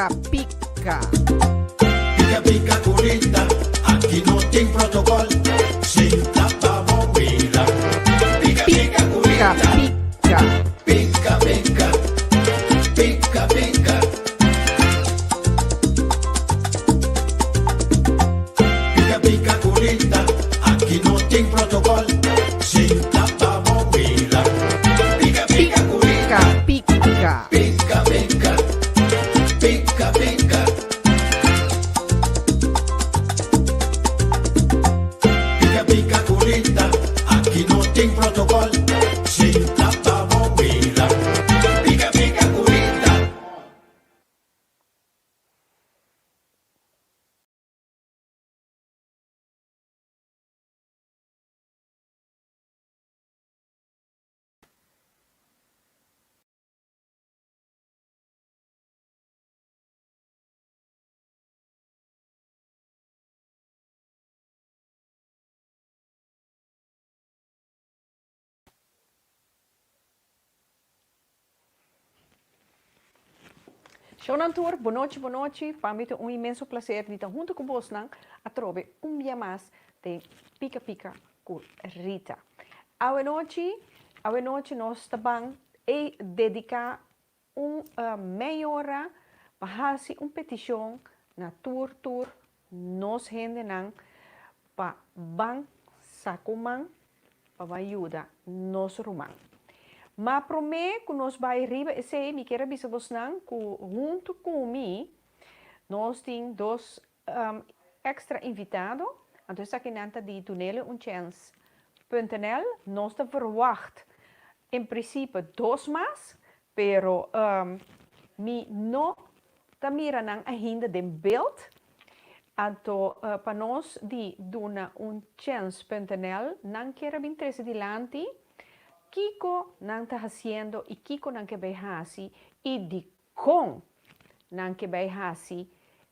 pica, pica. Pica, pica, curita, aqui não tem protocolo. Senta pra bobeira. Pica, pica, Pica, curita. pica. Pica, pica. Pica, pica. Pica, pica, curita, aqui não tem protocolo. Senta pra bobeira. Pica, pica, curita. Pica, pica. Pica, pica. Pica, pica. Pica, pica, curita, aqui não tem protocolo. Senta pra bobeira. Pica, pica, curita. Jonathan, boa noite. Para mim é um imenso prazer de estar junto com você a trobe dia mais de Pica Pica com Rita. A noite nós também dedicar meia hora para fazer uma petição na tour nós gente para ban sacuman para ajudar nós rumang. Mas prometo que nós vamos arriba e me quero avisar você que junto comigo nós temos dois extra invitados. Então aqui nanta de tunelen chance.nl nós te verwacht em princípio dois mais, pero me não tá mirando ainda de beeld. Então para nós de dona chance.nl não quero me interesse dilante. Kiko nang está haciendo e Kiko nang que vai fazer e de com nang que vai fazer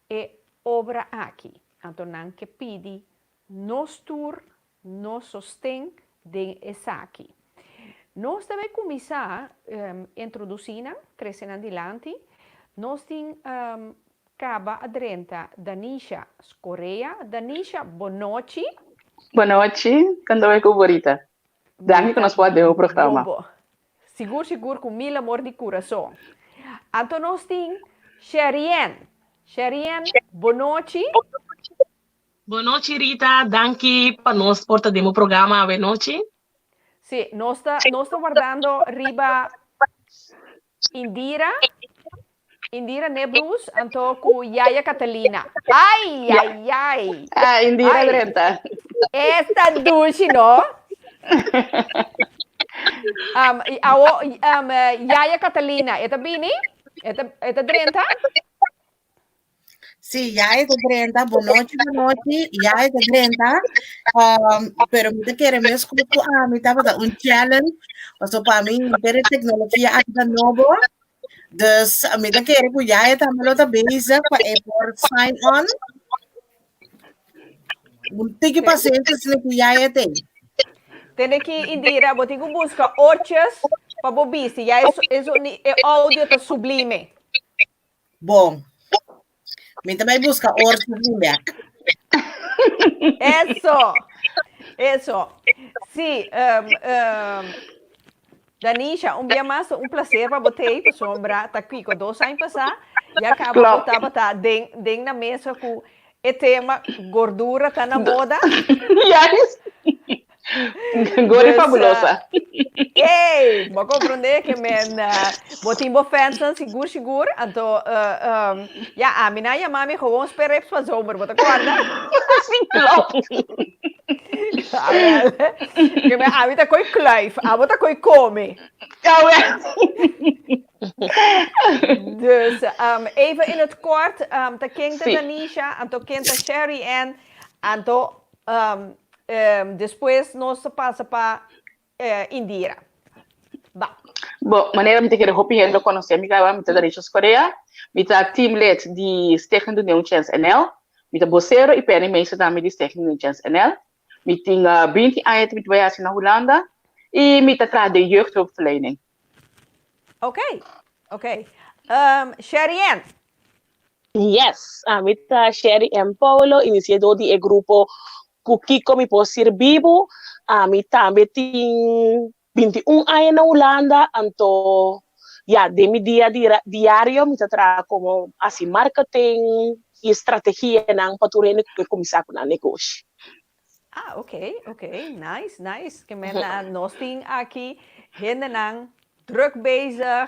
é obra aqui. Então nang que pede nos tour, nos sostém de essa aqui. Nós também começar introduzindo, crescendo adiante. Nós temos caba adrenta Danisha Coreia. Danisha, boa noite. Boa noite, quando é que Borita? Danke que nós podemos o programa. Seguro, com mil amor de coração. Então nós temos Sherien. Sherien, boa noite. Boa noite, Rita. Danke para nós porta demo programa. Boa noite. Sim, nós estamos guardando riba Indira Nebrus, então com Yaya Catalina. Ai. Ah, Indira Drenta. Esta dulce, não? Yaya Catalina, é bem? É Drenta? Sí, ya es de 30, buenas noches, ya es de 30, pero me queremos escuchar, me estaba dando un challenge, o sea, para mí, ter tecnologia aqui novo, dus, me queremos que já está me lo bezig, por sign on, tem que paciência se que já tem. Tem que Indira, vou ter que buscar outras para bobiste, já é áudio tá sublime. Bom. Me também busca orço feedback. Eso. Sí, Danisha, dia mais um prazer para você, para sombra, tá aqui com 2 anos passar, e acaba de botar dentro na mesa com o tema gordura tá na moda. Yes. Gorda fabulosa. Ei, vou compreender que botimbo fans seguro. Então, a minha e a mami gewoon esperar para zomer, você concorda? Sim, klopt. Que me habita coi kluif, habita coi come. Dus even in het kort, de kent Danisha, en de kent Sherry en depois nós passa para Indira. Bom, maneira que eu quero conhecer amiga lá, me da Richard Coreia, me da team lead de Stichting de New Chance NL, me da vocero e pene mensen também de Stichting de New Chance NL, me tem 20 anos met wij na Holanda e me da de jeugdhulpverlening. Oké. Sherien. Yes, amita Sherry and Paulo, iniciado di grupo Kukiko mi po sirbibo, amita beting 21 anos na Holanda, anto de mi diario mi tra como assim marketing e estratégia ng patuloy ko kumisa ko na negócio. Ah, oké. Nice. Que men nós tien aqui, hen druk bezig.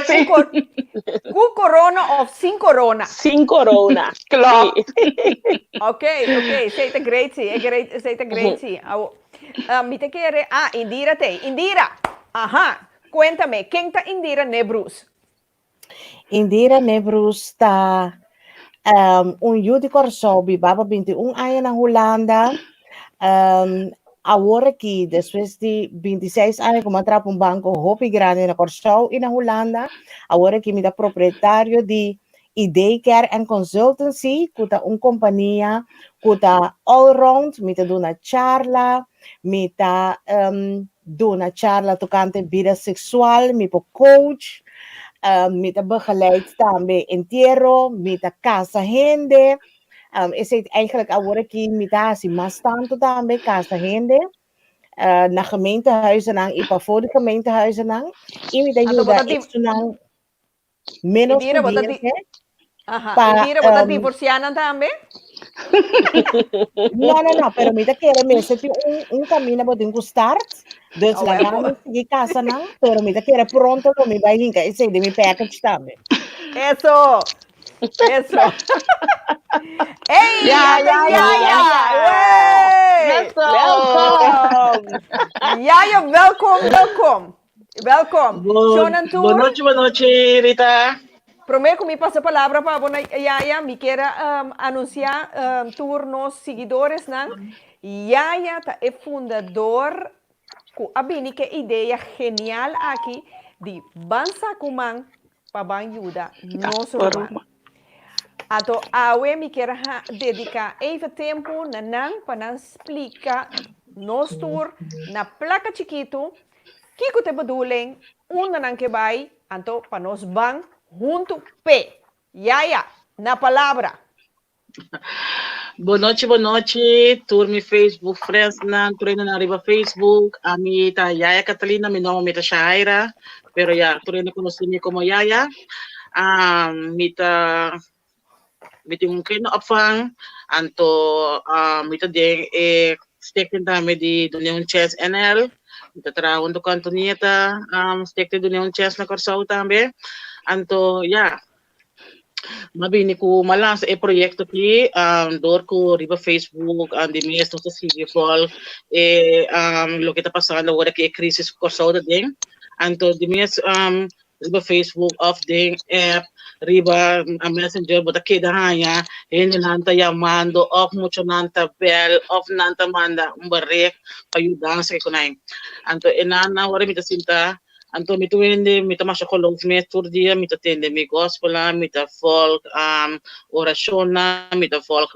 Sim. Com corona of sin corona? Sin corona. Klopt. Oké. Zeker great. Mi te quiere. Indira. Ajá. Cuéntame, ¿quién está Indira Nebrus? Indira Nebrus está Judy Corso, bibaba 21 anos na Holanda. Agora que depois de 26 anos como trapo um banco hopi grande na Corso e na Holanda, agora que me dá proprietário de Idecare and Consultancy, que é uma companhia que está all round, me dá uma charla, me dá uma charla tocante vida sexual, me dá coach, me dá begeleid também entierro, me dá casa gente. Is het eigenlijk agora que me dá assim mais tanto também casa gente na gemeentehuizen aan, e para voor de gemeentehuizen aan, e me dá ajuda isso não menos poder. Indira, você divorciada também? Não, pero me dá querer mesmo caminho para tenho start, dus lá vamos seguir casa não, pero me dá querer pronto para me vai linkar, esse de me package também. Eso. Hey, welkom. Boa noite, Rita. Prometo que me passa a palavra para Yaya, me queira anunciar turnos seguidores, não? Yaya é fundador, a que ideia genial aqui de Bansa Kuman para ajuda nosso irmão. Então, eu me quero dedicar even tempo para explicar nosso tour na placa chiquito, que te bedoeling, que vai, então, para nós van junto P. Yaya, na palavra. Boa noite, turma Facebook, friends na treino na riba Facebook, a mi ta Yaya Catalina, mi nome é Shaira, pero treino conheci como Yaya, mi tem treino opvang, anto mi ta ding stikken dame di Union Chess NL, mi ta trabalho do canto nieta, stikken do Union Chess na Corsao também, anto mabini ko malang sa proyecto ki door ko riba Facebook di mes no sa sige fall lo que está pasando agora que crisis Corsao da ding anto di mes riba Facebook of ding app riba messenger bota que da hanya hindi nanta yamando of mucho nanta bell of nanta manda barrek ayudang sa kunay anto enana wala mita sinta anto mito wende mita masya kolong tour dia mita tende mi gospel mita folk orasyon na mita folk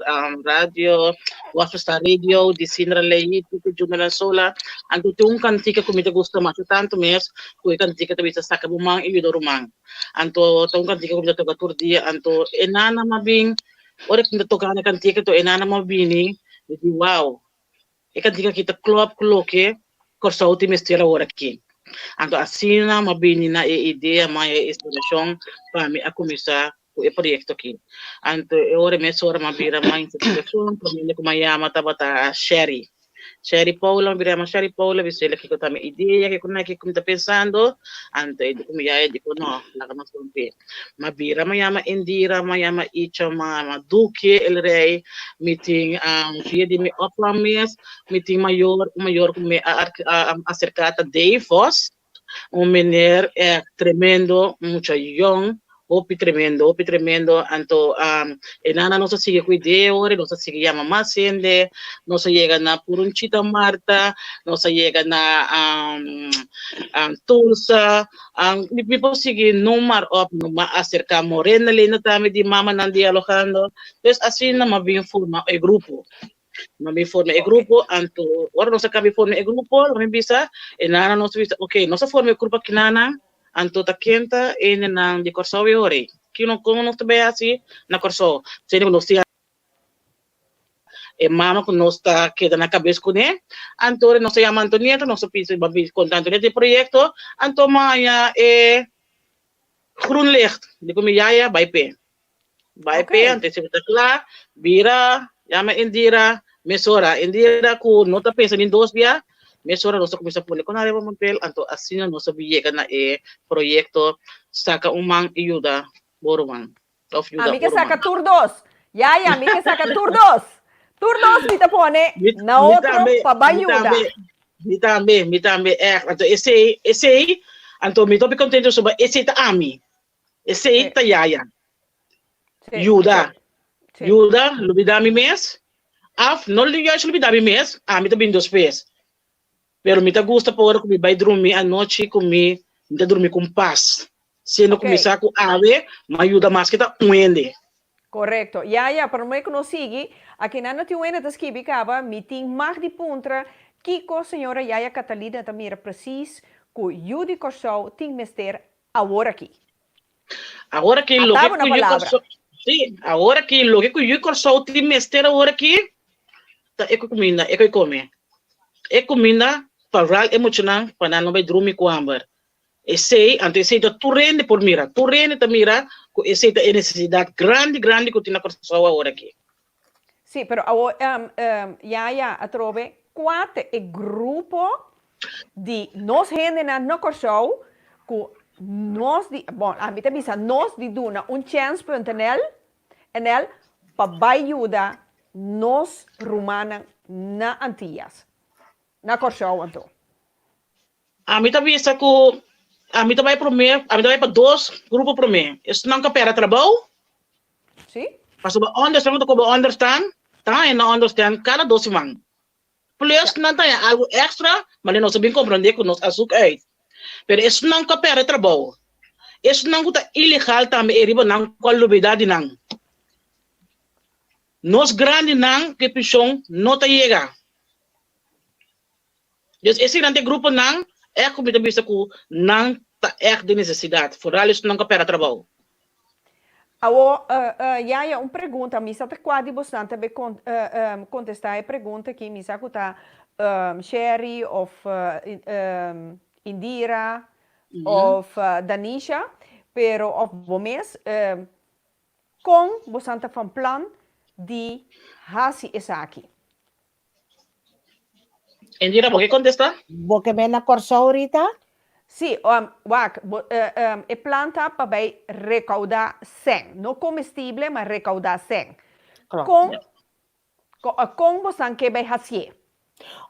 radio gospel radio di sinra lei tutu juna sola anto tung kantika ko mita gusto masya tanto mes ko kantika to bisa saka bumang iyo rumang anto tung kantika ko mita tour dia anto enana mabing ora kinda tokana kantika to enana mabini di wow kantika kita klop kloke Corsao ti mestira ora aqui. Anto asina mabini na ideia mais inspiração para me a começar o projeto aqui. Anto ora me sora mabira mais inspiração para mim como yama tabata Sherry Paula, mabira Sherry Paula, bisela que eu também ideia que como que como tá pensando, anto como ya digo no, la kama sompe. Mabira mayama Indira, mayama Icha, mayama Duque, el rei, meeting dia de me oplames, meeting maior me acercada Dave Voss. Meneer tremendo, mucho young, opi tremendo, anto enana no se sigue cuideo, no se sigue llama más gente, no se llega na Purunchita Marta, no se llega na Tulsa, mi po sigue numar op, numa acerca morena lena tame di mama nan dialogando, entonces así na mabing forma el grupo. Mami forma el grupo, anto, ahora no se cabe forma el grupo, lo bisa, enana no se visa, ok, no se forma el grupo kinana, anto takienta, enana di Corsao ore, ok, que não como nós também assim na corso. Se não nós tinha mama que nós está queda na cabeça com ele. Então nós se chama Antonieta, nós pensa babi com Antonieta de projeto. Então manhã groen licht. Die kom je bij P. Bij P, en het is klaar. Bira, ja, maar Indira, Mesora. Indira, ku nota pensa in dos dia. Mesora, nós começa a pôr com a reba papel. Então, assim, nós viega na projeto. Saca man ajuda, boruman. Of ajuda, Amiga saca turdos. Ya, amiga saca turdos. Turdos, me pone na outro para ajuda. Me também. Então, esse, então, me tô contente sobre esse tá ami. Esse tá yaya. Ajuda. Ajuda, lubidami mes. Af, não ligas lubidami mes. Me tá bem 2 pés. Pero me tá gosta por que vai dormir à noite comigo, me tá dormir com paz. Se não começar com ave, me ajuda mais que tá uende. Correcto. Ya, para mim que não sigue, aqui na noite uende das que bicava, me tem mais de puntra, Kiko, senhora Yaya Catalina, também preciso que o Judy Corsou tem mester agora aqui. Agora que lo sim, agora que lo que o Corsou tem mester agora aqui, tá comida, come. Comida para emocional para não vai dormir com amber. Esse antes de turrende por mira, turrende ta mira, com esse da necessidade grande que tem na Corsou agora aqui. Sim, pero Yaya atrove 4 grupo de nós gente na Corsou que nós bom, a mim também nós de duna chance.nl para ajudar nós rumana na Antillas. Na Corsou, então. A mim também está com a mim também para 2 grupos para mim. Isso não capera trabalho. Sim? Mas o understand, tá? E não understand cada 2 semanas. Plus, não tem algo extra, mas nós sabemos compreender que nós açúcar é. Pero isso não capera trabalho. Isso não é ilegal também, riba não qualidade não. Nós grande não que pichão não tá chega. Dus esse grande grupo não como também está com não tá de necessidade. Fora isso não capera trabalho. Yaya, uma pergunta, me está quase bastante bem contestar a pergunta que me está Sherry of Indira of Danisha, pero of Bomes, com bastante van plan de Hasi Esaki. Indira, por que contestar? Porque me na Corsou ahorita? Sim, é planta para recaudar 100. Não comestível, mas recaudar 100. Com você que vai fazer.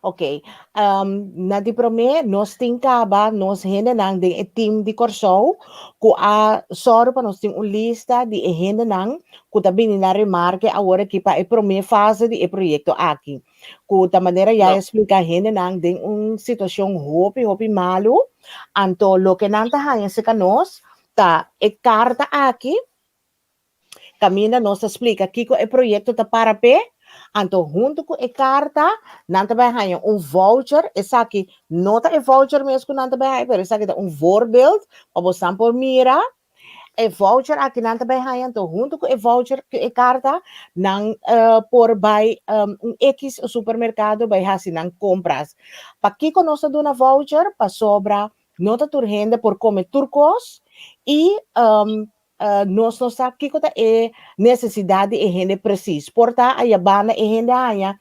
Ok. Na di prome, nós tincaba, nós hende nang de team di Corsou, ku a soro pa nós ting lista di hende nang, ku tabi ni na remarque agora que pa e prome fase di e proyecto aqui. Ku ta maneira ya explica hende nang de situação hopi malo, anto lo que nanta hanya se kanos, ta e carta aqui, camina nós explica kiko e proyecto ta para pe, anto junto com a carta, nanta vai ganhar voucher, essa aqui, nota é voucher mesmo que nanta vai ganhar, essa aqui é voorbeeld, para você por mira, é voucher aqui nanta vai ganhar, então junto com a voucher, a carta, nang por vai X supermercado, vai fazer nang compras. Para que conosco dona voucher, para sobra, nota turgente por comer turcos, e nós não sabemos que é necessidade e gente precisa. Porta a yabana e gente aya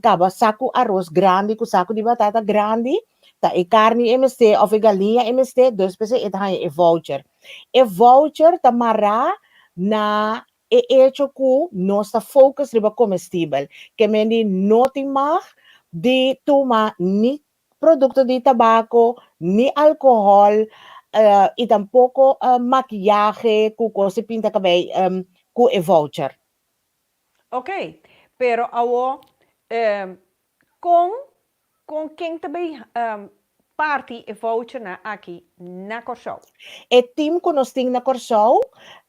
caba saco arroz grande com saco de batata grande, tá e carne MST ou e galinha MST, 2 pesos e tá e voucher. E voucher tá mará na e hecho que nossa focus riba comestível, que mendi não tem mais de tomar ni produto de tabaco, ni álcool, e tampouco maquillaje, que se pinta cabelo, com e voucher. Ok, pero awo com quem também parte e voucher na aqui na Corsou. E team que nós temos na Corsou,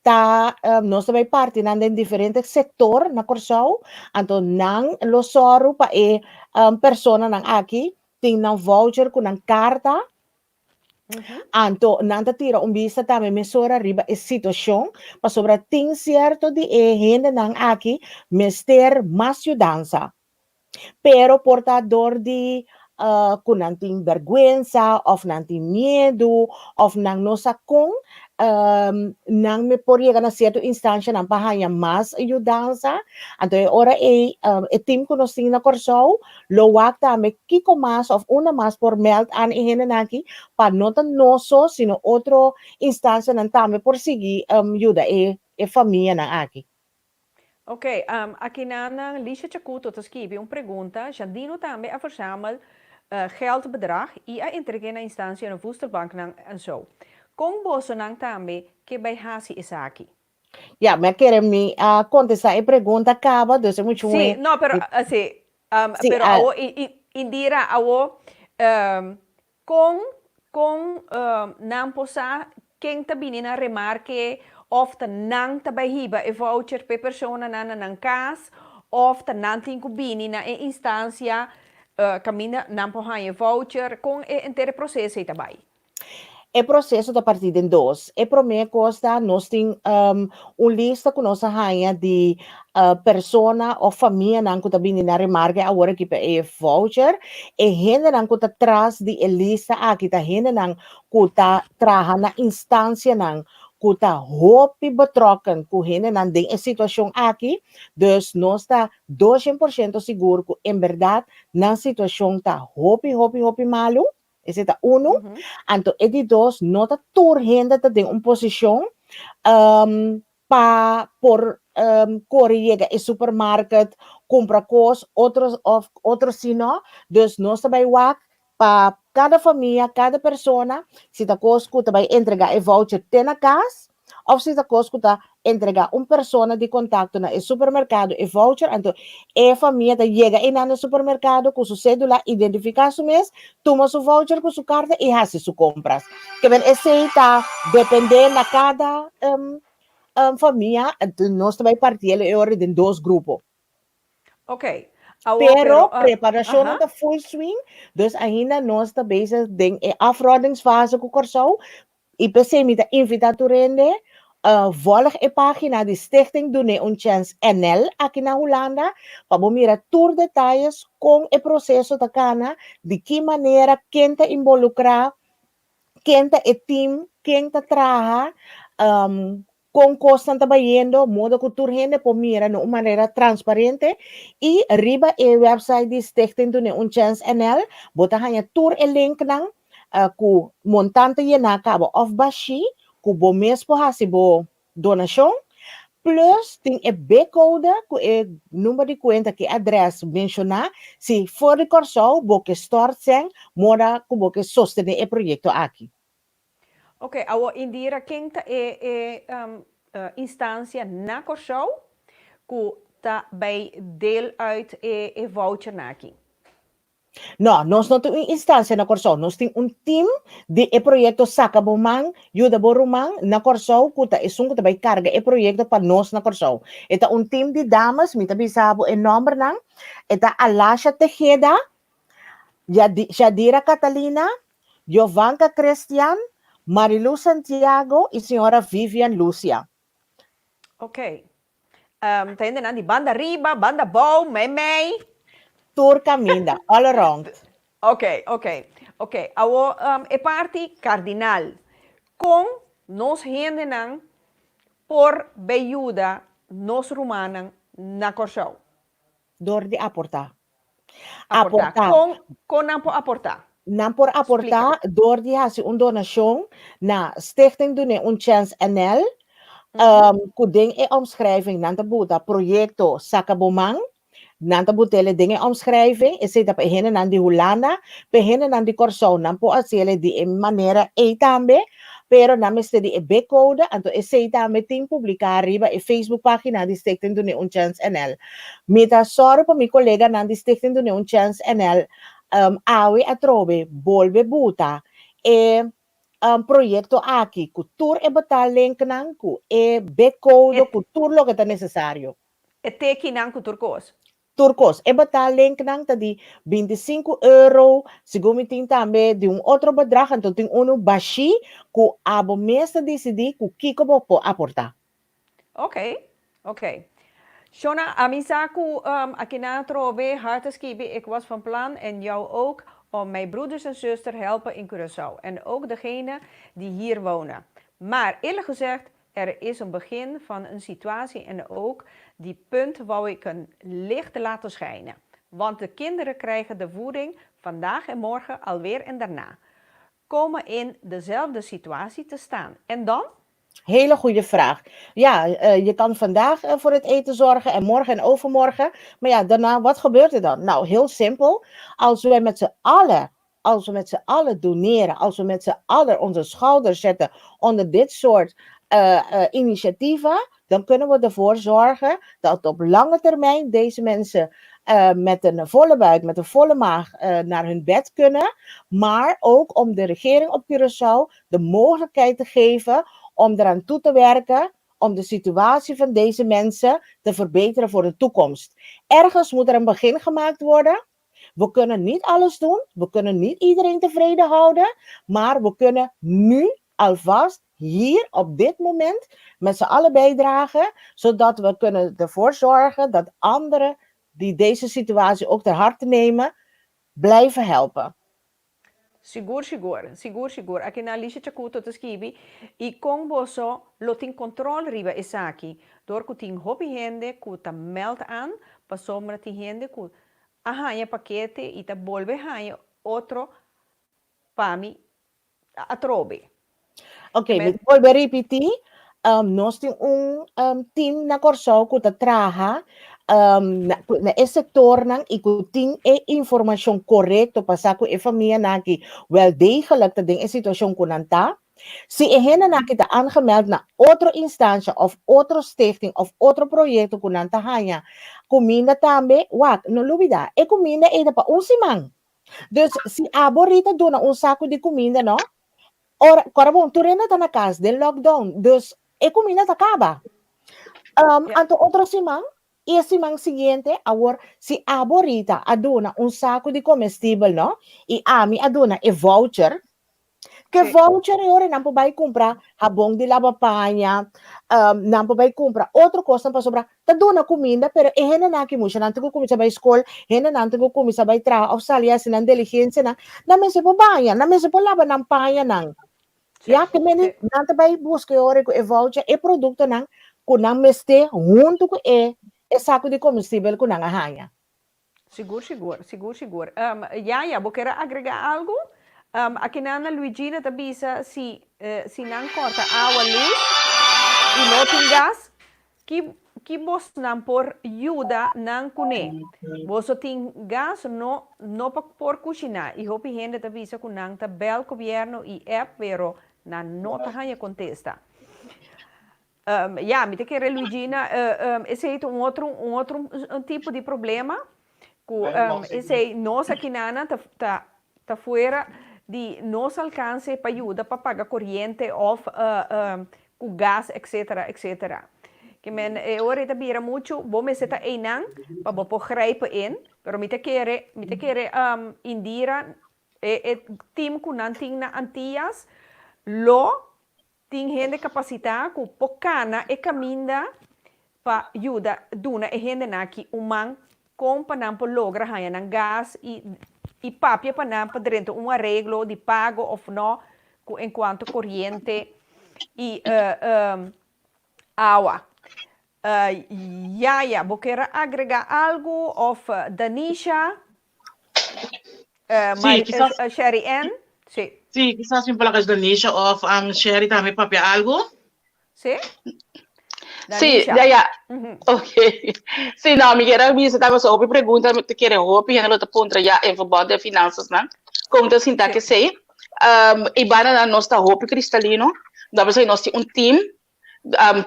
tá nós também parte na diferentes setor na Corsou, então nang losoro pa e persona nang aqui tem na voucher com nang carta Anto, nanta tira vista também mesora riba a situação, para sobre tem certo de gente não aqui, mester mais dança. Pero portador de kung nanting vergüenza, of nanting miedo, of nang nosakong, nang me porriega na certo instancia ng pahaya mas ayudanza, anto ora team ko nos ting na korso, lowak ta me kiko mas of una mas por melt an ihenanaki, pa notan noso, sino otro instancia ng tame por sigi, yuda família na aki. Ok, aqui na Liesje Chacuto te escreve uma pergunta. Jandino também a verzamel geldbedrag e a entrega na instância no voedselbank en zo. Com bolso nang também que bij hasi is aqui. Ja, me querem me contestar a pergunta acaba, dus muito Sí, no, pero sí, sí, pero awo indira awo con nang posa quem tabini na remarque of de nang tabay hiba e voucher per persona na nang kas of de nang tinko bini na e instancia camina nang pohanha voucher com e inteiro processo tabay. É processo da partida em dois. É para mim costa nós tem lista com nossa rainha de persona ou família não que tá vindo na remarca agora que é voucher e gente não que tá atrás de lista aqui tá gente não que tá trabalha na instância não que tá hopi betrokken com gente não tem a situação aqui, dus nós tá 200% seguro que em verdade na situação tá hopi malo. Ese está uno. Anto, edi dos, nota turgente te tem posição por correr llega e supermarket, compra coisas, outros sino, dus nós também wak para cada família, cada pessoa, se tá coisa que vai entregar e voucher tem na casa, ou se tá coisa que tá entregar persona de contato na supermercado e voucher, então a família chega e no supermercado com sua cédula, identificar su mês, toma su voucher com sua carta e faz suas compras. Que bem, esse está dependendo de cada família, nós também partilhamos em dois grupos. Ok. Pero preparação não está full swing, dus ainda nós está bezig em afrondingsfase com o corso, e pensei me invitar a rende, volg a página de Stichting Doe een Chance NL aqui na Holanda para mirar tour detalhes com o processo da cana, de que maneira quem está involucrado, quem está team, quem está trabalhando, com costa trabalhando, modo que tour gente por mirar de uma maneira transparente e arriba a website de Stichting Doe een Chance NL, bota hanya tour e link nang ku montante na cabo of bashi ku bo mesmo hasibo donação plus tem e B-code ku e número de conta que adres mencionar se for de corso bo que start sen mora ku bo que sostener e projeto aqui. Ok, awo indira quem tá instância na corso ku tá bij deel uit e voucher na aqui. No, nós não temos instância na Corsol. Nós temos team de projeto Sakabomang, Yuda Borumang, na Corsol, que está vai carga e projeto para nós na Corsol. É team de damas, me também sabe o nome, não? É Alasha Tejeda, Jadira Catalina, Giovanca Cristian, Marilu Santiago e senhora Vivian Lucia. Ok. Tende na di banda riba, banda bow, mei. Tour caminda, all around. Ok. Awo e parti cardinal. Com nos hendenan por beiuda nos rumanan na corso. Door de aportar. Com não por aportar. Não por aportar, door de hace donação na Stichting Doe een Chance NL. Kuding e omschrijving, nanta buta, proyecto Sakabomang. Nanta butele dingen omschrijving, is het beginnen aan die Hollanda, beginnen aan die Corso, nan po asile di manera tambe, pero nameste di B-code, anto ese tambe ting publicari ba e Facebook pagina di Stichting Doe een Chance NL. Mita sorry po mi collega nan di Stichting Doe een Chance NL, awe atrobe, bolbe buta, proyecto aqui, cultura e batal link nan ku, B-code, cultura lo que está necessário. E teki nan kuturkos. turcos. E betaal link nang tadi 25 euro, sigumitin tambe di un otro bedrag en tot uno bashi ku abo meeste decidi ku kiko po aporta. Oké. Shona, Amisaku, Akina Trobe, Harteskibi, ik was van plan en jou ook om mijn broeders en zuster helpen in Curaçao. En ook degene die hier wonen. Maar eerlijk gezegd, er is een begin van een situatie en ook die punt wou ik een licht laten schijnen. Want de kinderen krijgen de voeding vandaag en morgen alweer en daarna. Komen in dezelfde situatie te staan. En dan? Hele goede vraag. Ja, je kan vandaag voor het eten zorgen en morgen en overmorgen. Maar ja, daarna, wat gebeurt er dan? Nou, heel simpel. Als we met z'n allen doneren, als we met z'n allen onze schouders zetten onder dit soort initiatieven, dan kunnen we ervoor zorgen dat op lange termijn deze mensen met een volle buik, met een volle maag naar hun bed kunnen. Maar ook om de regering op Curaçao de mogelijkheid te geven om eraan toe te werken, om de situatie van deze mensen te verbeteren voor de toekomst. Ergens moet er een begin gemaakt worden. We kunnen niet alles doen, we kunnen niet iedereen tevreden houden, maar we kunnen nu alvast hier op dit moment met z'n allen bijdragen, zodat we kunnen ervoor zorgen dat anderen die deze situatie ook ter harte nemen, blijven helpen. Sigur. Aqui na lista chakuto te skibi. I kong boso loting control riba isaki. Door kuting hopi hende kuta meld aan. Pasomra ti hende kut. Ahanya pakete ita bolbe hanya otro pami atrobe. Ok, volve repetir. Nós temos team na Curaçao que trabalha nesse setor e que tem informação correta para que a família naki wel degelijk te ding in situatie kunnen ta. Si hen naki te aangemeld na outra instantie of outra stichting of outro project kunnen ta hanya. Comida também, wak, no lubida. E comida é para simang. Dus si aborita do na saco de comida, no? Ora, bom, tu renda tá na casa de lockdown, dus a comida tá acaba. Anto outro simang, e simang seguinte, agora, se aborita aduna saco de comestível, no? E ami aduna e voucher, que voucher e ora não pode comprar jabón de lavapanha, não pode comprar outra coisa para sobrar. Tá dona comida, pero e hena na que mucha, não tem comida para escola, hena não tem comida para trabalho, ou salia se não diligência, não me se pode banha, não me se pode lavar na panha, não. Ja, que meni nanta bai busca ore ko e voucher e produto nang kunang meste junto com e saco de combustível kunang ahanya. Sigur. Vou querer agregar algo? Aqui na Luigina tabisa si não corta água, luz e não tem gás, que vos não por ajuda não cune. Vos tem gás não para por cozinhar. E hopi gente tabisa kunang tabel governo e app pero na nota hanya contesta. Me te querer Luigina, esse é um outro tipo de problema. Esse é nós aqui na tá fora de nosso alcance para ajuda para pagar corrente ou com gás, etc. Que men ora está bira muito, bom me seta einang para bopo grijpen in, pero me te querer indira team com nanting na Antillas lo tem gente capacitada com pocana e caminda para ajuda duna e gente naki umang com panampo logra haya ng gas e papia panampo dentro arreglo de pago ou não enquanto corrente e água. Vou querer agregar algo of Danisha, Sherry Ann? Sí, quizás sin palabras de Nisha of Sherry también papia algo. Sí. Sí, ya. Ok. Sí, não, me quero me você tava só uma pergunta, me quero roupa e ela tá pontra já em verbal de finanças, né? Como tá sinta que sei. E bana na nossa roupa cristalino, dá para nós ter team,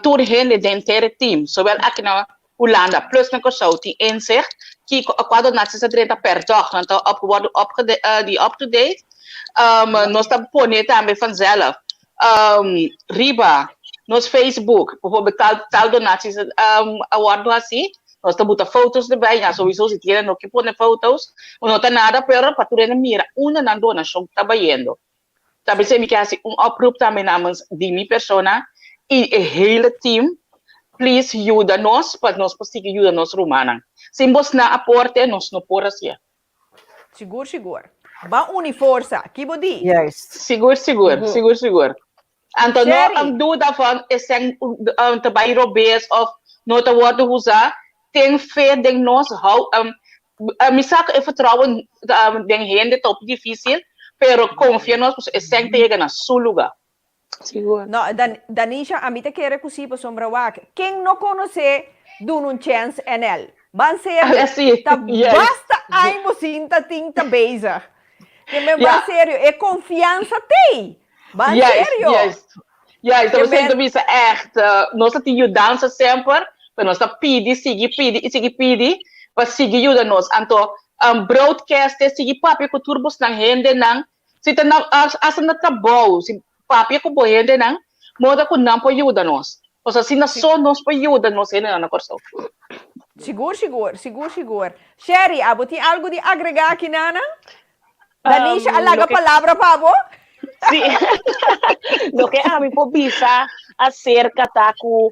tour hele de inteiro team, zowel aqui na Holanda plus na Curaçao tem inzicht, que quando nós se trata per dag, dan tá up to date. Nós tá poner também vanzelf. Riba, nos Facebook, bijvoorbeeld tal donaties, award assim, Nós estamos fotos de bem, já sowieso se tienen no que poner fotos, não está nada, pero para tu mira, uma na donação que está bayendo. Sabe, se me quer assim, oproep também namens de minha persona e o hele team, please ajuda-nos, para nós conseguir ajudar nos romana. Se nós não aporte, nós não podemos assim. Seguro. Ba uni força, que bodi. Juist. Seguro. Então, Sherry. não doe daarvan, is zijn te bij Robees of não te worden usar, tem fé em nós, me saca e vertrouwen den gente top difícil, pero confia nós, é sempre chega na seu lugar. Seguro. No, Danisha, a mí te quiere così per sombrawak. Quem não conhece, dun un chance en él. Van sério, Assim, tá yes. basta ai mocinta tinta beija. Que me van Yeah. sério, é confiança tem. Van sério. Então Que você ben- também é echt, nós temos dança sempre, para nós seguir, para seguir ajuda nós. Então, broadcast, seguir papi com turbos na rende, não. Se tem asa na trabalho, se papi com boa rende, não, moda com não para ajuda nós. Ou seja, se não só nós para ajuda nós, ainda na corção. Seguro. Sherry, abo tem algo de agregar aqui, Nana? Danisha, alaga lo que- palavra para abo? Sí. Lo que a mí povisa acerca tá com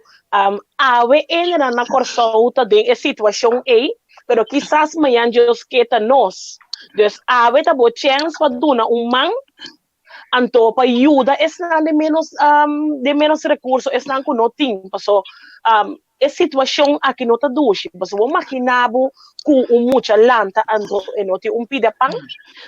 ave ainda na corsolta de situação aí, pero quizás amanhã Deus queta nós. Dus ave tá bo chance para dona man, anto para ajuda é de menos recursos, é não com não tem, passo é situação aqui não tá duche, passo vou maquinabo com muita lanta anto e não tem pida pang.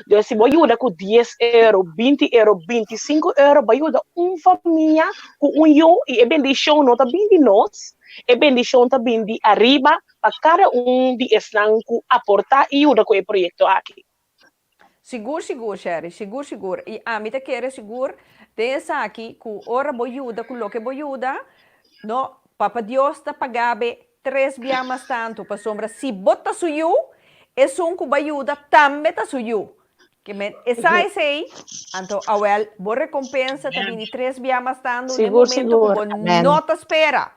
Dus se vai ajudar com 10 euro, 20 euro, 25 euro, vai ajudar família com eu e bendição não tá bem de nós, e bendição tá bem de arriba para cada de estanco aportar e ajudar com o projeto aqui. Seguro, Sherry. Seguro. E a mim te quer seguro. Dessa aqui, que ora boiuda, com lo que boiuda, no, Papa Dios te pagabe 3 vezes mais tanto. Para sombra, se bota suyo, é um que boiuda também tá suyo. Que me, essa é aí, então, awel, boa recompensa, também de 3 vezes mais tanto, no Seguro, momento seguro. que Amen. não te espera.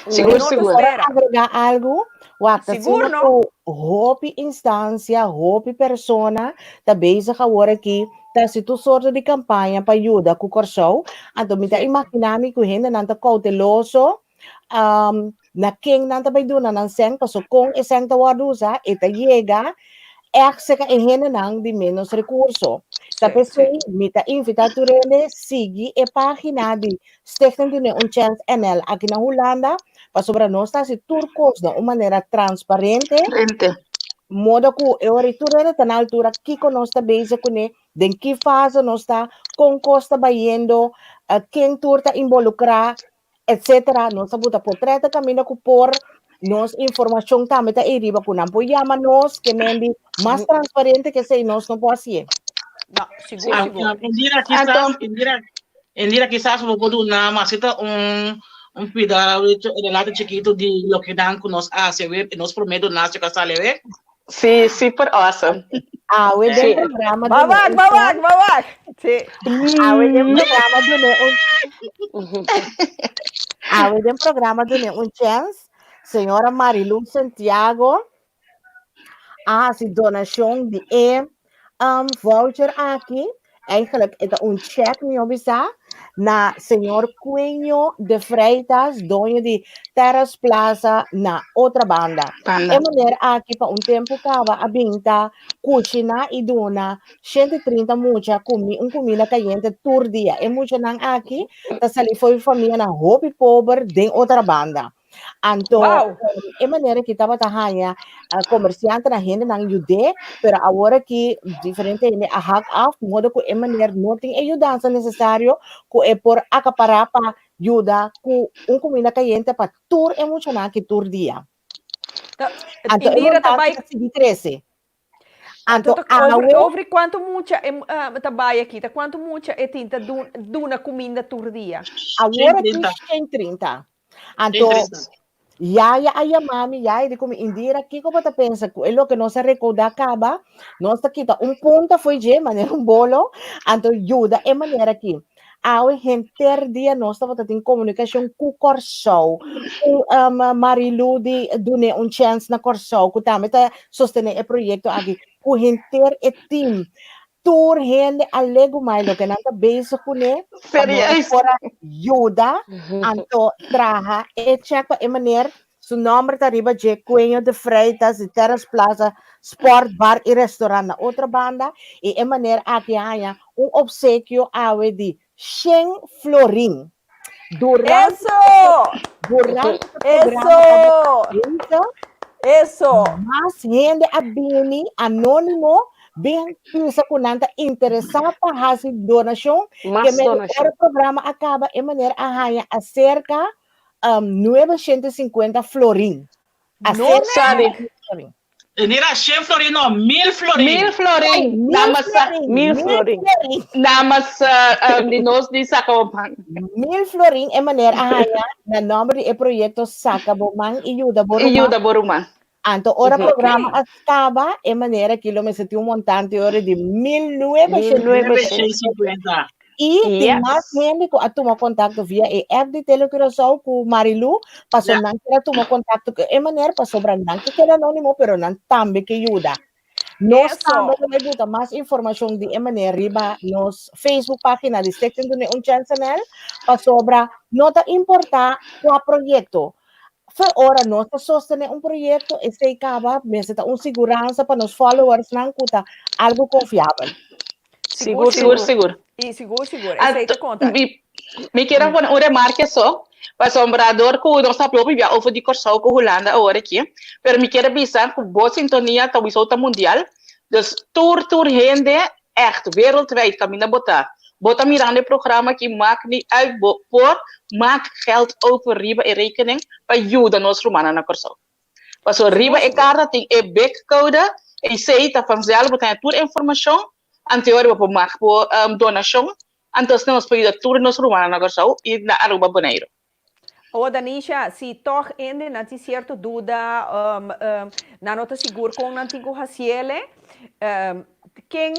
Seguro. Para agregar algo, wata Seguro, sino no? po hopi instância, hopi persona, tá bezig agora aqui, tá se tu sorte de campanha para ajuda com o corso, então me tá imaginando que ainda não tá cauteloso, na quem não tá vai duna não seng, paso kung isang tawadusa, ita chega, se ka ainda não de menos recurso. Tapos me tá invitado a seguir a página de Stichting de un Chance NL aqui na Holanda, para sobre nós tá se turcos de uma maneira transparente, modo que eu retorno tá na altura que nós tá bezig com ele, de que fase nós está, com costa bayendo, quem tur tá involucrar, etc. Nós tá buta portreta caminho que por nós informação também tá eriba com não chama nós que mendi mais transparente que sei nós não pode ser. Não, seguro. Indira quizás vou poder na masita cuidado de lado chiquito de lo que dan con nos hace ver y nos prometo nace que sale ver. Sí, super awesome. O Sí. programa Babak. Sim. O programa do Un Chance, senhora Marilu Santiago, se donação de voucher aqui, eigenlijk is een check niet obisa na senhor Cunho de Freitas, dono de Terras Plaza na outra banda. É maneira aqui para tempo cava a binta, cucina e dona 130 mucha comida caliente tur dia. É mucha nang aqui, tá sali foi família na Hopi Pobre de outra banda. Então, é maneira que estava tahanya comerciante na gente não ajude, pero agora que diferente ele a hack off, modo que é maneira não tem ajudança necessário, que é por acaparar para ajuda com comida caliente para tour emocional que tour dia. Então, Indira também de 13. Então, over quanto mucha trabalha aqui, quanto mucha é tinta duna comida por dia. Agora que tem 30. Então, a mami, de como Indira, que como você pensa, é o que nós recordar acaba, nós está aqui, ponta foi de maneira bolo, então ajuda, é maneira aqui. awe gente dia nós estava tendo comunicação com o Corsou, com Marilu de dune um chance na Corsou, que também está sostener o projeto aqui, com gente e team. Tour gente alego mais lo que nada beijo com né, Serieus? para ajuda, anto traha e checa e maneira su nome está arriba de Coelho de Freitas e Terras Plaza Sport Bar e Restaurant na outra banda e é maneira aqui há obsequio awe de 100 florin durante durante Eso! mas gente abini anônimo bem pensa com nada interessada para fazer donação que o programa acaba de maneira a cerca 950 florin. Não sabe. Nira 100 florin, não, 1000 florin. 1000 florin. 1000 florin. Namas de nós de Sacabomang. 1000 florin é maneira na nome do projeto Sacabomang e Yuda Borumang. Então, ora programa acaba de maneira que me senti montante hora de 1950. E tem mais gente que toma contato via app de telecomunicação com Marilu, passou não quer tomar contato de maneira para sobrar não que quer anônimo, pero não também que ajuda. Nós também temos mais informação de maneira riba nos Facebook página de Second Union Channel para sobrar nota importante para o projeto. Foi hora nós sostener projeto e se acaba, mesmo segurança para nos followers não custa algo confiável. Seguro. E seguro. Me quero fazer uma remarca só, para sombrador que nós está próprio via over de Corsou com Holanda agora aqui, pero me quero avisar que boa sintonia tá visota mundial, dus tour gente echt wereldwijd caminha botar. Bota mirando o programa que maak niet uit voor, maak geld over riba en rekening para ajudar nós Romana na Corsou. Pas so riba e carta tem e backcode e sei tá vanzelf botar tour informação, anterior para maak por donação, antes nós podemos tour nós Romana na Corsou e na Aruba Bonaire. Ô, Danisha, se toch ainda não tem certa dúvida, não está seguro com o antigo Haciele, quem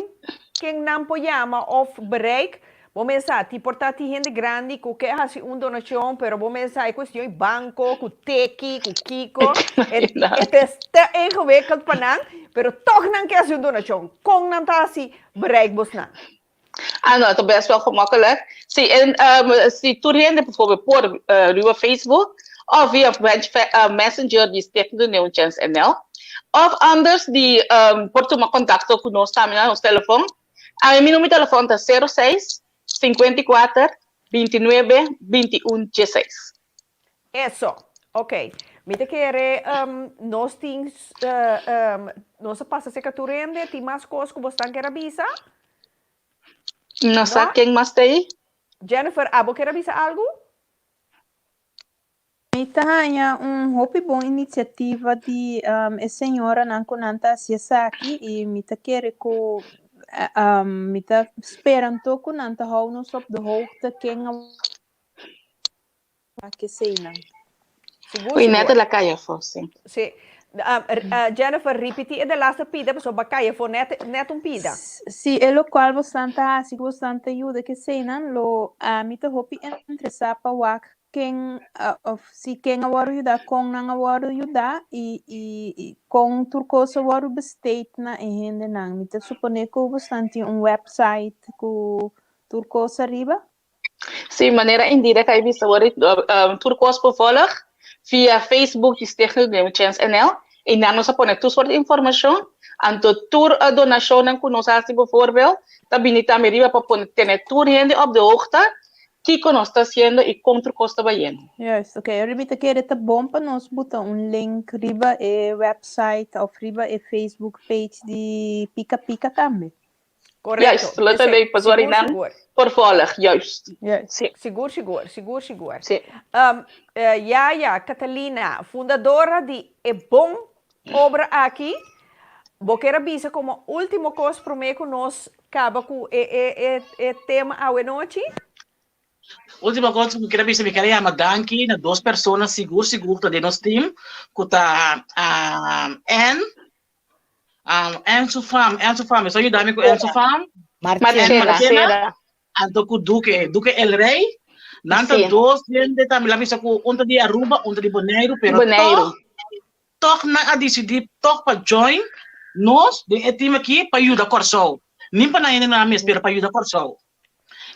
não apoiama ou bereik, vamos pensar, ti portati gente grande que quer fazer uma donação, pero vamos pensar, é questão de banco, com Teki, com Kiko, é ingewikkeld para não, pero toch não quer fazer uma donação, com não está assim, bereik vos não. Nou, het is best wel gemakkelijk. Si tu rende bijvoorbeeld por via Facebook of via Messenger die Stichting de Nieuwe Chance NL. Of anders die por tomar contacto com nós também no nosso telefone. A meu número de telefone é 06 54 29 21 16. Isso, ok. Me te quere, nós temos, nós passa se que tu rende, tem mais coisas que você quer avisar? Não sabe quem mais tem? Jennifer, você quer avisar algo? Hanya hopi bom iniciativa de senhora Nanconanta aqui e mita quer ko mita esperando que nanta hou nos op de hoogte quem que sei não. Oi, neta la caia fosse. Sim. Jennifer, repeti a laatste pida, so bacaya for net pida. Sì, e lo qual bastante aiuta che sei nan lo mita hopi interessa pa wak quem si quem agora ajudar com não agora ajudar e com turcosa agora bestate na rende não mita supone que bastante website com turcosa riba. Sim, maneira indireta aí visto agora turcosa por falar via Facebook de Stichting de Nieuwe Chance NL. En dan nos apone tu soort informação, anto tour a donação não conosco bijvoorbeeld, também também riba para poner ter tour gente op de hoogte, que nós está sendo e quanto custa baiano. Yes, ok. Eu repito que é bom para nós botar link riba e website ou riba e Facebook page de Pica Pica também. Correto. Juist, laten we pas waar dan por volg, juist. Sim. Seguro. Sim. Yaya Catalina, fundadora de É Bom Obra aqui, vou querer avisar como última coisa para mim que nós acaba com o tema à noite. Última coisa que eu quero avisar, me quero chamar danke na duas pessoas seguro de nosso time, que tá Enzo Fam, só ajudar-me com Enzo Fam. Marcela. Anto ku Duque El Rey. Nanta Sim. dos gente também lá visa ku unta di Aruba, unta di Bonaire, pero Bonaire. toch na a decidir toch para join nós de time aqui para ajudar Corsol. Nem para ainda na mesa, pero para ajudar Corsol.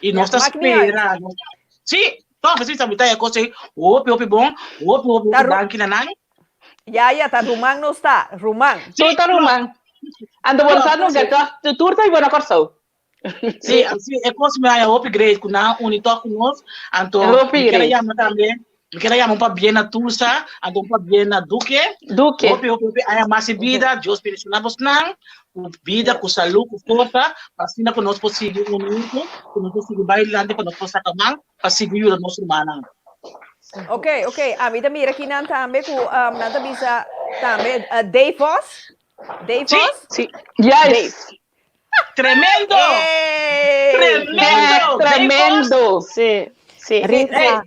E nós tá esperando. Sim, toch você sabe tá coisa aí, opi bom, opi danke na nang. Ya, tá rumang no está, rumang. Sim, tá rumang. Ando voltando no gato, tu turta e bona Corsol. Sim, assim, é como se me haya upgrade com na unito com nós, então quero chamar também. Quero chamar para bem na Tulsa, então para bem na Duque. Opi, aí mais vida, Deus pensionamos não, com vida, com saúde, com força, para assim que nós possamos unir, que nós possamos bailando, que nós possamos tomar, para seguir o nosso humano. Ok. A mim também aqui não também com nada bisa também Dave Voss. Sim. Yes. Tremendo! Sim. Rita,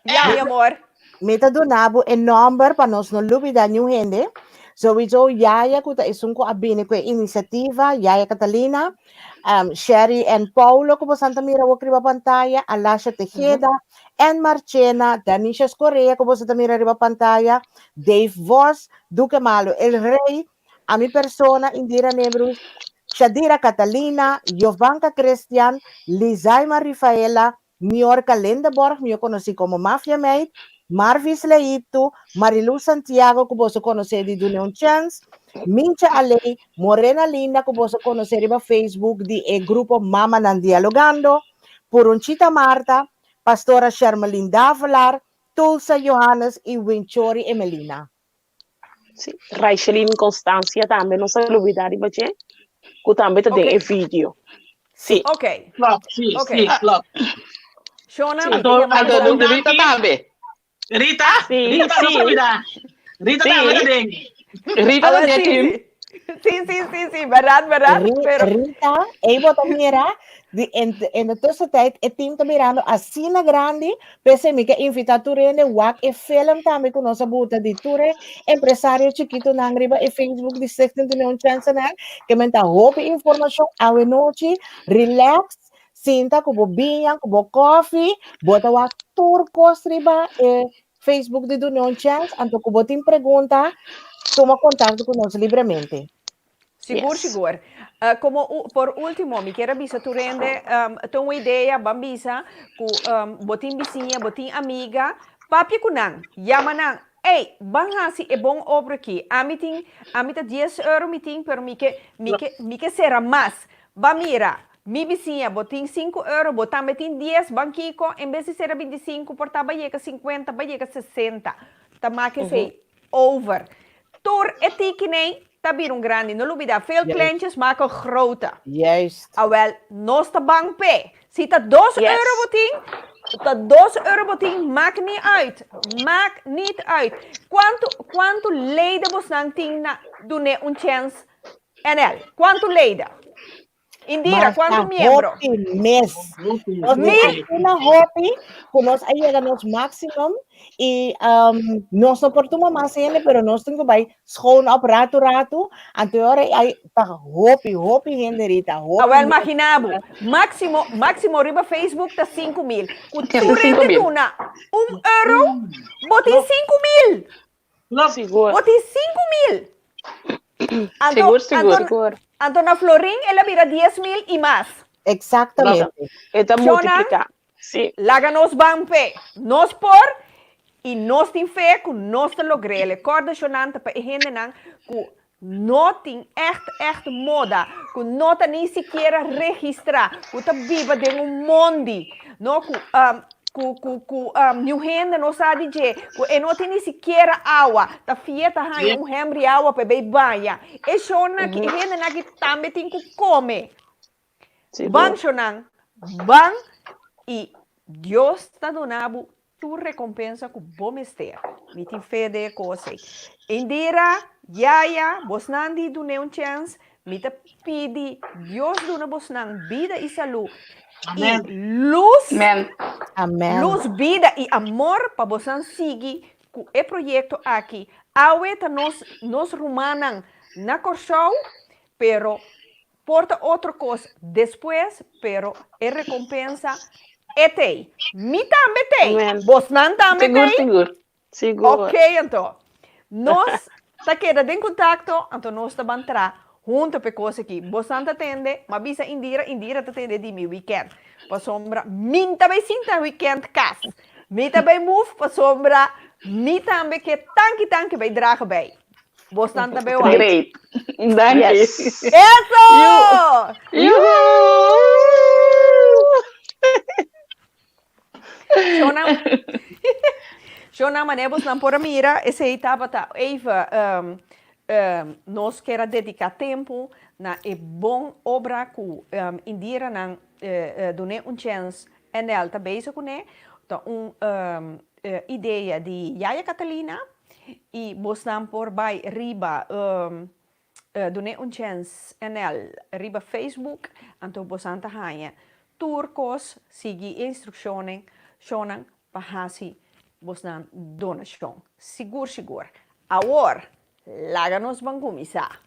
mi amor. Meta do nabo e number para nós não olvidar nenhum gente. Sowieso, Yaya, que é um abine com a iniciativa, Yaya Catalina, Sherry and Paulo, como Santa Mira, o criba pantalla, Alasha Tejeda, and Marchena, Danisha Correa, como Santa Mira, riba pantalla, Dave Voss, Duque Malo, El Rey, a mi persona, Indira Nebrus, Shadira Catalina, Jovanka Christian, Lizaima Rafaela, Niorca Lindeborg, eu conheci como Mafia Maid, Marvis Leito, Marilu Santiago, que você conhece de União Chance, Mincha Alei, Morena Linda, que você conhece no Facebook de grupo Mama Nan Dialogando, Purunchita Marta, Pastora Shermalyn Davalar, Tulsa Johannes e Winchori Emelina. Sim, Raichelin Constância também, não se olvidar de você, que também tem em vídeo. Sim. Ok. Sim. Shona, Rita também. Rita sim. Rita também. Rita também. Sim, verdade. Rita, eu também era, en tussentijd, het team também era assim na grande, pensei que invitar Turene, wak e film também com nossa buta de Ture, empresário chiquito na riba e Facebook de Sexton União Chance, que me dá roupa e informação, à noite, relax, sinta com bobinha, com coffee, bota o tour riba e Facebook de União Chance, então com botin pergunta, toma contato com nós livremente. Seguro. Como por último, me quero avisar tu rende, tem uma ideia, bambisa, com botin vizinha, botin amiga, papi kunang, yamanang, ei, banhasi é bom obra aqui, a mim tá 10 euros miting, pero me que será mais, bamira, mi vizinha, botin 5 euros, botar metin 10, banquico, em vez de ser 25, portar baieca 50, baieca 60, tá mais que sei, over. Tour etikinen, tabir grande, não olvida, veel kleintjes maken grote. Juist. Awel, nós tá bang pe. Se tá 2 euro botin, tá 2 euro botin, maakt niet uit. Quanto leden vos nang ting na dune chance NL? Quanto leda? Indira, quanto membro? Mês. Uma hobby, que nós aí chegamos máximo e nós não portamos mais ainda, pero nós temos que schoon op rato. Anterior aí tá hobby Henderita. Awel imaginabo. Máximo riba Facebook tá 5.000. Tu rende tuna 1 euro, botin 5.000. Não, seguro. Botin 5.000. Seguro. Antona Florin, ela vira 10.000 e mais. Exatamente. Então, multiplicar. Sim. Laga nos bampe. Nos por e nós tem fé que nós te logrele. Corda chonante para gente não que não tem echt moda, que não tem nem sequer registrar, que tá viva de mundo, não que New Hand não sabe dizer, que não tem nem sequer água, tá fieta há hembre água para beber banha. É chona que gente não que também tem que comer. Bang chonan, bang e Deus está donando tu recompensa com bom mistério. Me tem fé de coisa. Indira, Yaya, Bosnandi do Neon Chance, me te pedi Deus dona Bosnan vida e saúde. Amém. E luz, Amém. luz, vida e amor para Bosnan seguir com o projeto aqui. Aweta nos rumanan na Corsol, pero porta outra coisa depois, pero a recompensa é tem. Me também tem. Amen. Você também tem. Seguro. Ok, então. Nós tá querendo em contato, então nós tá entrar junto para coisa aqui. Você não atende, mas bisa Indira tá atende de meu weekend. Para sombra, mim também sinta weekend cas. Me também move para sombra, me também que tanque vai dragen bij. Você também vai. Great. Dank je. Yes. Eso! Shona manebos não por mira, esse aí tava even nós quer dedicar tempo na bom obra que Indira não done chance en ela tá bezig com né, então ideia de Yaya Catalina e mostram por by riba done chance en ela riba Facebook, então bosanta hanha turcos sigue instructionen shonan pahasi bosnan donation seguro agora láganos van começar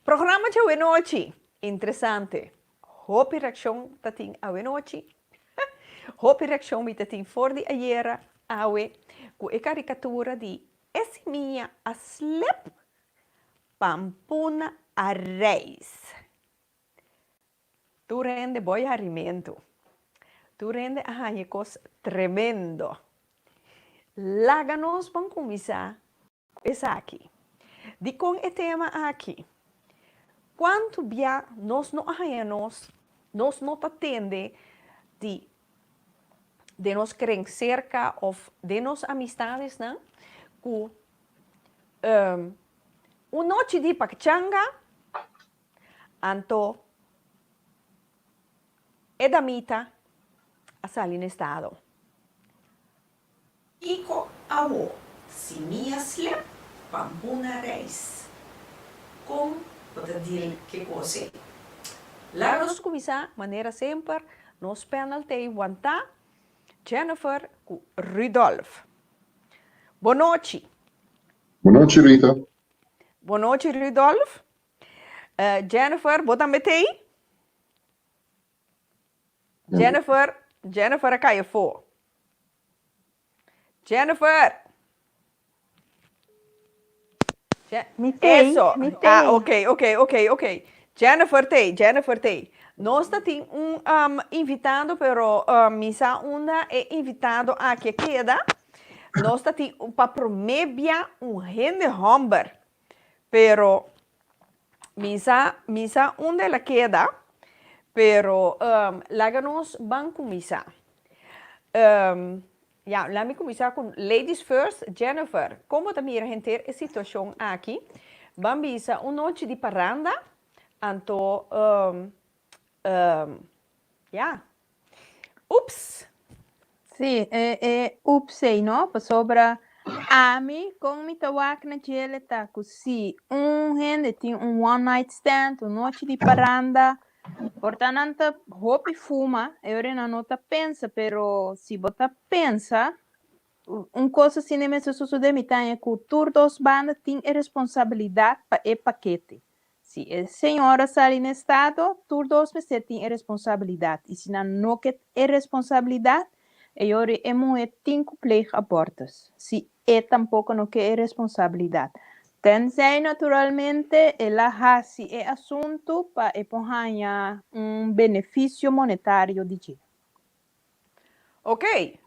programa de hoje noite interessante hope reaction tatin a noite hope reaction mi tatin for di ayer awe com a caricatura de esse minha a slip pampuna a reis tu rende boi alimento tu rende coisa tremendo láganos vão começar essa aqui de com o tema aqui quanto bia nós não arranhamos nós não atende de nós querer cerca ou de nós amistades não com noite de pachanga anto edamita a salir no estado Iko awo, si minha slip, pampuna reis. Com para dizer que coisa. Lá nós começar, maneira sempre, nos penalty wanta Jennifer com Rudolf. Boa noite. Boa noite, Rita. Boa noite, Rudolf. Jennifer, bota metei. Jennifer a caia for. Jennifer! Eso. Ah, ok. Jennifer tem. Nós temos invitado, pero misa una é invitado a que queda. Nós temos para promebia rende homber. Pero misa una la queda. Pero láganos banco misa. Ja, laat me começar com ladies first. Jennifer, como também a gente a situação aqui, vamos a noite de parranda, então, ups. Sim, ups, não? Sobre a mim, com me tawak na jele tá com si, gente tem one night stand, noite de parranda. Portanto, hope fuma, eu não nota pensa, pero se bota pensa, coisa assim nem mesmo sucede me tem que todos bandas têm responsabilidade para o paquete. Se a senhora sai no estado, todos me têm responsabilidade. E se não tem responsabilidade, eu tenho que plegar abortos. Se tampouco não tem responsabilidade. Tenzij naturalmente ela hasi é assunto para epohanha benefício monetário de ti. Ok.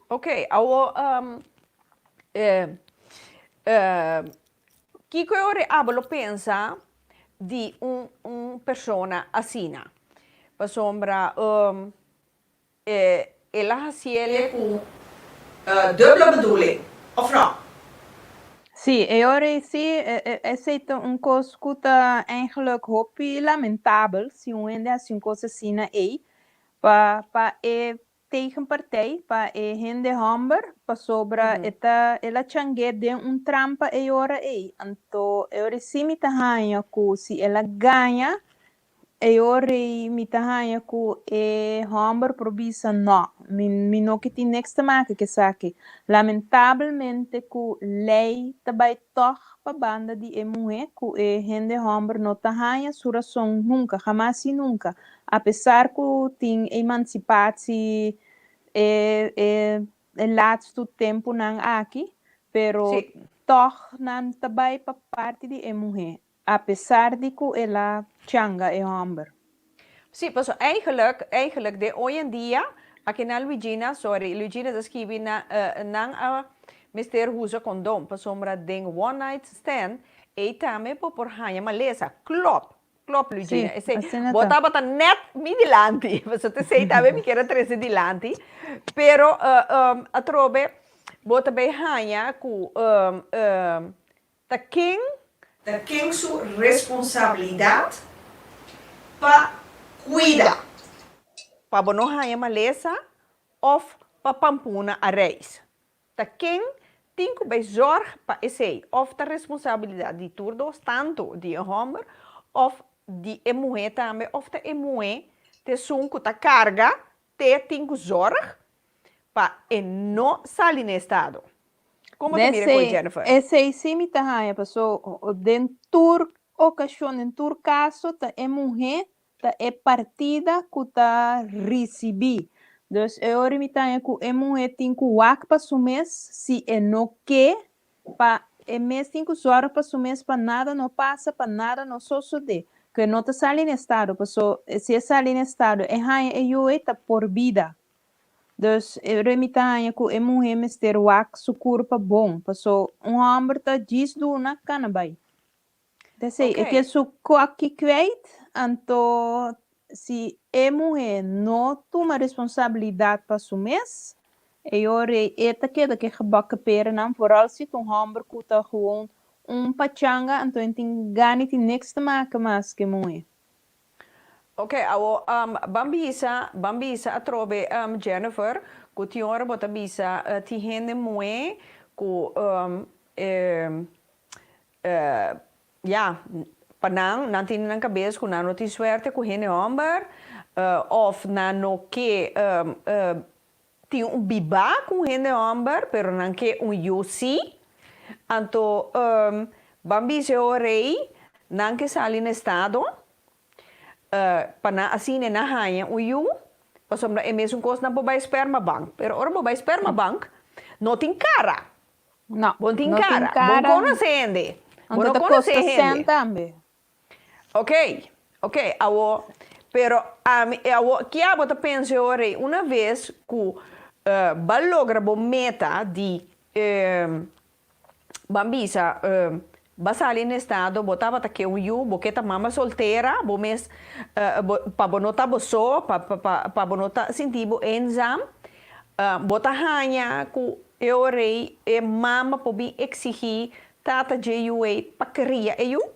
Que eu abro pensa de persona assina. Para sombra ela hasi ele com dupla bedoeling, of não? Sim, eu aceito coisa que eigenlijk hoop lamentável, se ainda assim coisa assim aí, para tegenpartij, para gente homber, para sobra ela changue de trampa e ora aí, então eu recimo tahanha que se ela ganha eu rei mi tahanha ku homber probisa no. Mi no que tem next maken que saque. Lamentavelmente ku lei tabai toch pa banda di mulher ku gente homber no tahanha suração nunca, jamás e nunca. Apesar ku tem emancipatie laatste tempo nan aqui, pero Sim. toch nan tabai pa parte di mulher. Apesar de que ela changa é homem. Sim, pues eigenlijk de hoy en día, aqui na Luigina, sorry, Luigina is escrevi na Mr. Huza condom, pa sombra den one night stand, e também por hanha malesa, klop Luigina. Sim, E sei, assim bota net mi dilanti, você te sei também mi quero 13 dilanti, pero a trobe, bota bem hanha ku ta quem sua responsabilidade pa cuida. Pa bono haya malesa of pa pampuna a reis. Ta quem tem que bij zorg pa esse of ta responsabilidade de todos tanto de homer of de mulher também of ta mulher te sunku ta carga te tem que zorg pa não sair no estado. Como te mira com Jennifer? Esse sim me tá raia, pessoal, dentro ocasião, dentro caso, ta mulher ta partida que ta recebi. Dus eu me tá que mulher tem que wak pa su mês, se não quer, pa mês tem que zorg pa su mês, pa nada não passa, pa nada não sucede. Que não ta sali no estado, pessoal, se sali no estado, raia eu tá por vida. Dus remitanya ku mulher mister wak su corpo bom, passou homem tá diz do na canabai. Desse é que su coque kwijt, anto se mulher não toma responsabilidade para su mês, ore eta que gebakken peren nam vooral se homem ku tá gewoon pachanga, anto tem gani tem niks te maken mas que mulher. Ok, bambisa a trobe Jennifer, que ti ora bota bisa ti hende moe ku panang nanti nang cabeça ku nano ti suerte ku hende homber of nano que ti biba ku hende homber pero nan que yusi anto bambisa orei nan que sali no estado para assim na hanha pasom é mesmo coisa na boba esperma bank, pero ora boba esperma bank não tem cara, não tem cara, bom conhecendo, bom conhecendo também. Ok, pero que a bota pensa ora uma vez que balogra bo meta de bambisa basali no estado, botava que boqueta mama solteira, mes pa bonota boso, pa bonota sentibo enzam, bota hanha ku rei e mama pobi exigir tata JUA pa queria eu?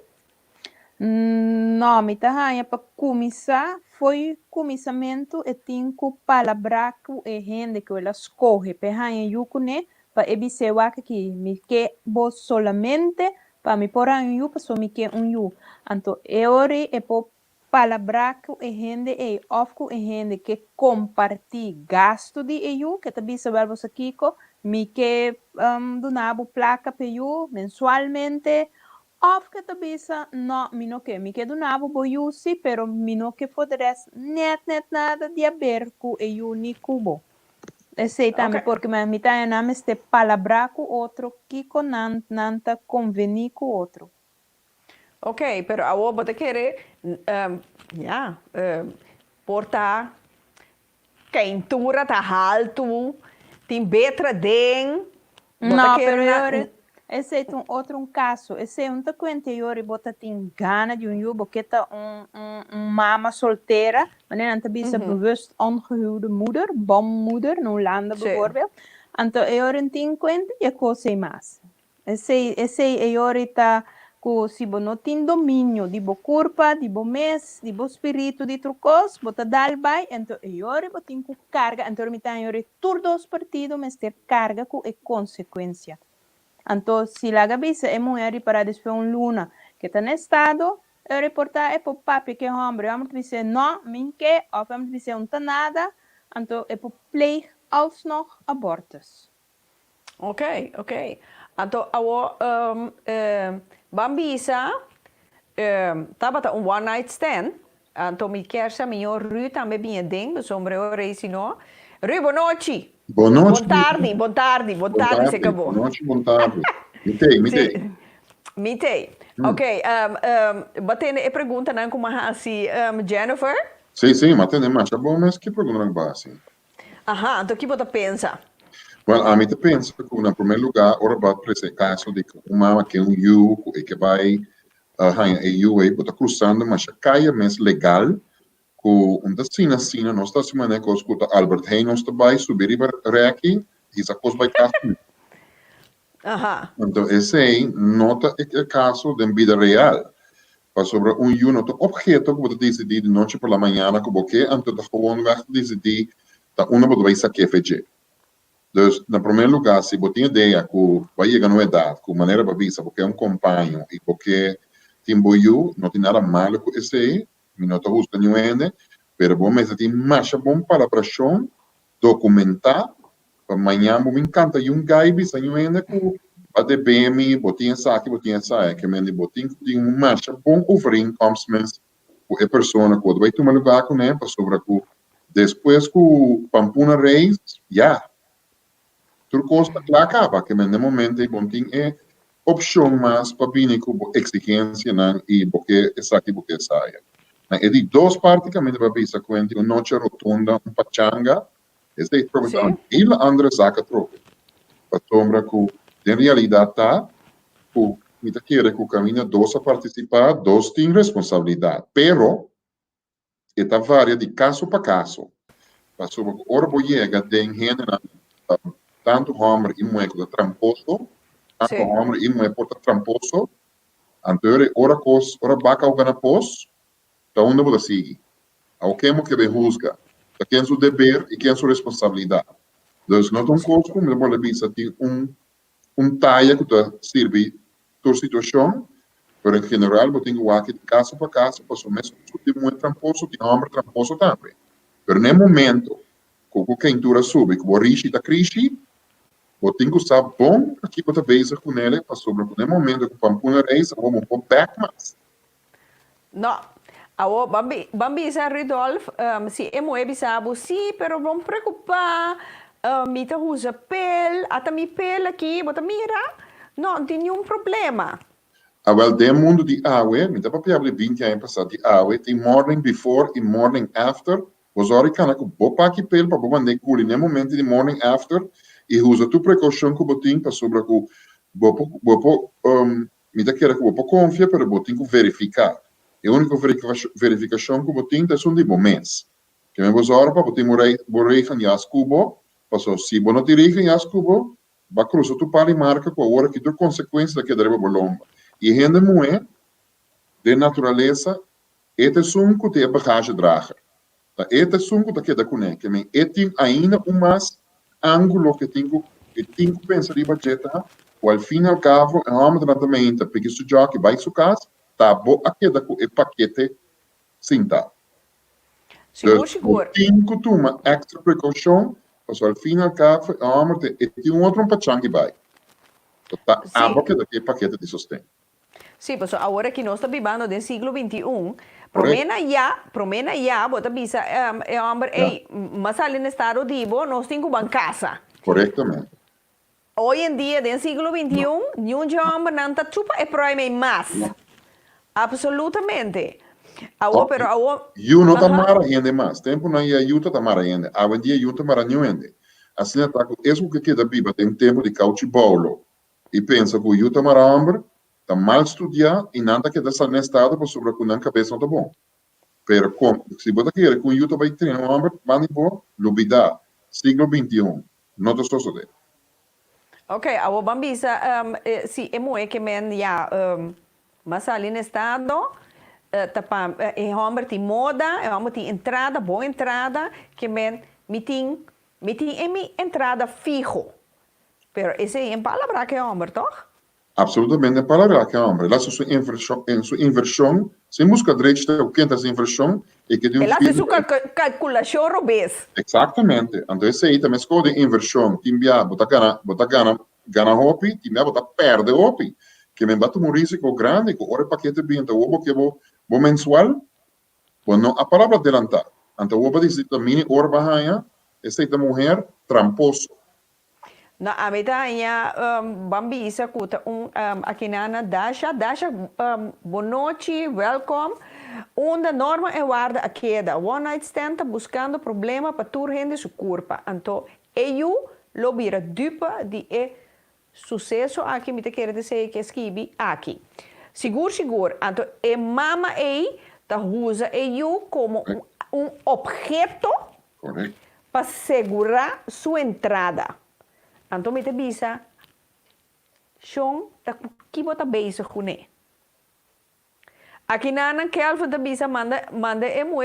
Não, me tá hanha pa começar, foi começamento e tinha palavra que é gente que ela escorre, pe hanha yucune, pa ebisewa que me que bo solamente pa mi pora yu pa so mi ke yu anto eori e po palavra que e gente e of ku e gente que compartir gasto de eu que tabi sa verbo sa kiko mi que donabo placa pe yu mensualmente of que tabi sa no mi no que mi que donabo bo yu si pero mi no que poderes net nada de haber ku e yu ni kubo. Sei também, porque me tá na este palavra com outro que com nanta convenir com outro. Ok, pero a bota querer portar quentura tá alto, tem betra den. Não, pero esse é outro caso. Esse é te cuenta eu bota tem gana de yu porque tá mama solteira, wanneer dan bisa bewust ongehuwde moeder, bommoeder, no landen bijvoorbeeld. Anto eu tem cuenta e coisa mais. Esse eu tá que se não tem domínio de bo corpo, de bo mês, de bo espírito, de trucos, bota dalbai, então eu botin com carga, então me tá eu todos partidos, mas ter carga com é consequência. Então, se a gabisa é mulher para despedir luna que está no estado, reportar por papi que hombre, vamos dizer não, minke, of vamos dizer nada, então pleeg alsnog abortus. Ok. Então, Bambisa, tabata one night stand. Então, me quer saber, Ru também bem ding, sombra o reisi no. Ru, boa noite. Boa noite. Boa tarde, se acabou. Boa noite, boa tarde. Mitei. Mitei. Ok, batendo a pergunta, não como assim, Jennifer? Sim, mas tem mais. Bom, mas que pergunta não base? Aham, então o que você pensa? Well, a mim te pensa que, em primeiro lugar, ora para esse caso de uma que you que vai you aí bota cruzando, mas caia mais legal, com sina nós está semana que escuta Albert Heijn nós vai subir e reaqui, isso a coisa vai caso. Então esse aí nota o caso de vida real. Para sobre you nota objeto que você decidir de noite pela manhã que você antes de gewoon weg decidir da uma vai saber fazer. Dus, na primeiro lugar, se você tem ideia que vai chegar numa idade, com maneira para visa, porque é companheiro e porque tem boiú, não tem nada mal com esse aí, não está buscando nenhum, mas bom, tem mais bom para a ação, documentar, para amanhã, me encanta, e gaibe, se nenhum, que a DBM, botinha saque, que me botinha, tem mais bom overeenkomst, com a pessoa que vai tomar lugar com ele, para sobre que depois que o Pampuna Reis, tudo costa lá acaba, que no momento é opção mais para vir com exigência e porque essa aqui porque saia. E de duas partes que a gente vai ver essa coisa, uma noite rotunda, pachanga, esse é problema. E a outra saca troca. Para sombra que, em realidade, tá, que me quer que o caminho dois a participar, dois têm responsabilidade. Pero, esta varia de caso para caso. Para sombra que, ora vou chegar, tem general, tanto homem e mulher que tramposo, tanto homem e mulher que tramposo, anterior, ora vaca ou gana pos, da onde você sigue. Ao que me juzga, da quem é seu dever e quem é sua responsabilidade. Então, não é coisa como eu visa tem taia que serve toda situação, mas em geral, eu tenho aqui de caso para caso, para o mesmo tipo de mulher tramposo, de homem tramposo também. Mas no momento, com a quentura sube, que o risco da crise, eu tenho que estar bom aqui para ver com ele, para sobre no momento que o Pampuna Reis, eu vou um back mais. Não, Bambi Ridolf, se é muito sabe, sim, mas vamos preocupar, me tá usa pele, até me pele aqui, bota mira, não tem nenhum problema. Well, de mundo de AWE, me dá para pegar 20 anos passado de AWE, tem morning before e morning after, você olha que eu vou para aqui pele, para vou mandar culi no momento de morning after, e usa tu precaução que você tem para sobre que me dá que eu vou confiar, mas você tem que verificar. E a única verificação que você tem é um de mês. Que me você olha para você morrer em Ascubo, passou se você não te rega em Ascubo, vai cruzar tu para e marca com a hora que tu consequência daquele dreba bolomba. E gente mulher de natureza, este é um que tem bagagem draga. Este é um que tem com ele, que me tem ainda mais ângulo que tenho que pensar em budget, ou ao fim e ao cabo, é um tratamento, porque se já que vai em casa, tá bom, aqui da o paquete cinta. Seguro. Tenho que tomar extra precaução, porque ao fim e ao cabo, tem outro pachang que vai. Tá, porque daqui é paquete de sustento. Sim, mas agora que nós estamos vivendo no século XXI, promena já, bota bisa, mas ali no estado de nós temos uma casa. Corretamente. Hoje em dia, no século XXI, nenhum homem não está chupa e proíbe mais. Absolutamente. Eu não tamara ainda mais. Tempo não ia eu tamara ainda. Hoje em dia eu tamara nenhum ainda. Assim tá com isso que queda viva tem tempo de cauchibolo e pensa que eu tamara homem tá mal estudar e nada que dessa nesse estado para sobre com a cabeça não tá bom. Pero se você quer com eu vai treinar um homem, vai embora, lubida, século XXI, não tô só de. Ok, a Bambisa, se é muito que men já mas ali no estado, é homem tem moda, é homem tem entrada, boa entrada, que men tem entrada fijo. Pero esse é em palavra que é homem, toch? Absolutamente para que hombre. Lá su inversión, se busca derecho o que essa inversão e que Ela hace su calculación, Robes. Exatamente. Entonces aí também escolhe inversão, timbia, gana hopi, timbia bota perde hopi. Que me bate um risco grande, que ora paquete bem, então o que vou mensual, bueno, a palavra adelantar. Então o diz que mini ora bahaya, essa mulher tramposo. Na amitanya Bambi isa kuta akinana Dasha boa noite, welcome. Onde norma e waarde a queda. One night stand tá buscando problema para tur rende su curpa. Então, eu lo bira dupa de sucesso aqui, me te quer dizer que esquibi aqui. Seguro. Então, mama tá usa eu como objeto para segurar sua entrada. Então, me te bisa, Sean, tá que bota beijo com ele. Aqui na Kelvin da bisa manda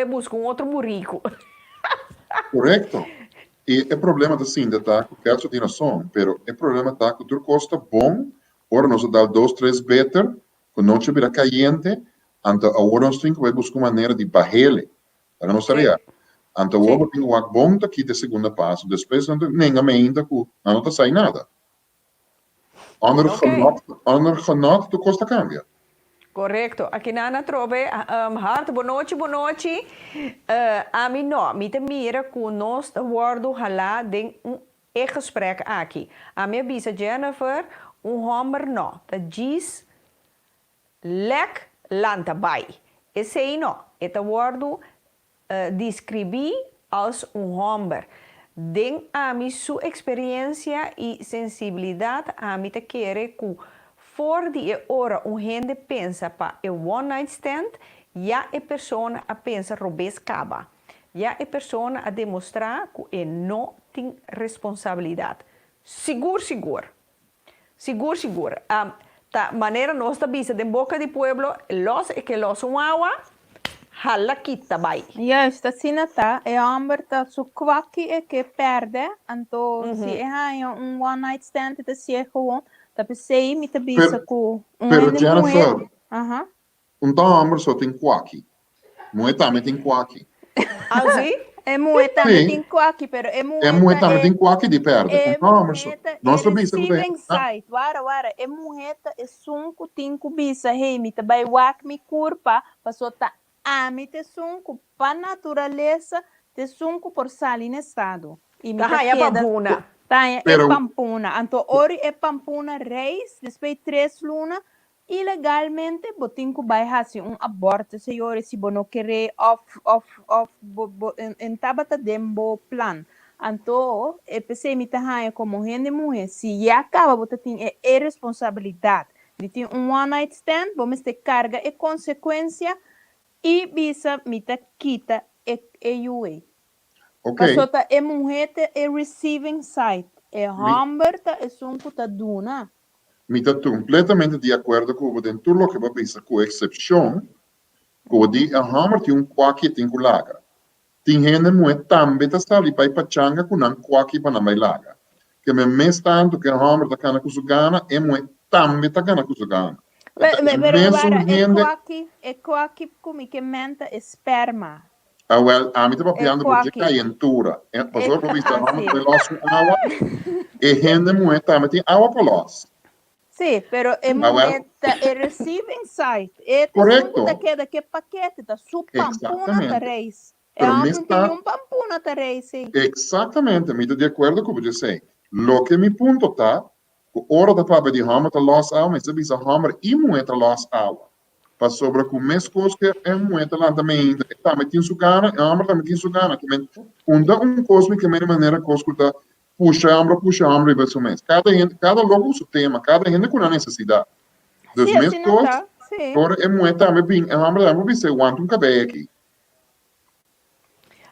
busca outro murico. Correto. E o problema assim, tá, que o Kelso tem razão, pero o problema tá que tu custa bom, ora nós dá 2-3 better, que não te vira caliente, então agora nós temos que buscar uma maneira de barrele, para não estaria. Então o homem tem o bom aqui de segunda passo, depois nem a ainda que não tá sai nada. Ander genot, tu costa cambia. Correcto. Aqui na trove hart boa noite. A mim não, me te mira com nós wordo hala de gesprek aqui. A minha bisa Jennifer, homem não, tá diz lek lanta bai. Esse aí não, esse wordo descrevi als homem. Den a mim sua experiência e sensibilidade a mim te querer com voor die ora gente pensa para o one night stand, já a pessoa a pensa robes caba. Já a pessoa a demonstrar que não tem responsabilidade. Seguro. Da maneira nossa bisa de boca de pueblo, los água, hala quita vai. Juist, assim tá. É homem tá su kwakkie é que perde, então se é one night stand, tá se é gewoon. Tapi sei me te bisa ku pero Jennifer, homem só tem quaki. Mulher também tem quaki. Assim? É mulher também tem quaki, pero é mulher também tem quaki de perde. Homem só. Nós também receiving site. Wara. É mulher é sunku tinku bisa. Hey, me te vai wak me curpa, passou tá me te sunku pa natureza, te sunku por sali no estado. E me tá é babuna. É pampuna. Então, ori é pampuna reis, depois 3 lunas, ilegalmente, botinho vai fazer aborto, senhores, se não querer, em tabata dembo plan. Então, pensei me tá como gente mulher, se já acaba, você tem responsabilidade. De ter one night stand, vamos ter carga e consequência, e bisa me tá quita UA. Okay. Pasota é mulher é receiving site. É homem é sunco tá duna. Me está completamente de acordo com o dentro lo que vai pensar com exceção, que de a hammer tem quaki tem com laga. Tem gente mulher também tá ali para pachanga com quaki para na laga. Que me mes tanto que a hammer tá cana com su gana, é mulher também tá cana com su gana. É quaki como que menta esperma. Well, a mim tá papiando porque cayentura. Passou por isso, vamos pelos água. E gente mulher também tem água para nós. Sim, pero é mulher é receiving site. É correto. Que paquete da pampuna da reis. É homem tem pampuna da reis, sim. Exatamente, me tô de acordo com você sei. Lo que me ponto tá, hora da papai de hammer tá los água, mas se bisa hammer e mulher tá los água. Para sobre com mais coisas que é muito lá também tem sua gana, a ambra também tem sua gana, que coisa que de maneira coisa que puxa a ambra e vai ser mais. Cada logo seu tema, cada gente com a necessidade. Das mesmas coisas, agora é muito também a ambra também vai ser um cabelo aqui.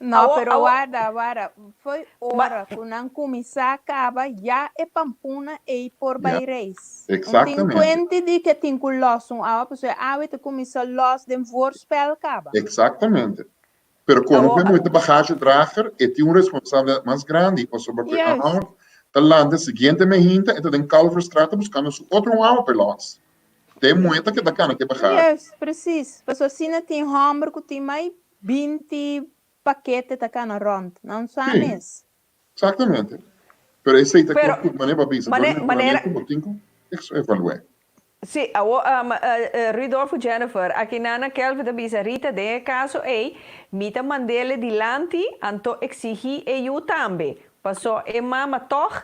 Não, pero guarda, foi hora que não começar acaba, já é pampuna e por baireis. Exatamente. Tem 20 de que tem que los porque a te começa los de voorspel acaba. Exatamente. Pero como é muita bagagem drager, e tem responsável mais grande, sobre talante siguiente me hinta, então tem Calverstraat buscando su outro pelotas. Tem muita que dá cana que baixar. Yes, precies. Pas assim tem hamburger que tem mais 20 paquetes tá cá na rond. Não sabes? Exatamente. Pero esse aí tá Pero, com maneira para maneira- isso evaluar. Sim, Ridolfo Jennifer, aqui na Kelvin da Bisa Rita, de caso aí, mita mandele dilante, anto exigir eu também. Passou e mama toch,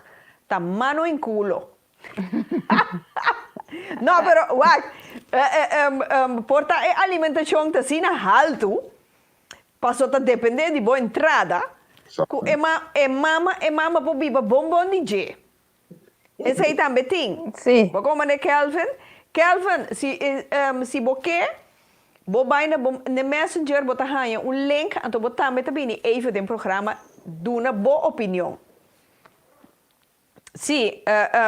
tá mano em culo. Não, pero, wait, porta a alimentação tá assim na alto, passou tá depender de boa entrada, e mama por biba bombom DJ. Esse aí também tem. Sim. Vou como Kelvin. Kelvin, se você vai no Messenger, você ganha link, então você também está bem even do programa, dá uma boa opinião. Sim,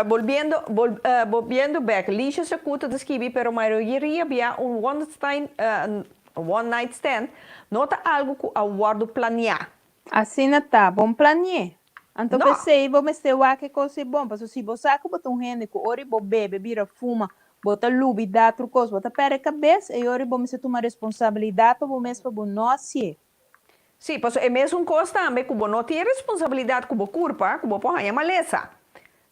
volviendo back, Licia se cuta de escrever, pero a maioria havia one night stand, nota algo que aguardo planear. Assim não tá, bom planear. Então Não. pensei, vou mexer o que coisa bom, porque se você saca botar rende que ori bo bebe, vira fuma, bota lubi, dá outra coisa, bota pera cabeça e ori bo me se tomar responsabilidade para o mês para o nosso. Sim, pois é mesmo coisa também que você não tem responsabilidade com a culpa, que você pode ganhar maleza.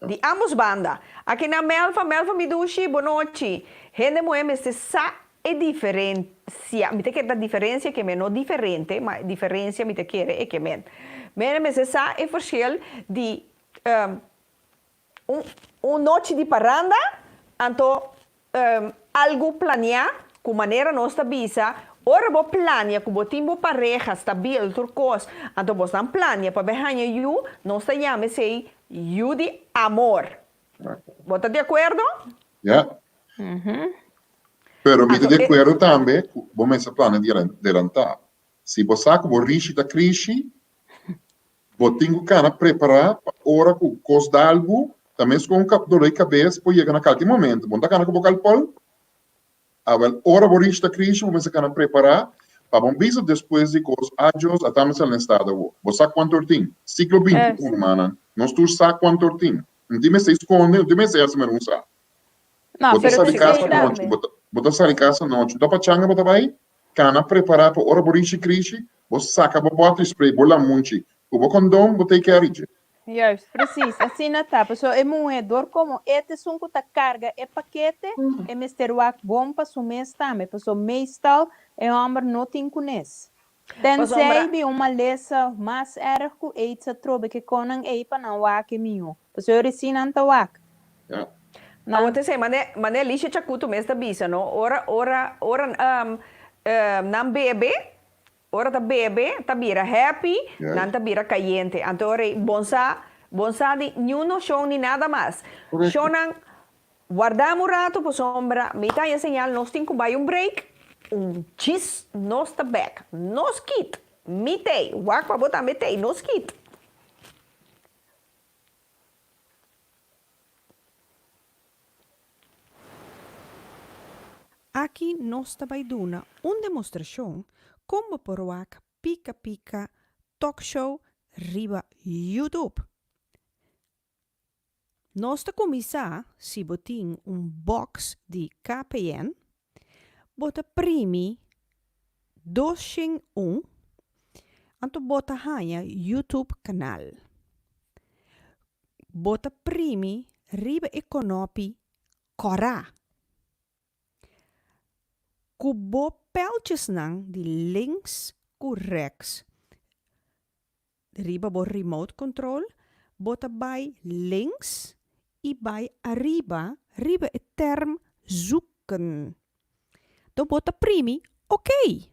De ambos bandas. Aqui na Melfa me duche, boa noite. Gente moema se sa é diferença. Me te quer da diferença que é não diferente, mas diferença me te quer é que men. Men se sa é verschil de noite de parranda, então algo planear com maneira nossa visa. Ora bo plania que bo timbo pareja stabil turcos, então bo stan plania para behanha you, nós chama sei you de amor. Bota de acordo? Ja. Pero mi de acordo também, vamos essa plano de adelantar. Se você que vou riche da crise, vou tenho que preparar ora com cos d'algo, também com um dor de cabeça, para chegar naquele momento. Bom, tá cana com bocal pol. Agora, ora vou riche da crise, vamos a preparar para bom visa depois de cos ajos, atamos no estado. Você quanto tem? Ciclo 20, humana. Nós tu sabe quanto tem. Não tem se esconde, não tem se assumir um sabe. Não, Bota pero sair casa noite, bota sair casa noite, dá para changa, bota vai, cana preparar para ora boriche crise, você saca, bota spray, bola munchi, o condom, bota carige. Yes, precies. Assim não tá. Pessoal, é moedor como este sunco tá carga é paquete, é mister wak bom para o mês também. Pessoal, mês tal é homem não tem conhece. Tensei uma lesa mais ergo e se trobe que conan e para não wak minho. Pessoal, eu ensino anta wak. Não, você sei, mas lixa chacuto mês da bisa, não? Ora, não bebe. Ora tá bebe, tá bira happy, não tá bira caliente. Então, ora, bonsa de nenhum noção ni nada mais. Shonan, guardamos rato por sombra, me tá ensinando, nós temos que vai break, cheese, nós tá back, nós kit, mitei, wak para botar mitei, nós kit. Aqui nós vai dar uma demonstração como poroak pica talk show riba YouTube. Nós te começar se botin box de KPN, bota primi 201, anto bota hanha YouTube canal. Bota primi riba econopi Cora. Kubo peltjes nang die links ku rechts. Riba bo remote control, bota bij links e bij arriba, riba het term zoeken. Dan bota primi, oké.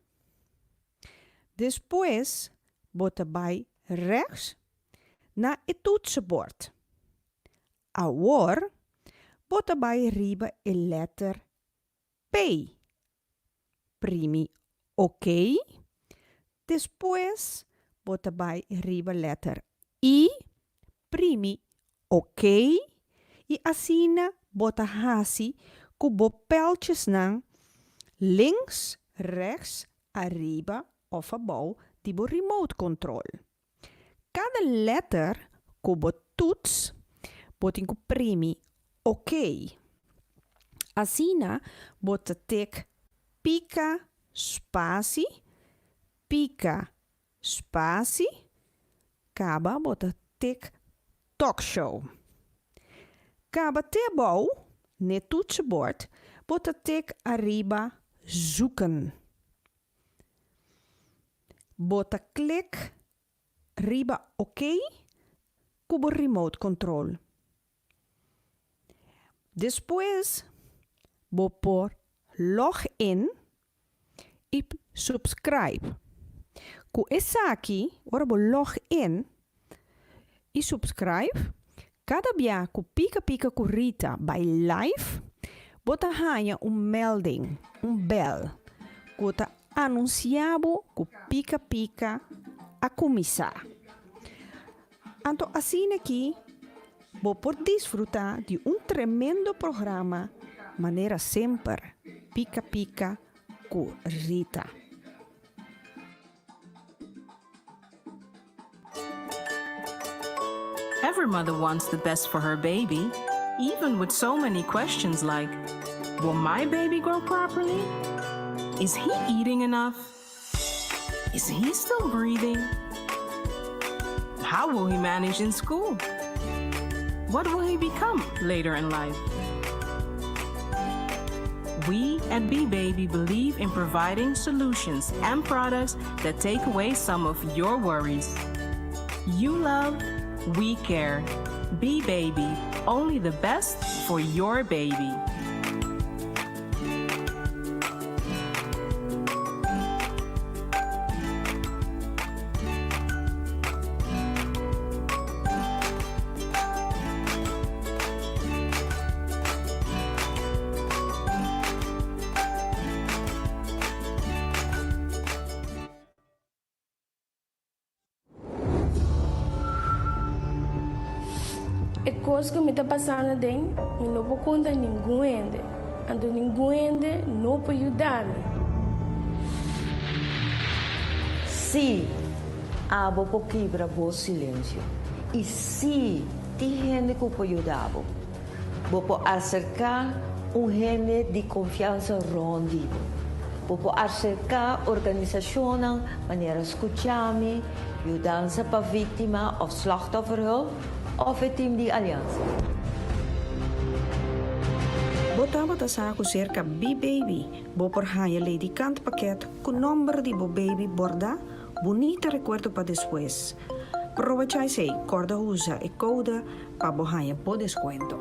Después, bota bij rechts naar het toetsenbord. Agora, bota bij riba e letter P. Primi, ok. Después, bota bij riba letter I. Primi, ok. E assina bota hasi kubo peltjes nang links, rechts, arriba of above die bo remote control. Cada letter kubo toets botinko primi okay. Asina bota tek pica spasi, kaba bota tek talk show. Kaba tebou, ne toetsenbord, bota tek arriba zoeken. Bota klik riba okay, kubo remote control. Después, vou por login e subscribe. Ku essa aqui, ora vou login e subscribe. Cada dia ku pica ku Rita by live, bota hanha melding, bel. Ku ta anunciabo ku pica a começar. Então, assim aqui, vou por desfrutar de tremendo programa, maneira sempre, pica com Rita. Every mother wants the best for her baby, even with so many questions like, will my baby grow properly? Is he eating enough? Is he still breathing? How will he manage in school? What will he become later in life? We at B-Baby believe in providing solutions and products that take away some of your worries. You love, we care. B-Baby, only the best for your baby. Coisa que me está passando dentro, eu não vou contar ninguém. Então ninguém não pode ajudar-me. Se abo por quebrar o silêncio e se tem gente que pode ajudar, vou acercar gente de confiança rondido. Vou acercar organisationen maneira escutar-me, ajudar para vítima ou slachtofferhulp of het team de aliança. Bota saco cerca B-Baby. Bo por haya lady kant pakket con nombre de bo baby borda. Bonita recuerdo para después. Aprovechai sei, corda usa e code para bo haya po descuento.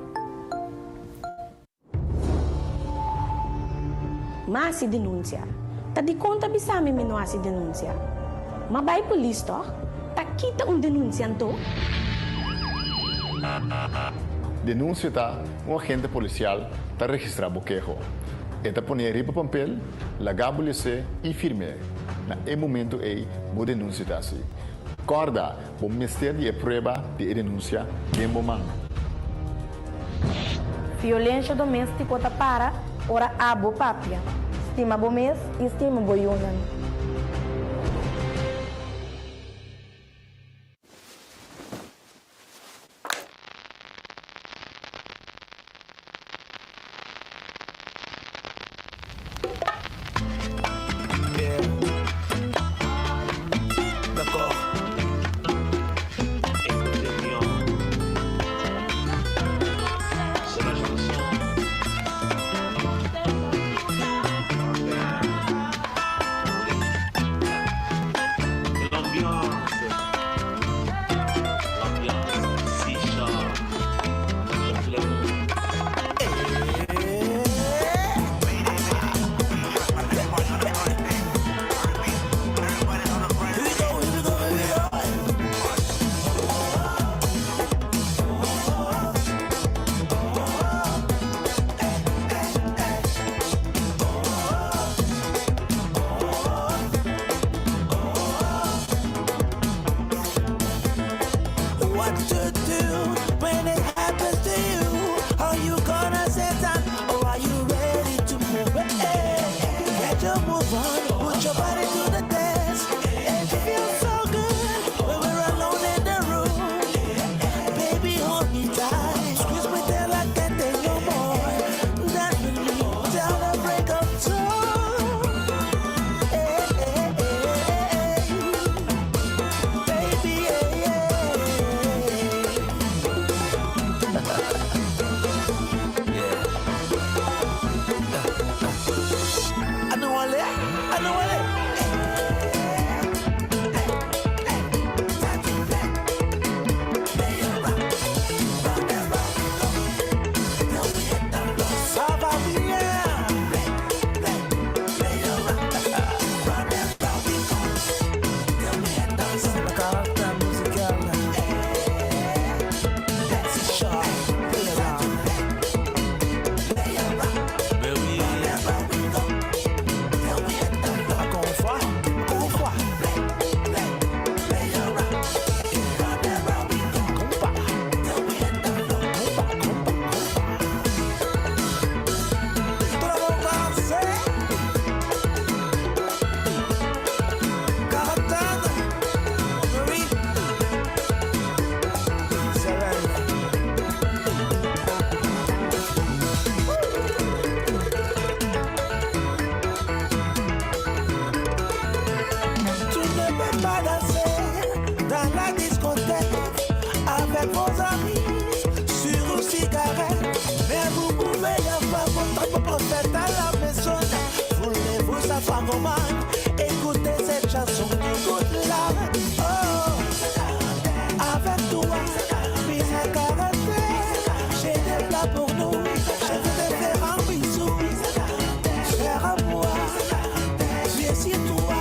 Mas se denuncia. Tá de conta bisame me não se denuncia. Mas vai polícia, tá quita denunciante. Denúncia tá agente policial está registrado quejo. Eta poner riba papel, lagabo-lhe e firme. Na momento bo denúncia tá assim. Corda, bom mistério de prova de denúncia de mão. Violência doméstica tá para, ora abo papia. Estima bo mês, estima bo yunan. Hold me tight. one. Écoutez cette chanson, écoute-la. Oh, avec toi, puis à karaté, j'ai des plats pour nous. Je vais te faire un bisou, cher à moi. Viens sur toi,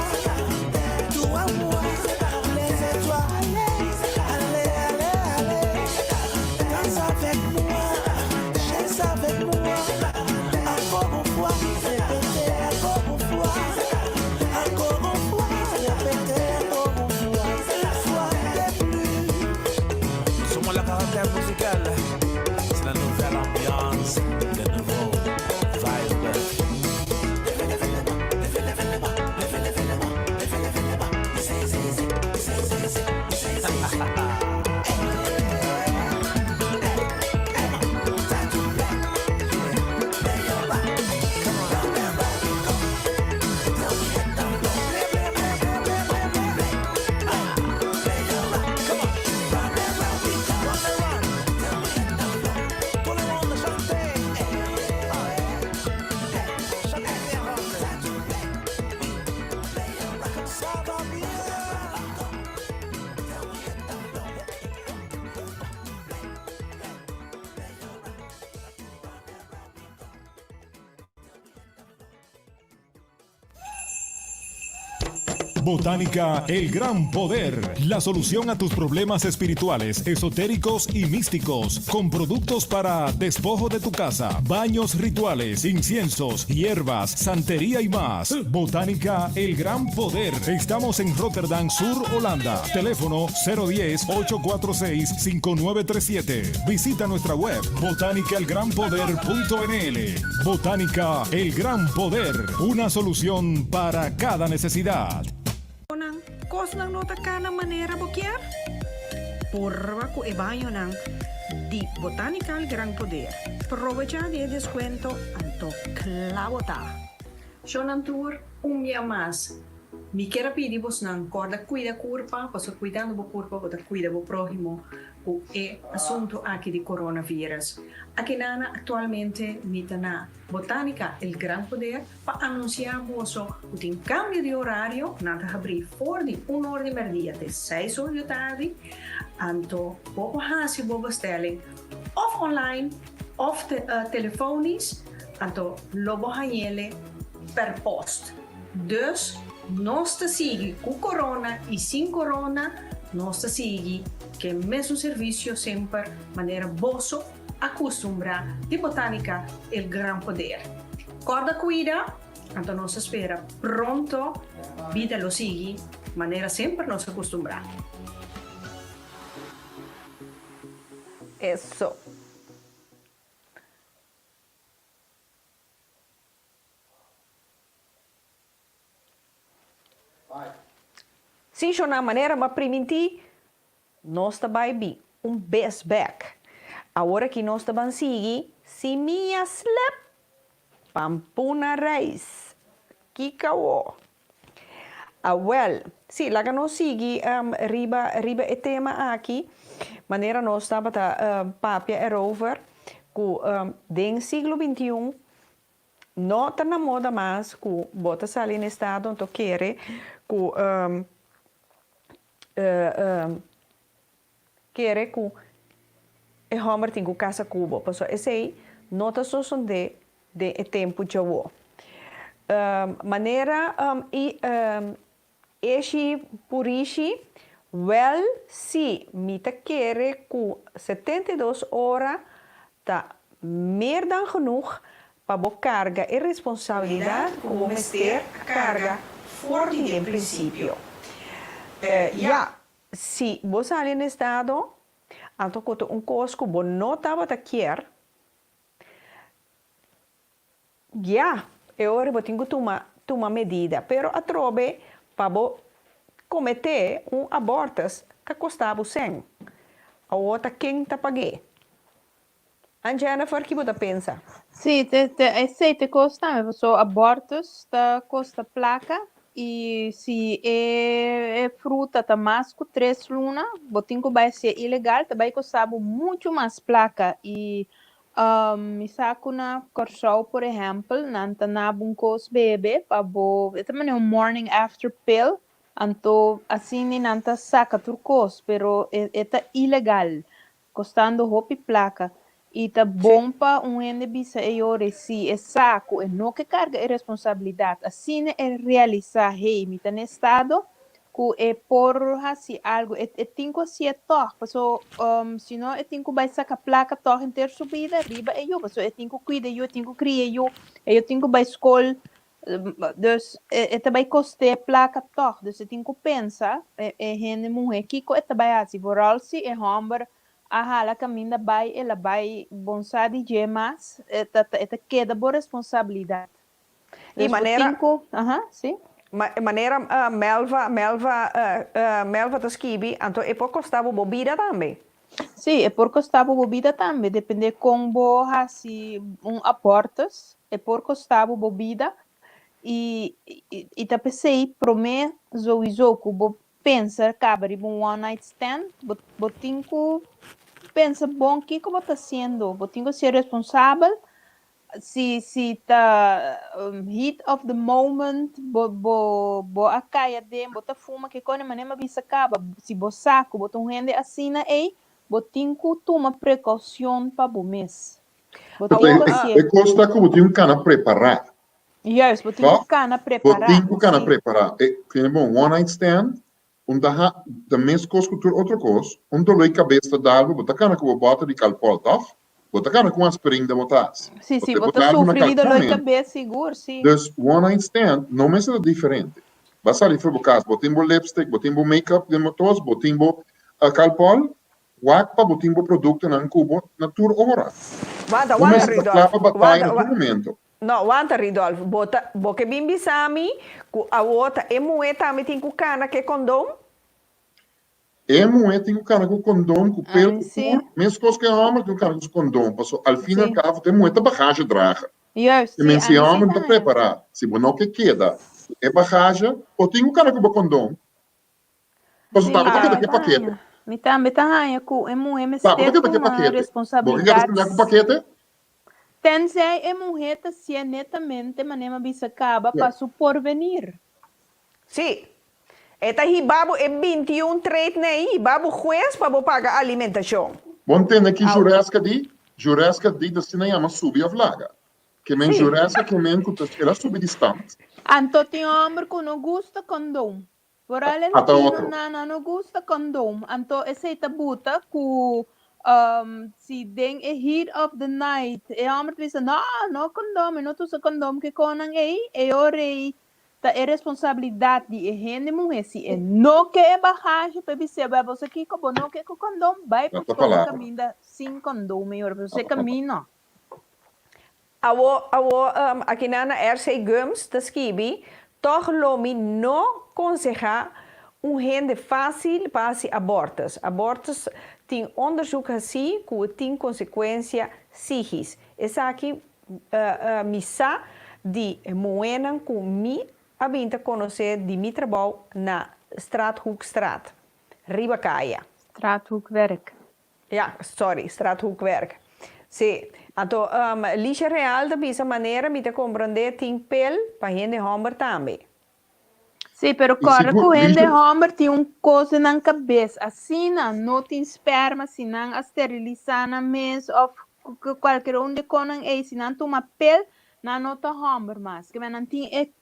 toi à moi. Laisse-toi aller, allez, allez, allez. Danse avec moi, chasse avec moi. Encore une fois, répétez encore une fois. Encore une fois, répétez encore une fois. Une fois de plus. Somos la caractère musicale. C'est la nouvelle ambiance, le nouveau vibe. Botánica El Gran Poder, la solución a tus problemas espirituales, esotéricos y místicos, con productos para despojo de tu casa, baños rituales, inciensos, hierbas, santería y más. Botánica El Gran Poder. Estamos en Rotterdam Sur, Holanda. Teléfono 010-846-5937. Visita nuestra web botanicaelgranpoder.nl. Botánica El Gran Poder, una solución para cada necesidad. Nang kos ng nota ka ng manera bokier? Porba ko ibayo ng di Botanical Gran Poder. Aprovecha de descuento anto clavota. Shonan tour dia más. Mi quero pedir vos ng corda cuida curpa, paso cuidando bo curpa, bota cuida bo prójimo, o é assunto aqui de coronavírus. Aqui nana atualmente mita na Botánica El Gran Poder para anunciar vos o tem cambio de horário, nada abrir for de 1 hora de merdia até 6 horas da tarde, anto bobo hasi bobo stelling of online of telefonisch, anto lobo hanjele per post. Dus nós te sigue com corona e sem corona, nós te sigue que mesmo serviço sempre maneira bosso acostumbra de Botánica El Gran Poder. Corda cuida, então nós espera pronto, vida lo sigue, maneira sempre nós acostumbra. Isso. Se isso na maneira mas primiti, nós também best back. Agora que nós também seguir, se minha slap, pampuna reis, kikawo. Well, se lá que nós seguir, riba o tema aqui, maneira nós estava papia erover, que den siglo XXI, não está na moda mais, que bota sali no estado, então quer que quer que e homer tem que casa cubo, passo esse aí nota só de tempo de wo. Maneira esse por isso, well, se mita quer que 72 horas tá meer dan genoeg para bo carga e responsabilidade como meter a carga forte em princípio. Se você ali no estado, então quando costo você não estava a querer, é hora você tem que tomar medida, pero a trobe para cometer aborto que custava 100. A outra quem está pagando? A Jennifer, que você pensa? Sim, te custa, abortos, custa placa. E se é fruta tamasco 3 luna, botinho vai ser ilegal, também custava muito mais placa e Misa kuna korsau, por exemplo, nanta nabung kos bebe, pabo, ito man yung morning after pill, anto asini nanta saca turcos, pero ita ilegal, costando hopi placa. Ita bom pa ende bisa eyore si é saco, e no que carga é responsabilidade. Assim é realizar hey, mita no estado, que é por assim algo, é tinco se é toque, passo, se não é tinco vai sacar placa toque inteiro subida, riba é eu, passo é tinco cuida eu, tinco cria eu tinco vai escola, dus é também custe placa toque, dus é tinco pensa, é gente mulher que é também assim, vooral se é homem ela caminha vai, ela vai bonsar de gemas, ela queda por responsabilidade. E maneira, sim. Maneira Melva Tosquibi, então é por costar bebida também. Sim, é por costar bebida também, depende como se aportas, é por costar bebida e tá pensei promê zoizo que pensa acaba de one night stand, botinho pensa bom que como está sendo, botinho ser responsável, se tá heat of the moment, bo a caia de, bota fuma que quando manema bisa acaba, se bo saco, botam rende assina aí, botinho toma precaução para o mês. É costa que botinho cana preparar. Yes, botinho cana preparar. Botinho cana preparar. Tem bom one night stand. Da mês coisa cultura outra coisa, lei cabeça d'alva, bota cana com bota de calpol, tá? Bota cana com aspirin da botas. Sim, bota sofrido lei cabeça seguro, sim. Dus one night stand não é nada diferente. Basta ali for caso, botimbo lipstick, botimbo makeup de motos, botimbo calpol, wak pa botimbo produto na cubo na tour ora. Wanta momento. No, wanta Ridolfo, boke bimbi sami, ku awota emueta mi tin ku kana ke condom? Emueta tin ku kana ku condom, ku pelo, mesmo coisa que homem tem kana ku condom, passo al fim al cabo tem muita bagagem draga. Yes, e mensi homem tá preparar, se não que queda, é bagagem, ou tem ku kana ku condom. Passo tá botando que paquete. Me tá ku responsabilidade. Bom, que paquete? Tensei é mulher se é netamente manema bisa acaba para o porvenir. Sim. Eta hibabo é 21 trade nei, hibabo juez para pagar alimentação. Bom tem aqui juresca di da cinema subir a vlaga. Que men juresca que men que ela subir distante. Anto tem homem que não gosta condom. Por além não gosta condom. Anto esse tabuta que si ding a heat of the night, e homem diz, no condom, não tu condom que conan e ore ta é responsabilidade de gente mulher se é no que é bagagem para você vai você aqui como no que com condom vai para o caminho sem condom melhor você caminha. Aqui na RC Gums da Skibi, toch lomi no conseja gente fácil para abortos. Abortos tem onderzoek assim que tem consequência psíquicas. Essa aqui missa de moena com mi abinta conhecer de mi trabalho na Straathoekstraat, Ribacaia. Straathoekwerk. Ja, sorry, Straathoekwerk. Sim. Então, lixa real da dessa maneira me te compreender tem pel para gente homem também. Sim, pero corre com gente homem tem coisa na cabeça. Assim, não tem esperma, se não esterilizar na mesa, ou qualquer onde conan se não toma pel, não tá homem mais. Que não tem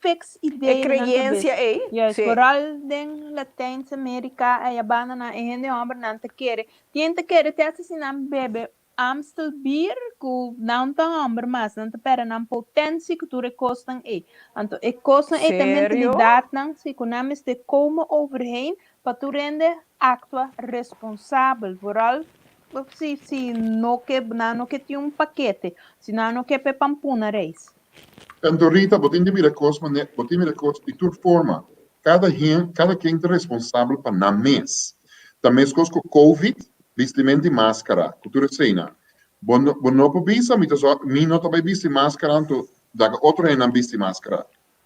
fix ideia. É crença aí. Yes, coral den Latins América, a banda na gente homem não te quer. Tem te quer te assassinar bebê. Amstel bier ku não tá homem mas não te pera não potência que tu recostam então recostam a mentalidade não se que não de como overheen para tu rende actua responsável vooral se não que tem paquete se não que pe pampuna reis. Então Rita, botin de recosma de tua forma cada quem é responsável para na mês também com COVID vestimento de máscara, cultura cena. Bono po bisa, mi não também viste máscara, então da outro é não viste máscara.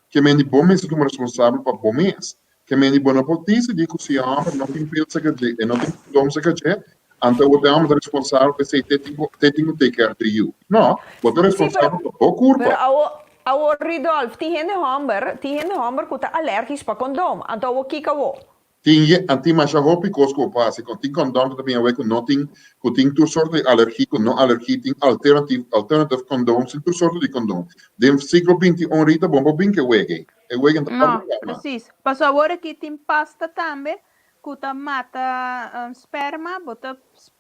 Que me di bom mês tu responsável para bom mês. Que me di bono po tisa de que se a não tem pelo se que não tem dom se que Então, você é um responsável por você ter que take care de you. Não, você é responsável por sua culpa. Pero Ridolf, tiene hombre que está alérgico para condom. Então, o que que eu? Tinha mais a roupa que os copas, com tem condom também a ver com nothing, com tem toda sorte de alergia, com não alergia, tem alternative condom, tem toda sorte de condom. Do século XXI, Rita, bomba bem que wege. Não, preciso. Passou agora que tem pasta também, que mata esperma, bota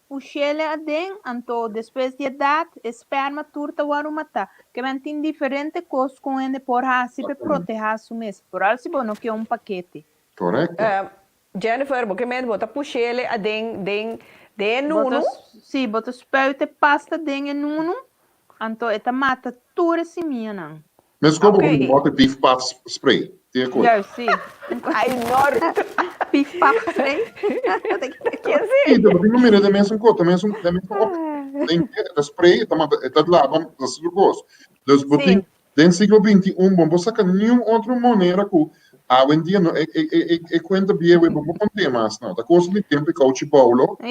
puxele adem, então depois de idade, esperma turta o matar. Que tem diferente coisas com ele por assim para proteger o mês. Por assim, bom, não que é um paquete. Correto. Jennifer, porque me bota puxele adem de nuno. Sim, bota spuite pasta den en nuno, então eta mata tudo assim minha não. Mas como bota beef puff spray? Tem coisa. Ja, sim. Ai, enorme. Beef puff spray? Sim, também não mira da mesma coisa, também tem spray, está de lá, vamos fazer gosto. Dus botin, den século XXI, vamos sacar nenhuma outra maneira que hoje em dia é conta bem, vamos contar mais, não. Da coisa de tempo que coach Paulo, tu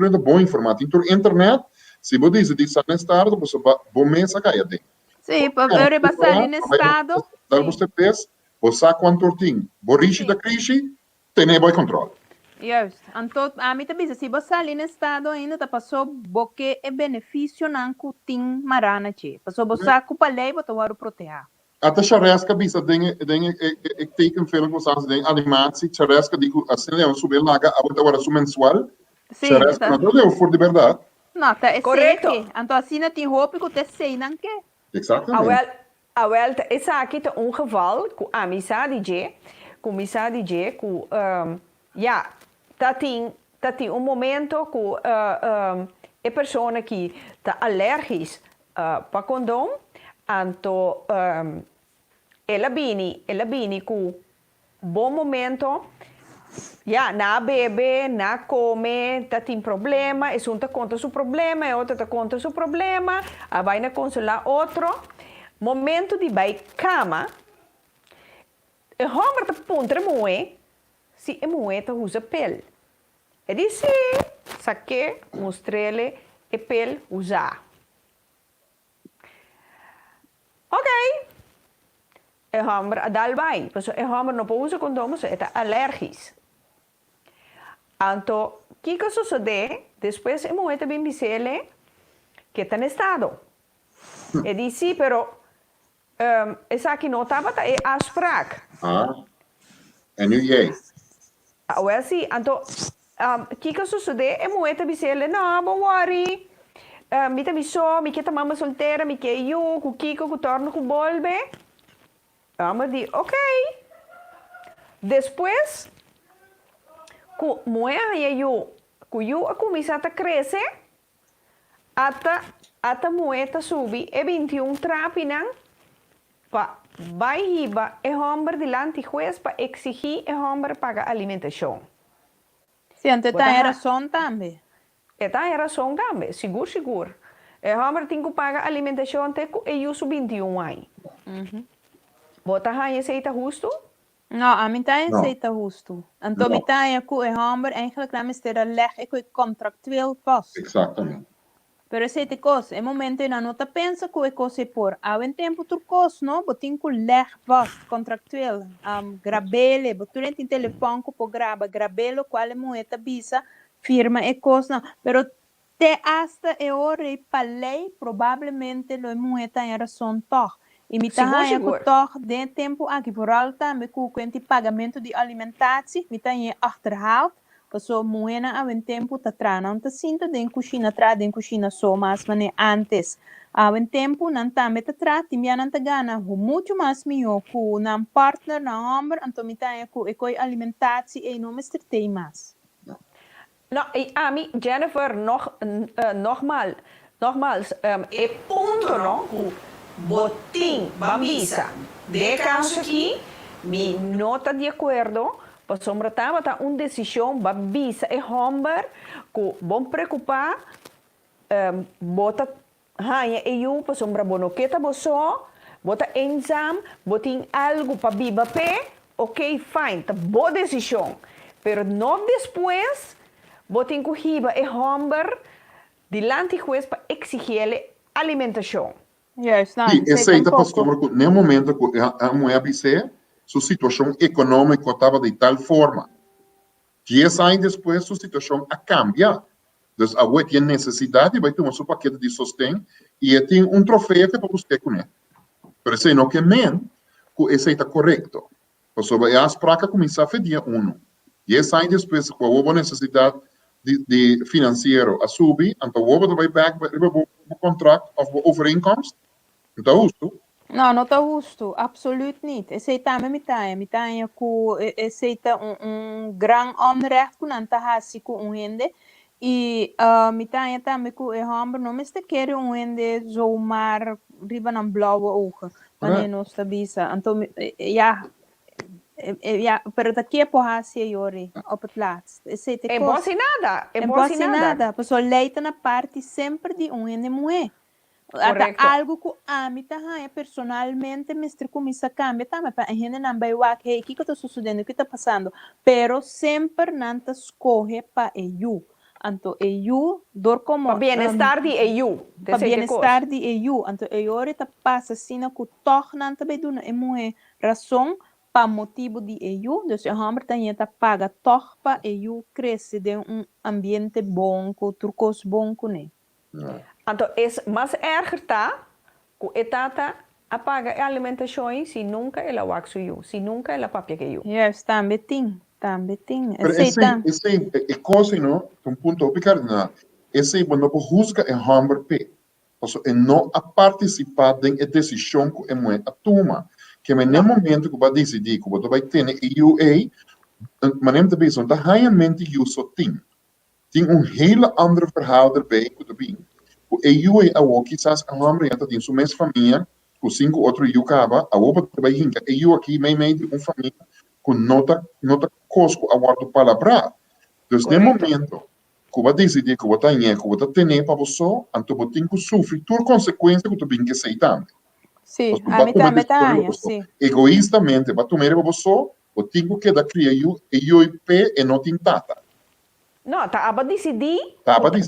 não boa informação, então internet, se você diz que está no estado, você bom mês a cair dentro. Sim, para ver passar no estado. Dar você pensa, você quanto tem, borriche da crise, tem bom controle. Yes, então a mim também se você ali no estado ainda tá passou porque é benefício não que tem marana che. Passou você culpa lei para o proteger. Até charesca bisa tem teken veel coisas tem animatie charesca digo assim é um subir lá agora su mensual. Charesca não deu for de verdade. Não, tá é correto. Então assim não tem roupa que você sei não que. Exatamente. Wel, essa aqui é um geval com a amizade que ja, dat tem um momento que a pessoa que está alérgica para condom, então ela vem com bom momento, ja, na bebe, na come, tem problema, e um tá conta seu problema, e outro tá conta seu problema, a vai na consolar outro, momento de vai cama, e homem tá pontra moe, se a moeda usa pele. E disse, saque, mostrele a pele usar. Ok. E homem dal vai, porque o homem não pode usar condom, porque está alérgico. Então, o que sucede? Depois a moeda bem dizele que está no estado. E disse, pero essa aqui não estava é aspraak. En nu jij. Well, sim. Então, o que sucede? A moeda dizele, não, don't worry. Mi ta biso, mi kita mama solteira, mi que eu, com Kiko, com torno, com bolbe. Ela diz, ok. Depois, com moeda eu, com eu a começar a crescer, até moeda subir, e 21 trapinan, para vai riba, e homem delante juez para exigir e homem pagar alimentação. Sim, então era som também. Esta é a razão também, seguro. O homem tem que pagar alimentação até que eu sou 21 anos. Você aceita justo? Não, a mim tá aceita justo. Então, me tá que o homem eigenlijk não está leg contractueel vast. Exatamente. Pero aceita coisa, é momento na nota pensa que é coisa por. Há um tempo tu coisa, não? Botin que leg vast contractueel. Grabele, botin tem telefone que pode grabelo qual é moeda bisa. Firma e coisa, pero te hasta e hora e palei provavelmente lo moeda era son toch. E me tá que toch de tempo aqui por alta me com pagamento de alimentação, me tá achterhaald, passou moeda há um tempo tá trana, não tá sinto den cozinha só mas mane antes. Há um tempo não tá me tá tra, timia não tá gana muito mais melhor com um partner na homem, então me tá com alimentação e não me estretei mais. Nou, Ami, Jennifer, nogmaals, e ponto, no? Botín, bambisa. De caso aqui, me nota de acordo, para sombra tá uma decisão, bambisa e homem, que bom preocupar, bota, e eu, para sombra bonoqueta, bota enzam, botin algo para biba pé, ok, fine, tá boa decisão. Pero não depois, botin ku hiba e homber dilanti juez para exigirle alimentação. Juist, nou, Sim, essa aí está tampouco. passando, no momento que a mulher disse, sua situação econômica estava de tal forma. 10 anos depois, sua situação cambia. Então, a mulher tem necessidade, vai ter um seu paquete de sustento e tem um troféu que para buscar com ele. Mas isso não quer dizer que isso está correto. Porque as placas começam a fazer dia 1. 10 anos depois, com a boa necessidade de financeiro a subir, então o vai back o contrato of overeenkomst. Então, justo? Não, não está justo, absoluut niet. Esse também me tá que esse tá gran onrecht que não tá assim com gente e me tá também que é homem não me está querendo gente zomaar riba na blauwe ogen, wanneer não está bisa. Então, ja, pero daqui por hacia Yori op het laatst. É bom sem nada, é bom sem nada. Pessoal leita na parte sempre de gente mulher. Até algo que a mim também personalmente me começa a cambiar também para a gente não vai ver que o que está sucedendo, o que está passando, pero sempre não te escolhe para eu. Então eu dor como para bem-estar de eu, para bem-estar de eu. Então eu ahorita passa assim que toch não te vai dar uma razão para motivo de eu, dus o homem também paga toch para eu crescer de ambiente bom, com trucos bons com ele. Então, é mais erger tá que a tata apaga a alimentação se nunca ela waxo eu, se nunca ela papia que eu. Yes, também tem. Esse é coisa, não? Um ponto a picar na. Esse quando por busca é homem p. Então, é não a participar da decisão que é mulher a toma. Que no momento que vai decidir que vai ter EUA, maar neem de bezig, dat realmente eu só tem hele andere verhaal erbij que bem. O EUA a quizás a homem já tem sua mesma família, com 5 outros EU cava, a outra vai hinca. EU aqui meio de uma família com nota cosco a guardo palavra. Então, no momento que vai decidir que vai ter para você, então vai ter que sofrer toda consequência que tu bem que aceitar. Sim, a metade, sim. Egoístamente, vai tomar para você, o tempo que da cria eu e não tem tata. Não, tá a decidir.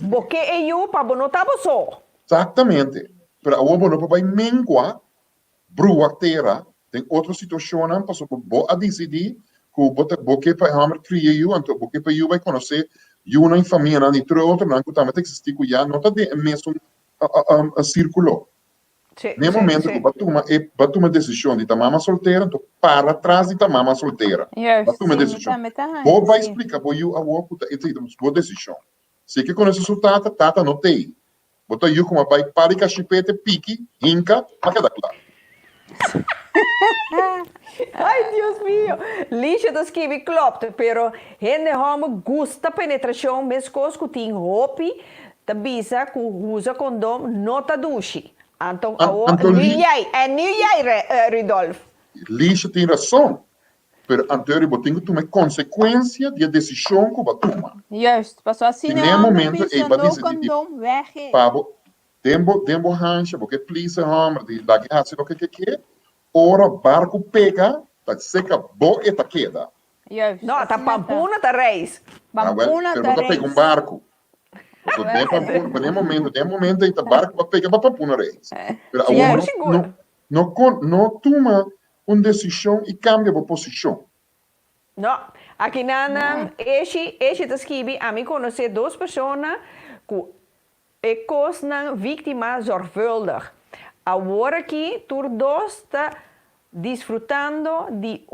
Porque eu para bonotar você. Exatamente. Para o bono vai menguar, brua terra, tem outra situação, para você a decidir que porque para hammer cria eu, então porque para eu vai conhecer eu na família, na de outro, não que também existe que já não está de mesmo a círculo. No momento que vai tomar decisão de mama solteira, então para trás de mama solteira. Vai tomar decisão. Vou vai explicar para eu a boa decisão. Se que conhece sua tata não tem. Bota eu como vai para cachipete, pique, hinca, para cada claro. Ai, Deus mío. Lixa das kiwi klopt, pero gente homo gusta penetração, mesmo que tem roupa, tabisa que usa condom, não tá duche. Então, nu jij, Rudolf. Lixa tem razão. Pero anterior tem que tomar consequência da decisão que vai tomar. Juist, passou assim, no momento ele vai decidir. Condom weg. Pabo, tempo hancha, porque please hammer, de daqui a se o que ora barco pega, tá seca boa e tá queda. Juist. Não, tá pampuna tá reis. Pampuna tá reis. Pega barco. No momento aí tá barco vai pegar para pampuna reis. Não toma uma decisão e cambia a posição. Não, aqui esse tá escreve, a mim conhecer 2 pessoas que costam vítima zorgvuldig. Agora aqui, tu 2 está desfrutando de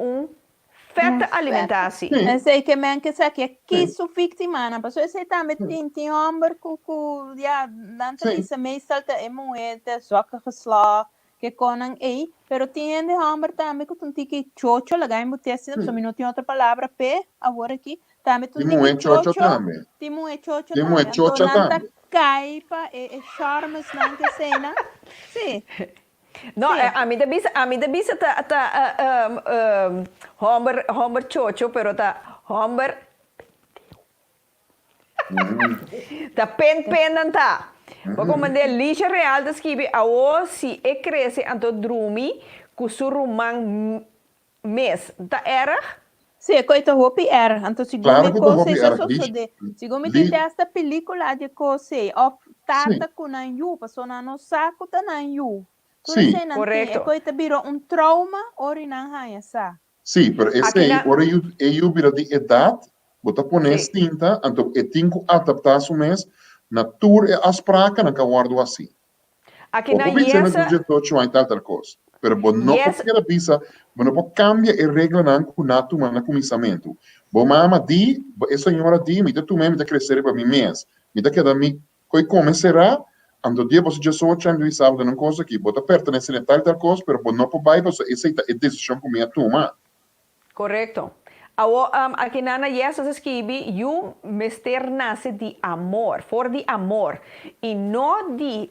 feta alimentação. Eu sei que men que sabe que aqui sou vítima, mas eu sei também tem homem que ja, dan te meestal te moeite, zwakke geslagen, que konan pero tem homem também que tem que chocho, lagai muito assim, so não tem outra palavra p, agora aqui também tem que chocho também. Tem muito chocho também. Cai para charmes não que cena. Sim. No, a mí de bisa Homer chocho, pero Homer ta pen nanta. Porque como de lixa real da skibi a si cresce anto drumi ku surumang mes. Ta erg Sim, coisa hopi era. Então, se Claro que você hopi se era. sucede, se você tem esta película de coisa, of tata com a yu, passou na no saco da na yu. Tudo Sim. isso não tem, é coisa virou trauma ou não há essa. Sim, pero esse aí, ora eu vira de idade, bota poner tinta, então eu tenho que adaptar o mês na tour e as praca na guardo assim. Aqui na essa do jeito aí tal coisa. Pero bom não pode a visa, não pode cambiar a regra na cunato na começamento. Bom mama di, essa senhora di, me tu mesmo de crescer para mim mês. Me dá que da mim coi começará, ando dia você já só achando isso sabe não coisa aqui, bota pertence a tal coisa, pero bom não pode vai, essa é decisão que me toma. Correcto. Aqui na Jesus escreve, you mister nasce de amor, for de amor, e não de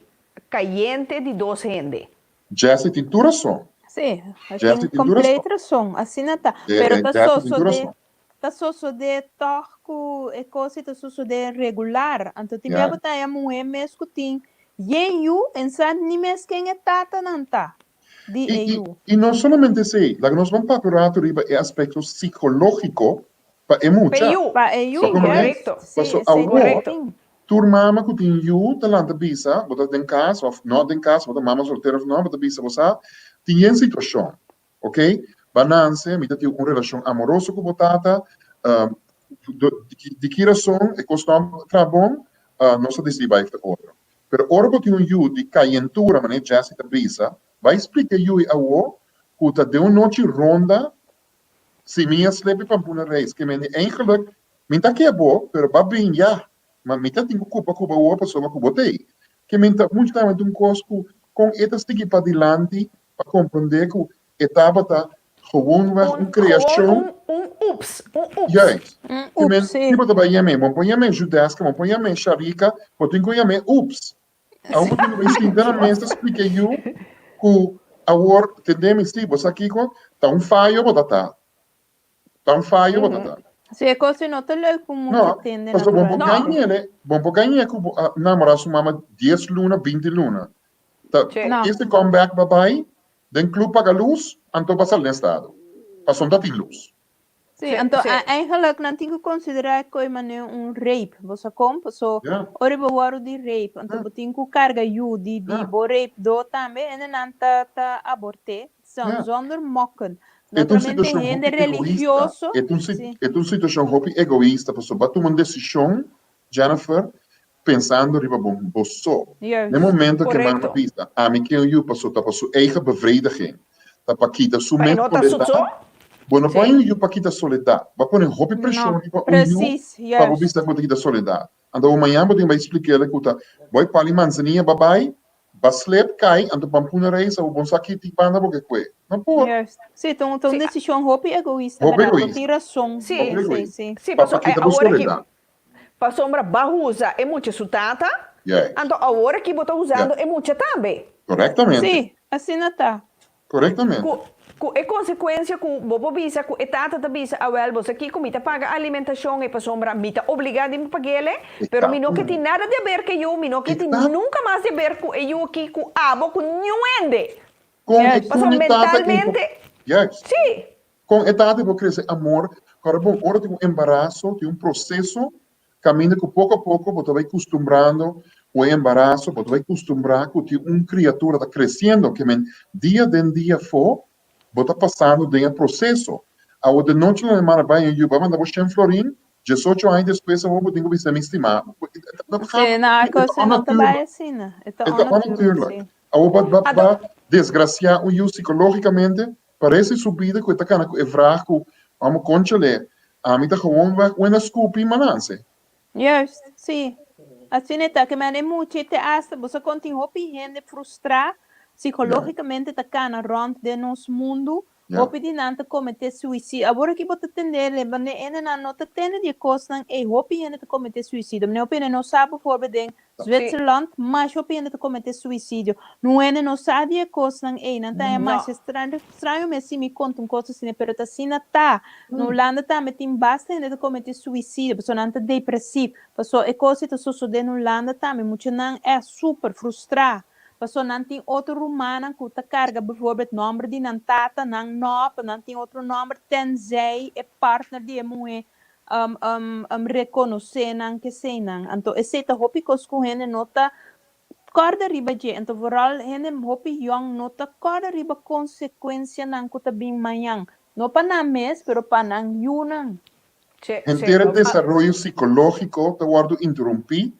caliente de dos gente. Já se tem duração. Sim, tem completa som, assim não tá. Pero tá só de torco e coisa tá só de regular. Então tem que botar a mulher mesmo tem. You ensa ni mes quem é tata não tá. E não somente isso, lá que nós vamos para arriba é aspecto psicológico para muita. Para correto. Correto. Turmama que tem you talanta bisa, bota tem casa ou não tem casa, bota mama solteira não, bota bisa você tem situação, ok? Banance, me tem uma relação amorosa com botata, de que razão é costume trabalhar, não se decide vai para outro. Pero ora que tem um you de cayentura, mané já se bisa, vai explicar you a o que de uma noite ronda, se minha slepe para uma reis, que me eigenlijk, me tá que é bom, pero vai bem já. Mas me tem culpa a pessoa que botei. Que me tá muito também um cosco com estas tiki para dilante para compreender que etapa tá gewoon uma criação. Ups. Yes. Que me tipo da bahia me, vamos pôr me judaica, vamos pôr me sharika, botem com me ups. A uma que me ensina na mesa explica eu que a war tendemos tipo aqui com tá um falho botata. Tá um falho botata. Se é coisa não te leio como muito tende na bom ganhar que namorar sua mama 10 luna, 20 luna. Esse comeback babai, den club paga luz, então passa no estado. Passou da luz. Sim, então eigenlijk não tem que considerar que é rape. Você compra, só ora bewaro de rape, então você tem que carga you de rape do também, e não tá aborte, zonder mokken. Naturalmente, gente religioso. É uma situação hobby egoísta, pessoa vai tomar uma decisão, Jennifer, pensando riba bom só. No momento que man pista, a mim que eu passo tá passo eigen bevrediging, tá para quitar sua mente soledade. Bom, não põe eu para quitar soledade, vai pôr hobby pressão riba para o vista para quitar soledade. Então amanhã vou explicar ele que tá, vai para manzania babai. Baslep cai, ando pampuna reis, o bom saque de banda porque que não pode. Sim, então decisão hobby egoísta, tem razão. Sim. Passou agora que passou para barruza é muito sutata. Então agora que botou usando é muito também. Corretamente. Sim, assim não tá. Corretamente. É consequência que bobo bisa que etata da bisa awel você aqui comita paga alimentação e passou para mita obrigado a pagar ele, pero mino que tem nada de ver que eu, mino que tem nunca mais de ver que eu aqui com abo com nenhum passou mentalmente. Sim. Com etata vou crescer amor, agora bom, hora tem embaraço, tem processo, caminha que pouco a pouco você vai acostumando o embaraço, você vai acostumbrar com criatura está crescendo, que dia de dia for bota passando dentro do processo. A outra noite na semana vai eu vou mandar você em Florim, 18 anos depois eu vou ter que me estimar. Sim, não, a coisa não vai assim, né? Então, a outra vai desgraciar o psicologicamente, parece subida que está cana é fraco, vamos congelar. A mim tá gewoon vai uma scoop manance. Yes, sim. Assim é que me muito te hasta, você continua gente frustrar. Psicologicamente tá cana rond de nosso mundo, hopi di nanta cometer suicídio. Agora que você entender, mas ene na nota tende de coisa hopi ene cometer suicídio. Minha opinião não sabe por bem Switzerland, mas hopi ene cometer suicídio. Não ene não sabe de coisa não tá mais estranho mas se me conta coisa assim, pero tá assim tá. No Holanda também tem bastante ene cometer suicídio, pessoa não tá depressivo. Pessoa é coisa que sucede no Holanda também, muito não é super frustrado. Paso nanti outro rumana que ta carga bijvoorbeeld nummer die nan tata nan nop, nanti outro nummer tenzij e partner die moe reconhecer nan que sei nan. Anto esse ta hopi cosco hene nota corda riba je, anto vooral hene hopi young nota corda riba consequência nan kuta bing mayang. No pa na mes, pero pa nang yunang. En ter desarrollo psicológico, te guardo interrompi,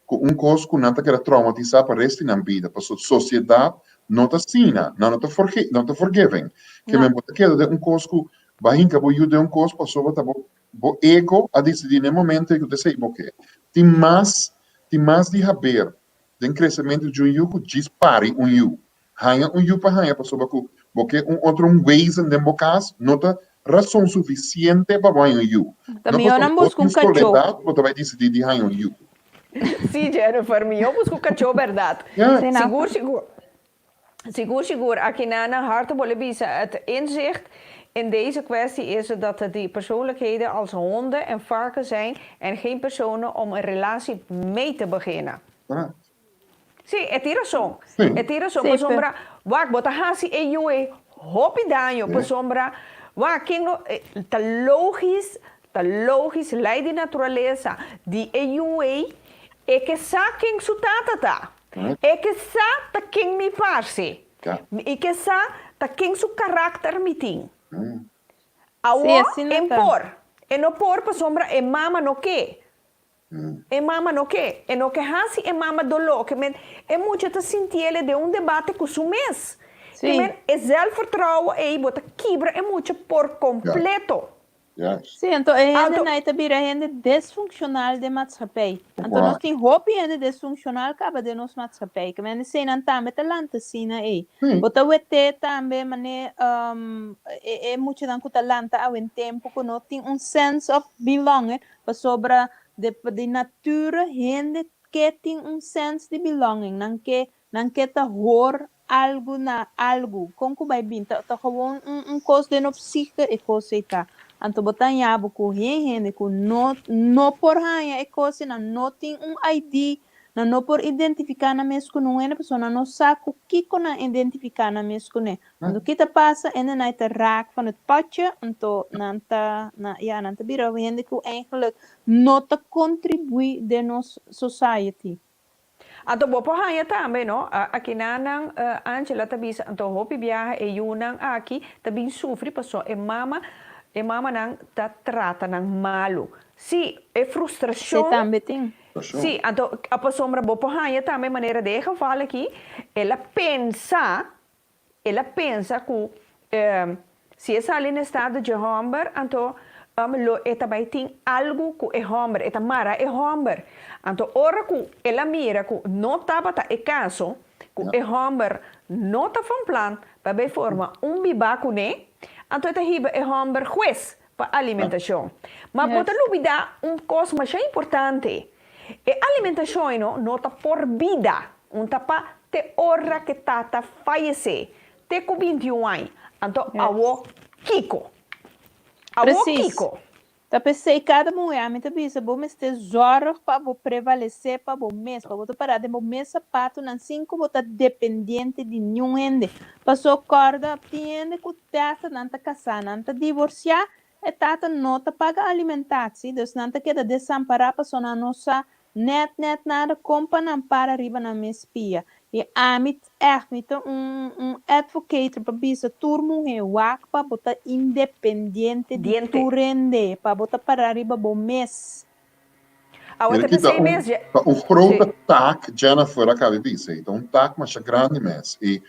com coisa que não te quer traumatizar para o resto da vida. Porque a sociedade não te ensina, não te forgiving. Que me bota que de coisa que vai hinca bo de coisa para sobre bo ego a decidir no momento que você sei tem mais de haver de crescimento de you que dispare you. Hanha you para hanha para sobre que porque outro ways em dembo caso não te razão suficiente para banho you. Também eu não busco cachorro. Você vai decidir de hanha you. Sim, Jennifer, eu busco cachorro, verdade. Seguro. Aqui na harte bolebisa, het inzicht in deze kwestie is dat er die persoonlijkheden als honden en varken zijn en geen personen om een relatie mee te beginnen. Sim, é tiração. É tiração. Por sombra, wak bota hasi e yue hopi danho. Por sombra, wak kingo ta logisch lei de natureza di e yue e que sa king su tata. E que sa ta king mi parse. E que sa ta king su karakter miting. Awo empor. E no por sombra e mama no que. E mama no que? E no que hasi e mama dolo. Que men é muito te sentir de debate com o mês. Que men é zelfvertrouwen e bota quebra é muito por completo. Sim, então é ainda na itabira ainda desfuncional de maatschappij. Então nós tem hoop ainda desfuncional acaba de nos maatschappij. Que men sei não tá met talanta sina e. Bota wete também mané é muito dan com talanta ao em tempo que não tem sense of belonging para sobra de natura gente que tem sense de belonging, não que tá hor algo na algo, como que vai vir, tá gewoon coisa de no psique e coisa tá. Anto botan yabo ko gente que no por hanya e coisa não tem ID, não por identificar na mesmo não é pessoa não sabe o que na identificar na mesmo né. Quando que tá passa ainda na te raak van het padje, anto nanta bira gente que eigenlijk não te contribui de nos society. Anto bopo hanya também, no? Aqui nanang Angela tabisa anto hopi biyahe e yunang aqui tabing sufri paso e mama nang ta trata nang malo. Si é frustração. Também tem. Sim, então a sombra bopo hanya também maneira de geval aqui, ela pensa que se essa ali no estado de homem, então também tem algo que é homem, é mara é homem. Então ora que ela mira que não estava é caso, que é homem não está van plan para formar bibaco né, então é homem juez para alimentação. Mas pode olvidar coisa mais importante. E alimentação não está por vida, não está para te hora que tata falece, te com 21 anos, então awo kiko. Preciso. Tá pensei cada mulher, me tabisa, bom me ter zorro para prevalecer para bom mês, para botar parar de bom mês sapato, não cinco botar dependente de nenhum rende. Passou corda, tiende que tata não tá casar, não tá divorciar, e tata não tá paga alimentação, então não tá queda desamparar para sonar nossa net nada compa não para arriba na mespia. E amit echt niet advocate para bisa turmo he wak para botar independente de turende para botar para arriba bom mês. O grote taak Jennifer acaba de dizer, então taak mas grande mês e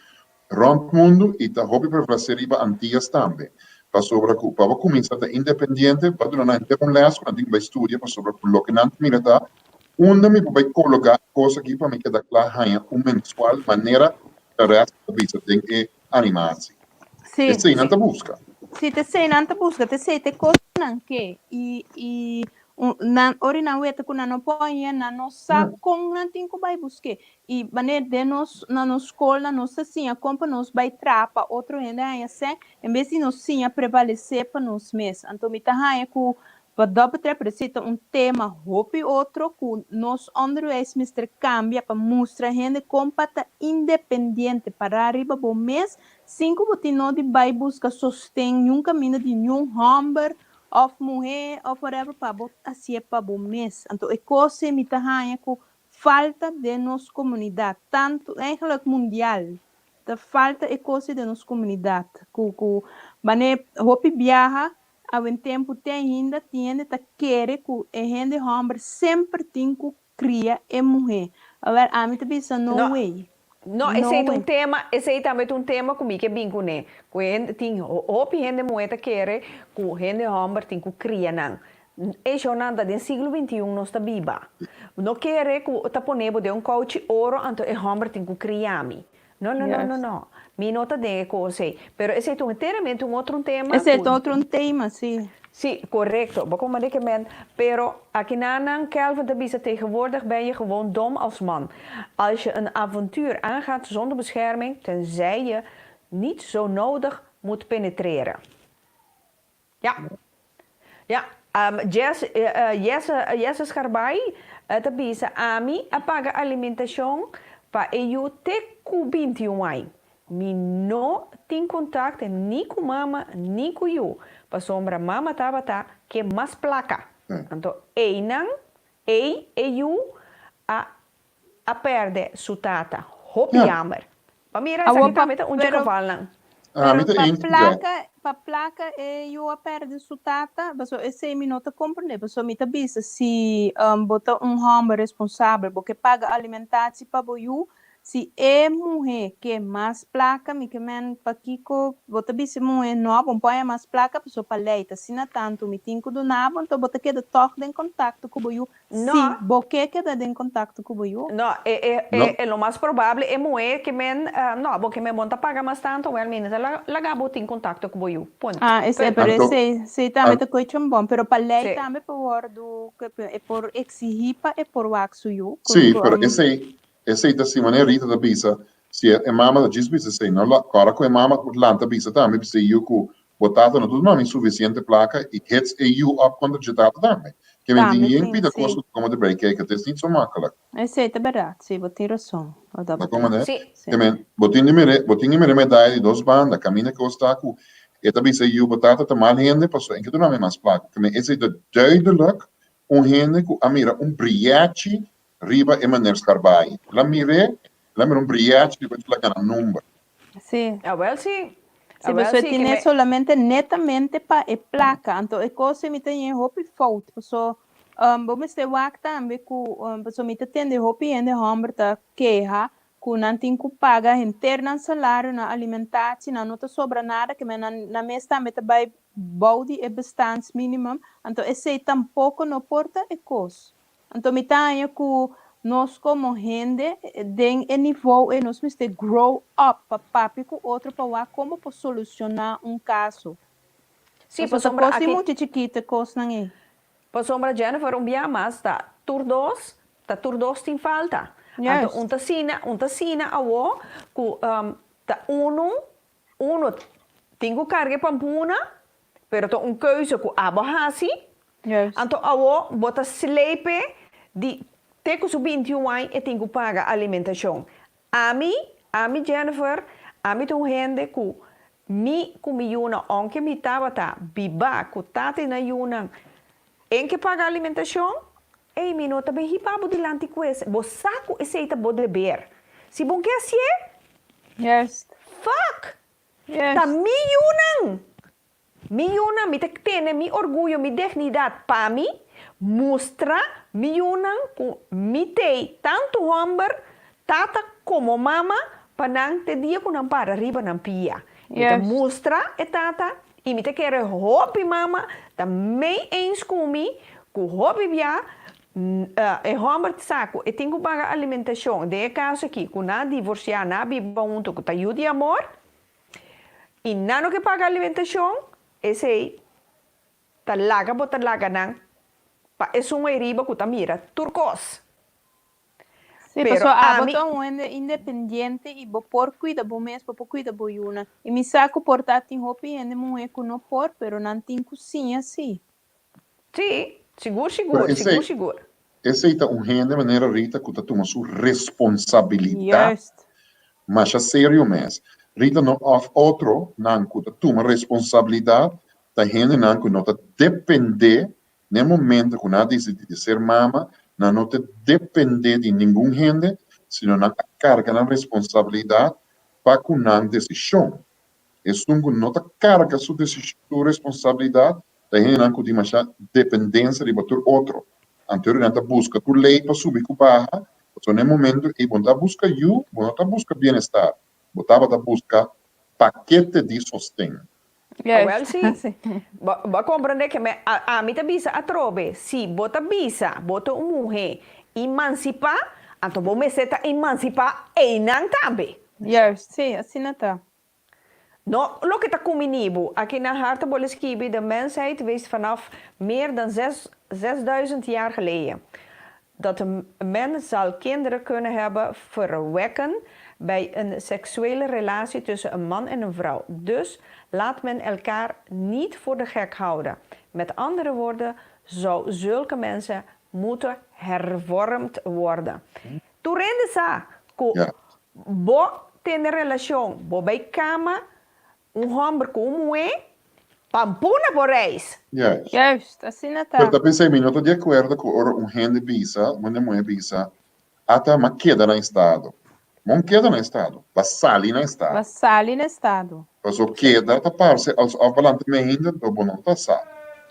rond mundo e tá hobby para fazer riba antigas também. Para sobre para começar a independente para durante um les quando tem vai estudar para sobre o que não mira tá onde me vai colocar coisa aqui para me quedar claro mensual maneira de resto da vida tem que animar-se. Sim. Isso aí não te busca. Sim, te sei não te busca, te sei te coisa não que e ori na weta kuna no põe na no sabe com não tem que vai buscar e maneira de nos na nos escola nos assim a compa nos vai trapa outro ainda é assim em vez de nos sim a prevalecer para nos mês então me tá raia com Wat dat betreft, er zit een thema hopi outro que nos onderwijsminister cambia para mostrar gente compata independiente para arriba bo mês, 5 botino de vai busca sostém um caminho de um homem of mulher of whatever para bot assim para bo mês. Então é coisa me tá com falta de nossa comunidade, tanto eigenlijk mundial. Da falta é coisa de nossa comunidade. Bane hopi viaja há um tempo tem ainda tá querer que a gente homem sempre tem que criar e mulher. Agora a mim também no way. No, esse aí também é um tema comigo que é bem com né. Quando tem hopi gente mulher tá querer que gente homem tem que criar não. É jornada do século XXI nós está viva. Não querer que tá ponendo de coach ouro então é homem tem que criar me. Não. Mi nota de cose, pero esse é inteiramente outro tema. Esse é outro tema, sim. Sim, correcto. Pero aqui na Kelvin de Bisa tegenwoordig ben je gewoon dom als man. Als je een avontuur aangaat zonder bescherming, tenzij je niet zo nodig moet penetreren. Ja. Jesse Scharbai, de Bisa Ami, apaga alimentação para eu te cubinti wai. Mi no tem contato nem com mama, nem com eu. Para sombra mama tabata que mais placa. Então, ei eu a perde sutata. Hopi jammer. Para mim essa aqui também tá onde que falam. Para placa eu a perde sutata, mas esse me nota compreender, mas me tá bisa se botar homem responsável, porque paga alimentação para boiu. Se é mulher que é mais placa, me que men para Kiko, bota bem se mulher nova, põe mais placa, pessoa para leite, se não tanto me tinco do nabo, então bota que de toque em contato com o boiú. Sim, boque que de em contato com o boiú. Não, é o mais provável é mulher que men, não, porque men monta paga mais tanto, well menos ela gabo tem contato com o boiú. Ponto. Esse também tá coisa bom, pero para leite também por do é por exigir para é por waxo you. Sim, pero esse aí da semana Rita da Bisa, se é mama da diz bisa sei, não lá, cara com a mama por lá da Bisa também, bisa eu com botado no tudo não insuficiente placa e hits eu up quando já tá também. Que me tinha em pida coisa como de break que tem nem só macala. Esse é verdade, sim, botar razão. Mas como né? Que me botinho me medalha de duas bandas, caminha que está com e também se eu botado tá mal rende, passou em que tu não é mais placa. Que me esse da duidelijk rende com a mira brilhante riba e maneira Scharbai. La mire un brillante que vai lá na number. Sí. Sí. Si você tiene solamente netamente para a placa, então é coisa me tem hopi fout. So, vamos ter wak também com, so me tem hopi e de homem tá queja, que não tem que pagar interna salário na alimentação, não tá sobra nada, que na mês também tá vai body e bestans minimum, então esse tampouco não porta é coisa. Então, me tenho que nós como gente tem o nível e nós temos que grow up para papi com outro para como para solucionar caso. Sim, por sombra aqui muito chiquita coisa não é. Por sombra Jennifer dia mais tá turdos tem falta. Yes. Então tasina awo ku tá uno tem que carregar pampuna, pero to keuze ku abahasi. Yes. Então awo bota slepe de teco subir e tem que pagar alimentação. A mim Jennifer, a mim tem gente que me comiuna onde me tava biba que tate na yuna em que paga alimentação e me nota bem hipabo de lantiquez. Bo saco esse aí tá bodre beber. Se bom que assim é? Yes. Fuck. Yes. Tá me tem mi orgulho, mi dignidade para mim. Mostra mi tem tanto homem, tata como mama, para não ter dia que não para arriba não pia. Então mostra e tata e me te quer hopi mama, também eens comigo, que hopi via e homem saco e tem que pagar alimentação. De caso aqui, que na divorciar na biba junto que tá de amor e não que paga alimentação, esse aí tá laga não. É uma riba que mira turcos. Sí, pero botou independente e por cuida bo mês, por cuida bo yuna. E me saco portar tem roupa e mulher que não por, pero não tem cozinha assim. Sim, seguro. Esse aí tá de maneira Rita que toma sua responsabilidade. Mas é sério mesmo. Rita não of outro, não que toma responsabilidade, da gente não que não depende, no momento que não decide de ser mama, não te depende de nenhum gente, senão não carga na responsabilidade para que não decisão. Isso não te carga sua responsabilidade, da gente não que tem mais dependência de outro. Anteriormente busca por lei para subir com barra, então no momento e você busca você busca bem-estar, você busca paquete de sostém. Well, sim. Ba compreender que a mim bisa a trobe, se bota bisa, bota mulher emancipar, então vou me seta emancipar e não também. Juist, sim, assim não tá. No, lo que está comigo, aqui na Hartenbolleskibi, de mensheid wees vanaf meer dan 6000 jaar geleden. Dat een mens zal kinderen kunnen hebben verwekken bij een seksuele relatie tussen een man en een vrouw. Dus laat men elkaar niet voor de gek houden. Met andere woorden, zou zulke mensen moeten hervormd worden. Tu rende sa, bo ten relação, bo bij cama, homem como pampuna por reis. Juist, assim não tá. Eu também pensei, eu estou de acordo com gente bisa, uma mulher bisa, até uma queda no estado. Não queda no estado, vassali no estado. Vassali no estado. Mas o queda está parece als avalantamento do bom taça.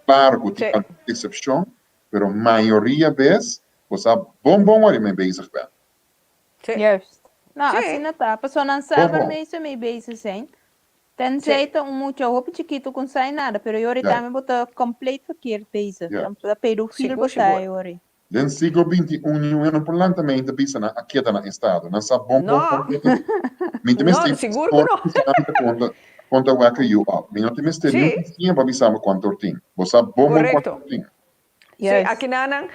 Claro que tem exceção, mas a maioria vez, você bom ali me bezig bent. Juist. Nou, assim não tá. A pessoa não sabe mesmo me bezig zijn. Tenzij het moet hoop chiquito com sai nada, pero eu também botar completo verkeerd bezig. Dan pedofiel botar eu. Den siglo XXI é um parlamentamento bisa na queda no estado, não sabe bom No, seguro que não. Conta o que eu, não tem mistério, sim, para bisa me quanto tem. Você bom quanto tem. Yes. Aqui nanang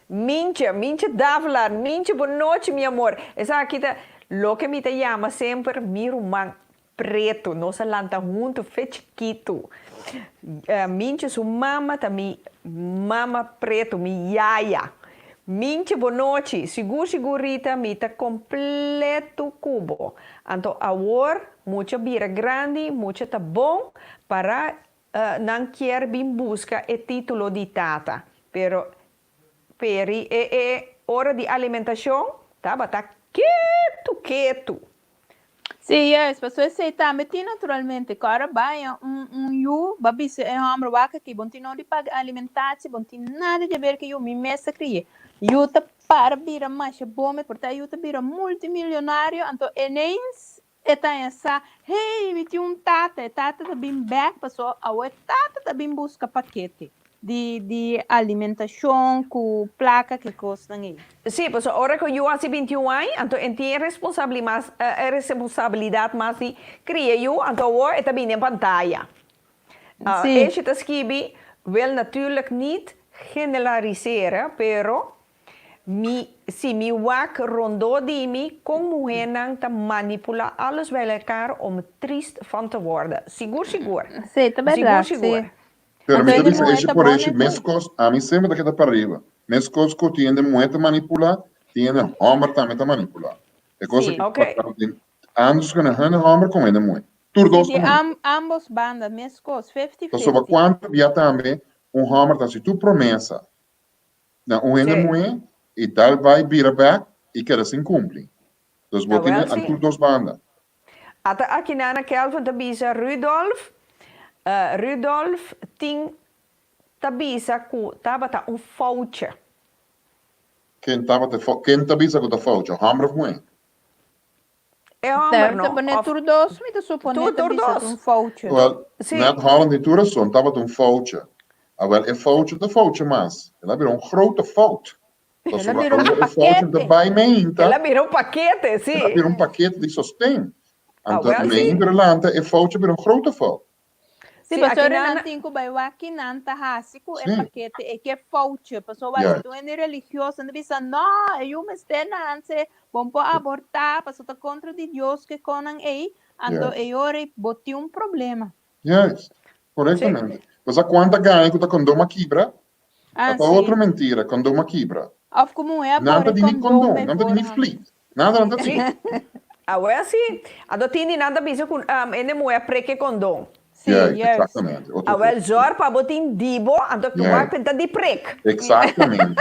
minche davlar, minche boa noite, meu amor. Essa aqui tá lo que me chama sempre mirumang preto, nossa lanta junto fechquito. Minche su mama também mama preto, mi yaya. Minche boa noite, segurita, mi tá completo cubo. Então, agora, muita bira grande, muita tá bom para não quer bem busca o título de tata. Pero, peri hora de alimentação, tá quieto. Sim, as pessoas aceitam, mas naturalmente, agora vai eu, babi se é uma vaca que bom não de pagar alimentação, bom nada de ver que eu me messa cria. Eu tá para vir mais bom, porque eu tá vir multimilionário, então ineens eta essa, hey, me tinha tata tá bem back, passou a tata tá bem busca paquete de alimentação com placa que custa aí. Sim, pues agora que eu hace 21 anos, então tenho responsabilidade mais de criar eu, então agora está bem em pantalla. Deze te schrijven wil natuurlijk niet generaliseren, pero si mi wak rondo di mi, con mujer te manipula alles bij elkaar om triest van te worden. Sigur. Sim, tá verdade. Sigur. Pero me dice por eso, mescos, a mí sempre da queda para arriba. Mescos que tiene muerte manipular, tiene hombre também te manipular. É coisa que antes que não homem com ele muito. Tur ambos bandas, mescos, 50-50. Então, sobre quanto já também homem tá se tu promessa, na ele muito e tal vai vir back e quer se cumprir. Então, vou ter a tur duas bandas. Até aqui na Kelvin da bisa Rudolf tinha tabisa com tabata voucher. Quem tabisa com voucher? Hammer of Wayne. É hammer não. Também tur dos, me da supone tabisa voucher. Well, net Holland die toeristen, dat was een foutje. Wel, een foutje, de foutje mas. Ela virou grote fout. Ela virou paquete. Ela virou paquete, sim. Ela virou paquete de sostém. Então, in Nederland, een foutje virou grote fout. Sim, pastor nantin ko baywaki nanta hasiku el paquete e que fouche, pastor vai tu ende religioso, ende bisa no, eu me estena anse, bom po abortar, pastor tá contra de Deus que conan ei, ando e ore boti problema. Yes, corretamente. Você quanta ganha que o condom quebra? Ah, Até outra mentira, condom quebra. Of como é Nada por de condom, nada de fleet. Nada assim. Agora sim, a do tini nada bisa com ene mulher preke condom. Exatamente. Agora jor para botin dibo, ando que vai pintar de prek. Exatamente.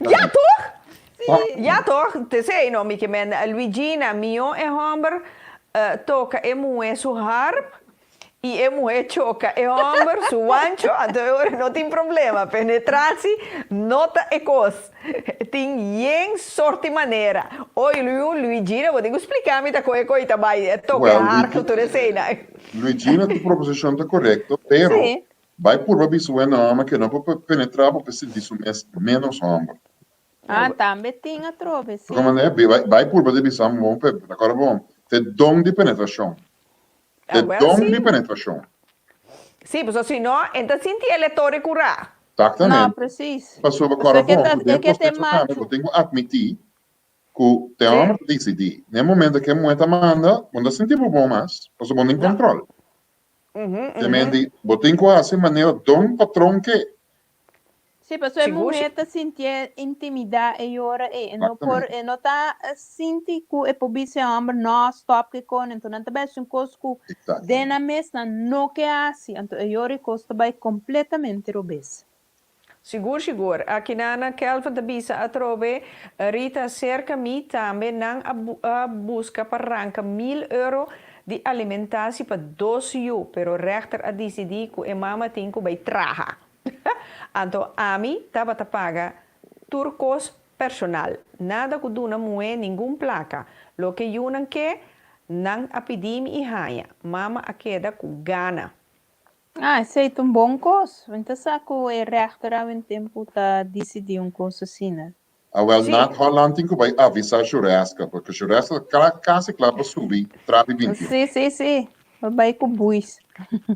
Ja toch? Ja toch? Te sei no mi que men Luigina mio e homber toca e mulher su harp. E a mulher choca e homem, su ancho, então não tem problema. Penetração, nota e coisa. Tem yen sorte e maneira. Oi, Luigina, vou te explicar me da coisa vai toca arco toda cena. Luigina, tu proposição está correta, pero vai por uma norma que não pode penetrar porque se diz menos homem. Ah, também tem a trove, sim. Porque maneira vai por uma divisão bom, agora bom, te dom de penetração. De dom de penetração. Sim, mas assim não, então senti eleitore curar. Exatamente. Não, preciso. Passou agora bom, eu tenho que admitir que o homem decide. No momento que a mulher manda, quando sentir bom mais, você pode ter controle. Também, botem quase maneira dom patrão que sim, mas a mulher está sentindo intimidade e hora e não por não está sentindo que é publicidade homem não stop que com então não também é coisa que dena mesma não que assim então a hora costa vai completamente robes. Seguro. Aqui na Kelvin da bisa a trove Rita cerca mi também não a busca para arrancar €1.000 de alimentação para 12 anos, pero rechter a decidir que a mama tem que vai trabalhar. Então, a mim estava a pagar turcos personal. Nada que duna mulher, nenhum placa. Lo que eu não quer, não a pedir e raia. Mama a queda com gana. Ah, isso é um bom coisa. Então, sabe que o rechter há um tempo está decidindo uma coisa assim, né? Wel, na Holland tem que vai avisar a churrasca, porque a churrasca quase claro para subir, trave 20. Sim. Vai com buis.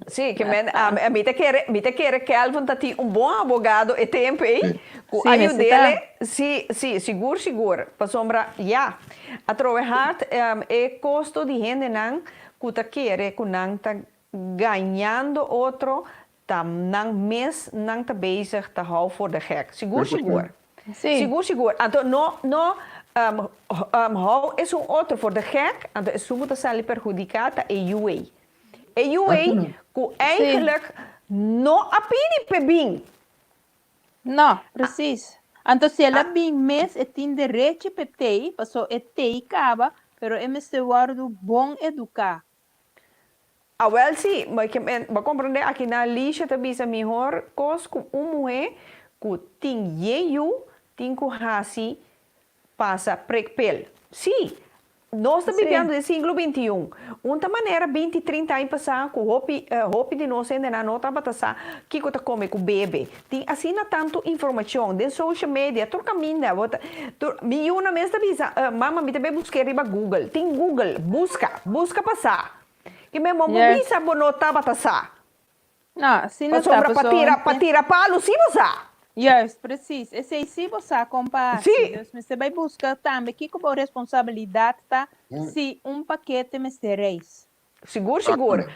Sim, que a mim te quer que Alvin tá ti bom advogado e tempo aí, com ajuda dele, sim, seguro, para sombra, já. A trabalhar é custo de gente não, que tá quer, que não tá ganhando outro, tá não mês não tá bezig tá hou voor de gek. Seguro. Sim. Seguro. Então não hou é outro voor de gek, então é muito sali perjudicada e UA. E UA que eigenlijk não apine pe bem. Não, preciso. Então se ela bem mês é tem direito pe tei, passou é tei caba, pero é me guardo bom educar. Well, sim, mas compreender aqui na lista também é melhor coisa que mulher que tem que hasi passa prekpel. Sim, nós estamos vivendo no século XXI. Uma maneira 20, 30 anos passar, com roupa de nós ainda não estava passar, que você come com o bebê. Tem assim tanto informação, de social media, tudo caminho. Me uma vez também, mama, me também busquei riba Google. Tem Google, busca passar. Que mesmo bisa não estava passar. Não, assim não está. Para tirar palo, sim você. Yes, preciso. Esse aí, se você comprar, você vai buscar também que como responsabilidade tá se paquete me sereis. Seguro.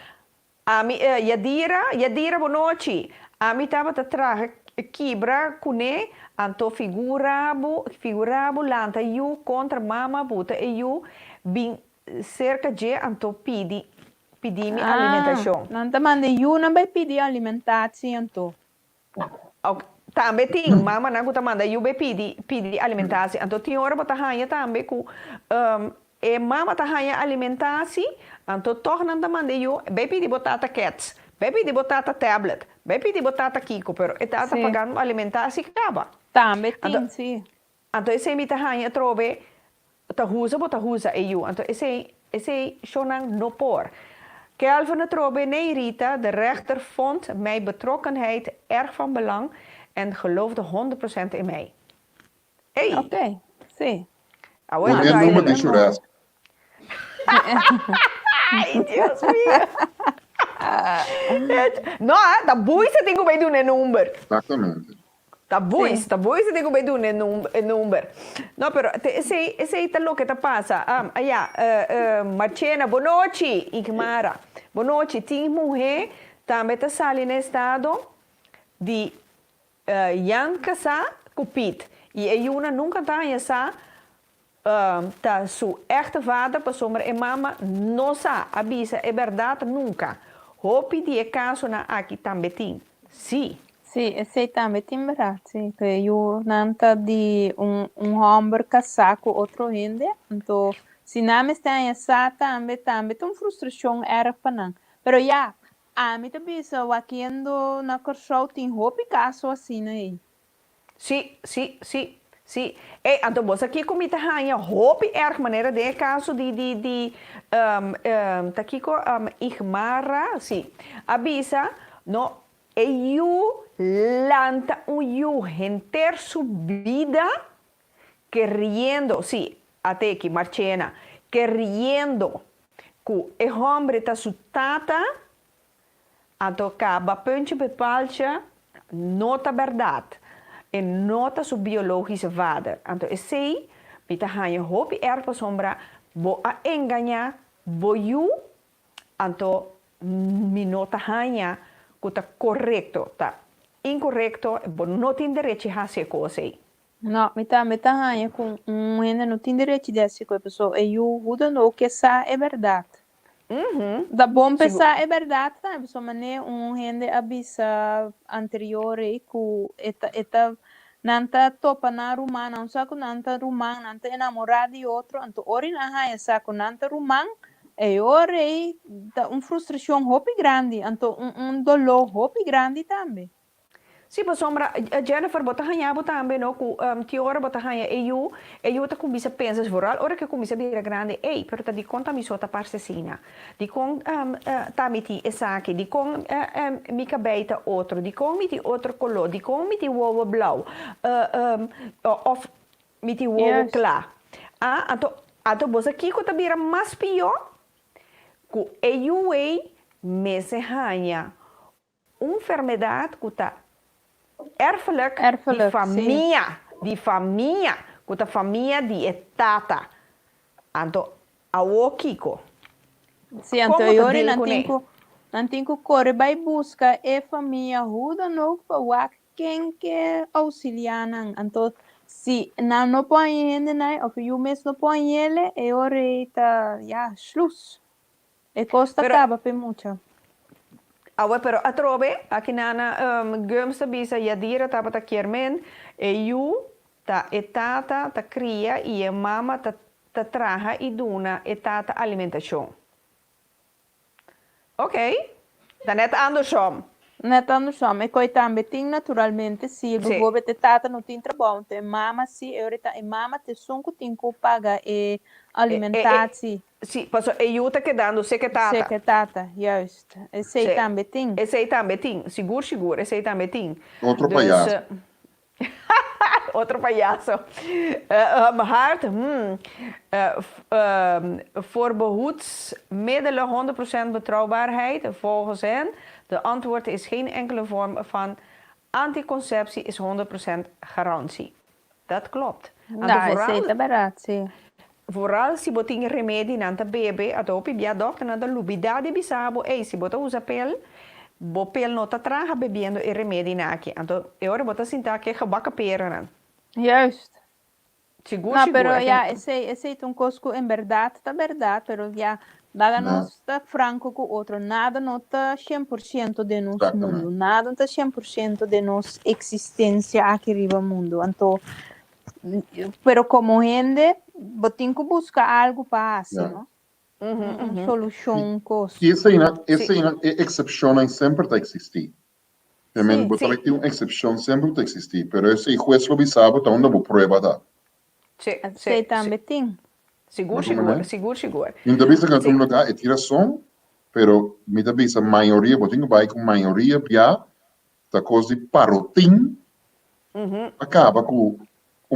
A mim, Yadira, boa noite. A mim estava a trazer quebra cune, anto figurabo lanta eu contra mama buta e eu bem cerca de anto pedir-me alimentação. Não te mande eu não vai pedir alimentação anto. Também tem, mama não está mandando, eu pedir alimentação. Então, tem hora para ganhar também com mama está ganhando alimentação, então torna a mandar eu, vai pedir batata cats, vai pedir batata tablet, vai pedir batata kiko, pero está pagando alimentação que acaba. Também tem, sim. Então, esse me está ganhando trove, está usa eu. Então, esse shonan no por. Kelvin trove nee Rita, de rechter vond mijn betrokkenheid erg van belang en geloofde 100% in mij. Hey. Oké, sim. Porque é número de churrasco. Ai, Deus meu. Não, tá bom você tem que ver um número. Exatamente. Tá bom você tem que ver um número. Não, pero esse é o que tá passa. Marcena, boa noite. Igmara. Boa noite. Tem mulher também está sali no estado de Jan casa cupid. E a Juna nunca está essa tá su echte vader, para sombra e mama, não sa, avisa, é verdade, nunca. Hopi de caso na aqui também tem. Sim. Sim, esse também tem verdade, sim. Que eu nanta de homem casar com outro gente, então se não me está essa também tem frustração erg para Pero já, a mim também só aqui na corso tem hopi caso assim, né? Sim. Então você aqui comita hanya hopi erg maneira de caso de aqui com igmara, sim. Avisa, no eu lanta eu enter su vida querendo, sim, até que Marchena, querendo que o homem está su tata, a tocar punch bepalcha, nota verdade. E nota su biologische vader. Então, sei, mita hanya hopi erpa sombra, bo a engañar, bo you, então, mi nota hanya, que tá correto, tá incorreto, bo não tem direito a fazer coisa aí. Não, mita hanya com ainda não tem direito de fazer coisa, pessoa, e eu muda no que essa é verdade. Da bom pensar é verdade, tá? Pessoa, mas gente abisa anterior e que eta nanta topa na rumã, não sabe que nanta rumã, nanta enamorado de outro, então ori na haya saco nanta rumã, e ori frustração hopi grande, então dolor hopi grande também. Sim, por sombra, Jennifer bota hanya também, no, tiora bota hanya eu tá com bisa pensas vooral, ora que com bisa bira grande, pero tá de conta mi sota parsesina, de con tamiti esaki, de con mica beita outro, de con miti outro color, de con miti wowo blau, of miti wowo clar. Então você aqui que tá bira mais pior, que eu mese hanya, enfermidade que tá erfelijk de família, que a família de tata. Então, a Kiko. Sim, então eu não tenho correr vai buscar a família ajuda no para quem que auxiliar não. Então, se não põe ele, né, ou eu mesmo não põe ele, eu reita, schluss. E costa acaba para muito. Pero a trove, aqui na gumsta bisa yadira tapa ta kiermen, e you ta etata ta cria e a mama ta traja e duna etata alimentação. Ok? Da net andersom. Net andersom. E coi também tem naturalmente se o governo te tata não tem trabalho, te mama se eureta e mama te sonco tem que pagar e alimentar se. Sim, passo eu tá quedando secretata. Secretata, juist. Esse aí também tem. Esse aí também tem, seguro, esse aí também tem. Outro palhaço. Outro palhaço. Hart, voorbehoedsmiddelen 100% betrouwbaarheid. Volgens hen, de antwoord is geen enkele vorm van anticonceptie, is 100% garantie. Dat klopt. Nou, esse é barato, sim. Vooral se você tem remédio na bebê, a topi bia doctor na da lubidade bisabo, se você usa pel, bo pel não tá traga bebendo e remédio na aqui. Então, eu vou sentar que gebakken peren na. Juist. Seguro. No, pero ja, esse é um cosco em verdade, tá verdade, pero ja, daga nós tá franco com o outro, nada não tá 100% de nosso mundo, nada tá 100% de nossa existência aqui riba mundo. Então, pero como gente, tem que buscar algo para fazer, não? Solução, coisa. E essa exceção sempre está a existir. Também, botar aqui uma exceção sempre está a existir, pero esse juez lo sabe, tá onde vou prova da. Sim, também tem. Seguro. Ainda vez que tu não dá tiração, pero me dá vez a maioria, botinho vai com maioria já, tá coisa de parotim, acaba com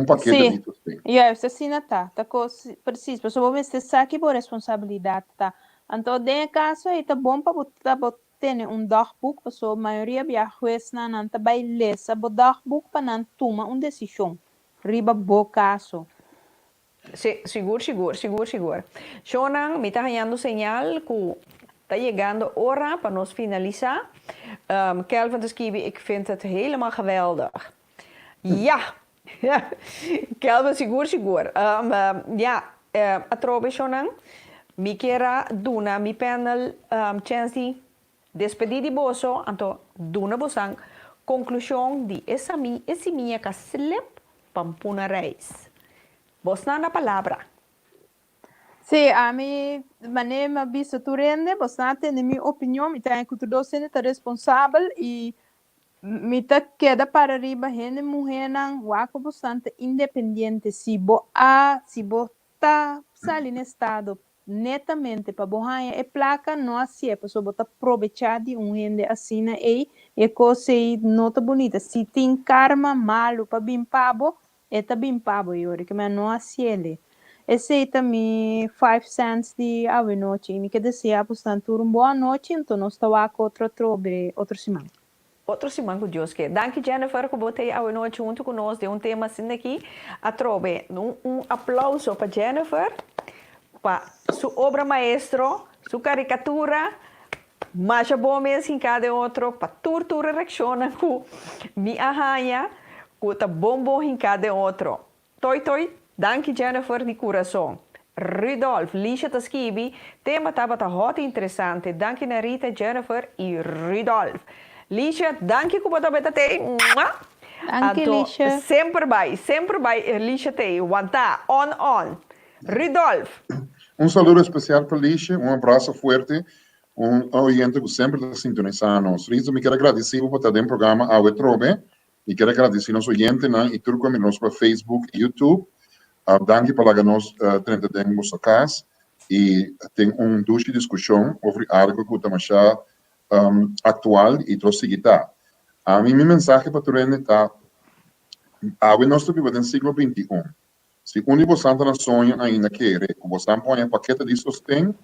paquete de tudo. Isso assim tá preciso, mas vou ver se sabe por responsabilidade, tá. Então, de caso aí tá bom para ter dagboek, para a maioria via juez na nanta vai ler, o dagboek para não tomar uma decisão, riba bo caso. Seguro. Shonan, me está ganhando señal que está llegando hora para nos finalizar. Kelvin de Skibi, ik vind het helemaal geweldig. Ja, Kelvin, sigur. Atrobe Shonan, mi kera duna mi panel chance di despedir di boso, anto duna bosang conclusão de essa minha que slip pampuna reis. Vos na palavra. Sim, a mim, maneira vista tu rende, bastante na minha opinião, me tem que tu docente tá responsável e me tá queda para riba gente mulher não waco bastante independente se bo tá sali no estado netamente para borrar e placa não assim é para só botar aproveitar de gente assim e coisa nota bonita se tem karma malo para bem pabo é tá bem pabo eu que mas não assim ele esse também 5 cents de a noite e me que deseja bastante boa noite então nós tá waco outro semana. Outro semana com Deus que. Danke Jennifer que botei a noite junto conosco de tema assim aqui. Atrobe aplauso para Jennifer. Para sua obra maestro, sua caricatura, mais bom mesmo em cada outro, para tortura reacciona com minha arranha, com tá bom em cada outro. Toi, danke Jennifer de coração. Rudolf, Liesje Taskibi, tema tava hot interessante. Danke na Rita, Jennifer e Rudolf. Liesje, danke por botar te. Danke Liesje. Sempre vai, Liesje te. Wanta, on. Rudolf. Saludo especial para Liesje, abraço forte, oyente que sempre está sintonizando. Rita, me quero agradecer por estar no programa Awe Trobe, e quero agradecer aos oyentes e turco nos para Facebook e YouTube. Danke para que nós temos a casa e tem duche discussão sobre algo que estamos atual e trouxe a minha mensagem para tu está nós vivemos no século XXI. Se você na sonha ainda quer, você põe um paquete de sostém,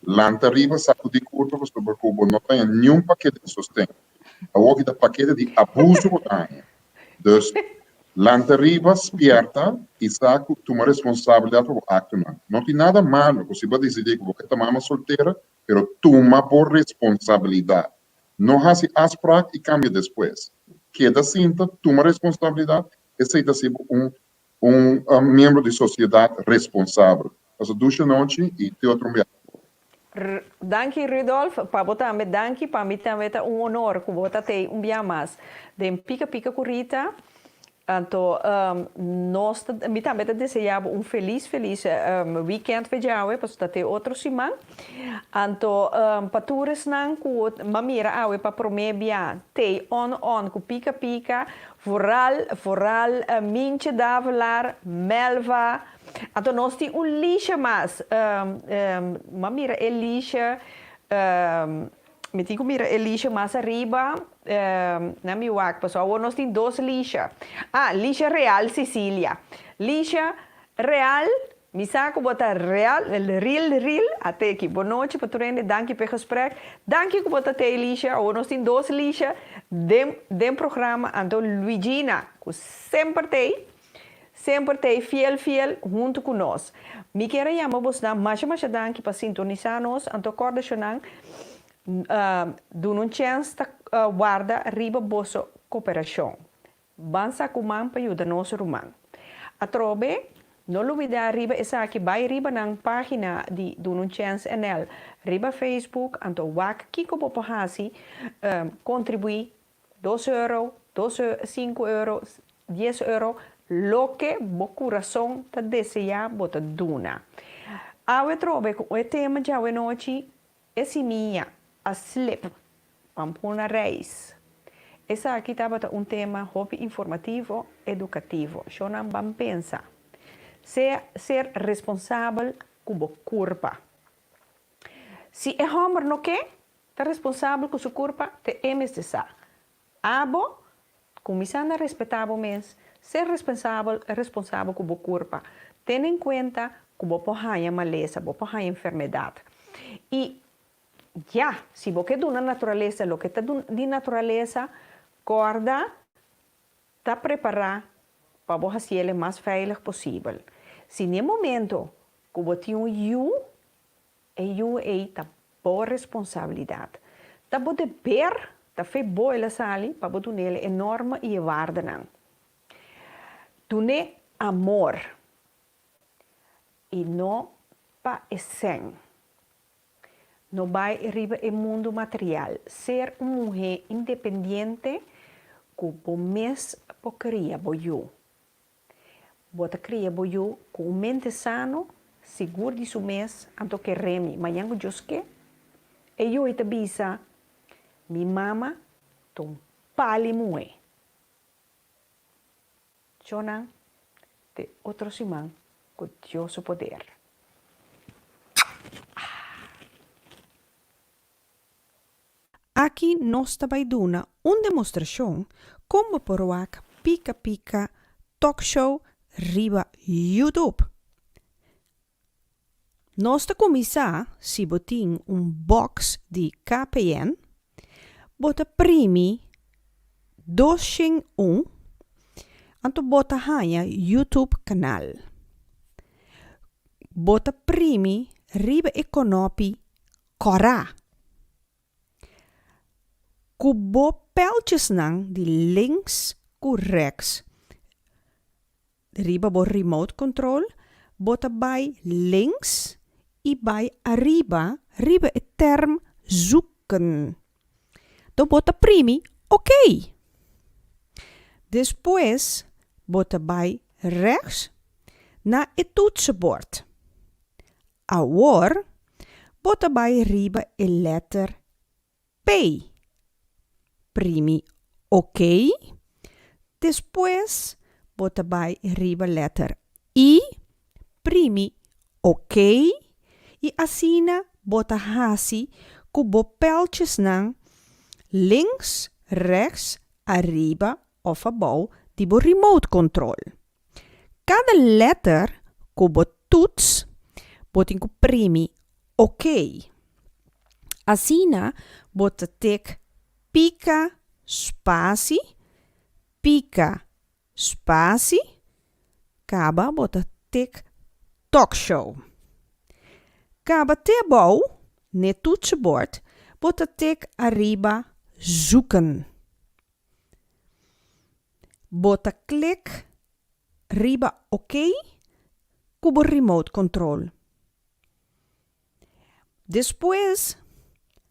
lá arriba saco de curva, você não tem nenhum paquete de sostém. Agora que paquete de abuso botanha. Então, lá arriba espierta e saco toma responsabilidade por acto não tem nada malo, você vai decidir que você está mama solteira, pero toma por responsabilidade. Não hace aspra e cambia depois. Queda cinta, toma responsabilidade e aceita ser membro de sociedade responsável. Então, ducha noite e te outro dia. Danke Rudolf, para botar danke para mim também é honor que botar te dia mais. De pica curita. Então, nós também desejamos feliz weekend para jou, para ter outro semana. Então, para todos não que mamira para prometer te on com pica, vooral Mintje Davelar, Melva. Então, nós temos lixa mais, mamira lixa, me digo mira lixa mais arriba. Na minha wak, pessoal, nós temos 2 lixas. Lixa Real Sicília. Lixa Real, me saco botar Real, real, até aqui. Boa noite, patrone, danke pelo gesprek. Danke que botar te lixa, nós temos 2 lixas de programa. Então, Luigina, que sempre tem fiel, junto conosco. Me quero chamar você, mais danke para sintonizar-nos, então, coordenar. Dando chance guarda riba bosso cooperação. Bansa kuman para ajudar nosso rumang. Atrobe, não olvida riba essa aqui vai riba na página de Dando Chance NL, riba Facebook, então wak kiko popahasi contribui €2, 5 euros, 10 euros, lo que bo coração ta deseja bota duna. Awe trobe o tema de awe noite esse minha a slip pampuna reis. Essa aqui estava tema hobby informativo, educativo. Eu não vamos pensar. Ser responsável como culpa. Se é homem não quer, está responsável com sua culpa, te emes de sa. Abo, começando a respeitar o mês, ser responsável como culpa. Tendo em conta que você pode maleza, você pode enfermidade. E se você do na natureza, o que está de natureza, corda, está preparado para você fazer ele mais veilig possível. Se no momento que você tem um está boa responsabilidade. Dat pode ver, dat fe boa sali, para botar nele enorme e waarde nan. Tune amor e não pa esen. No vai arriba e mundo material. Ser uma mulher independente que o mês cria boiu. Bota cria boiu com mente sano, seguro de seu mês, anto que remi. Manhã o Joske, e eu ita bisa, mi mama, tom pali mue. Chonan, de outro simão, com Deus o poder. Aqui nós vai dar uma demonstração como poroak Pika Pika Talk Show riba YouTube. Nós começar se botin box de KPN, bota primi 201, anto bota hanha YouTube canal. Bota primi riba econopi Cora. Kubo pijltjes nang die links ku rechts. Riba bo remote control, bota bij links e bij arriba, riba e term zoeken. Do bota primi, oké. Después, bota bij rechts na het toetsenbord. Ahora, bota bij riba e letter P. Primi, ok. Después, bota bij riba letter I. Primi, ok. E assina bota hasi kubo pijltjes nang links, rechts, arriba of above die bo remote control. Cada letter kubo toets botin ku primi, ok. Assina bota tek Pika spasi, Pika spasi, kaba bota tik talk show. Kaba tebou, net toetsenbord, bota tik arriba zoeken. Bota klik riba ok, kubo remote control. Después,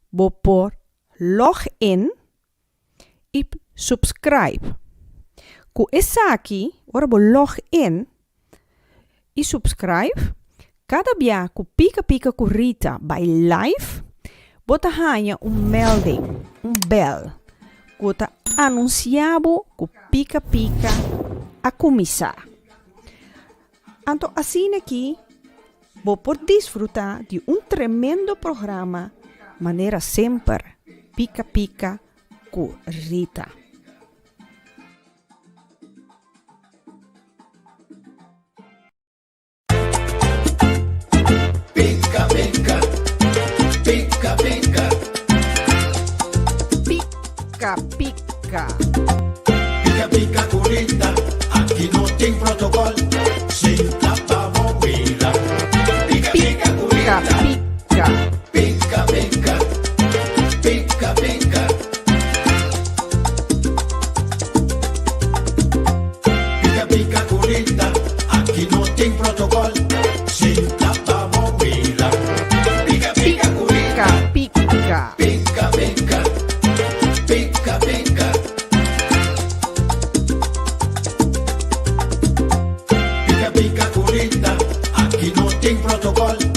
bo por log in e subscribe. Ku esaki, ora bo log in e subscribe. Cada dia ku Pika Pika ku Rita bij live, bota hanha melding, bel. Bota anunciabo ku Pika Pika a começar. Anto assim aqui, vou por desfrutar de tremendo programa, maneira sempre Pika Pika com Rita. Pika Pika, Pika Pika, Pika Pika, Pika Pika com Rita, aqui não tem protocolo, senta pra movida. Pika Pika com Rita, Pika Pika Pika, Pika Pika, Pika Pika com Rita, aqui não tem protocolo, senta pra movida. Pika Pika com Rita, Pika Pika Pika, Pika Pika. Pica, pica, curita, aqui não tem protocolo.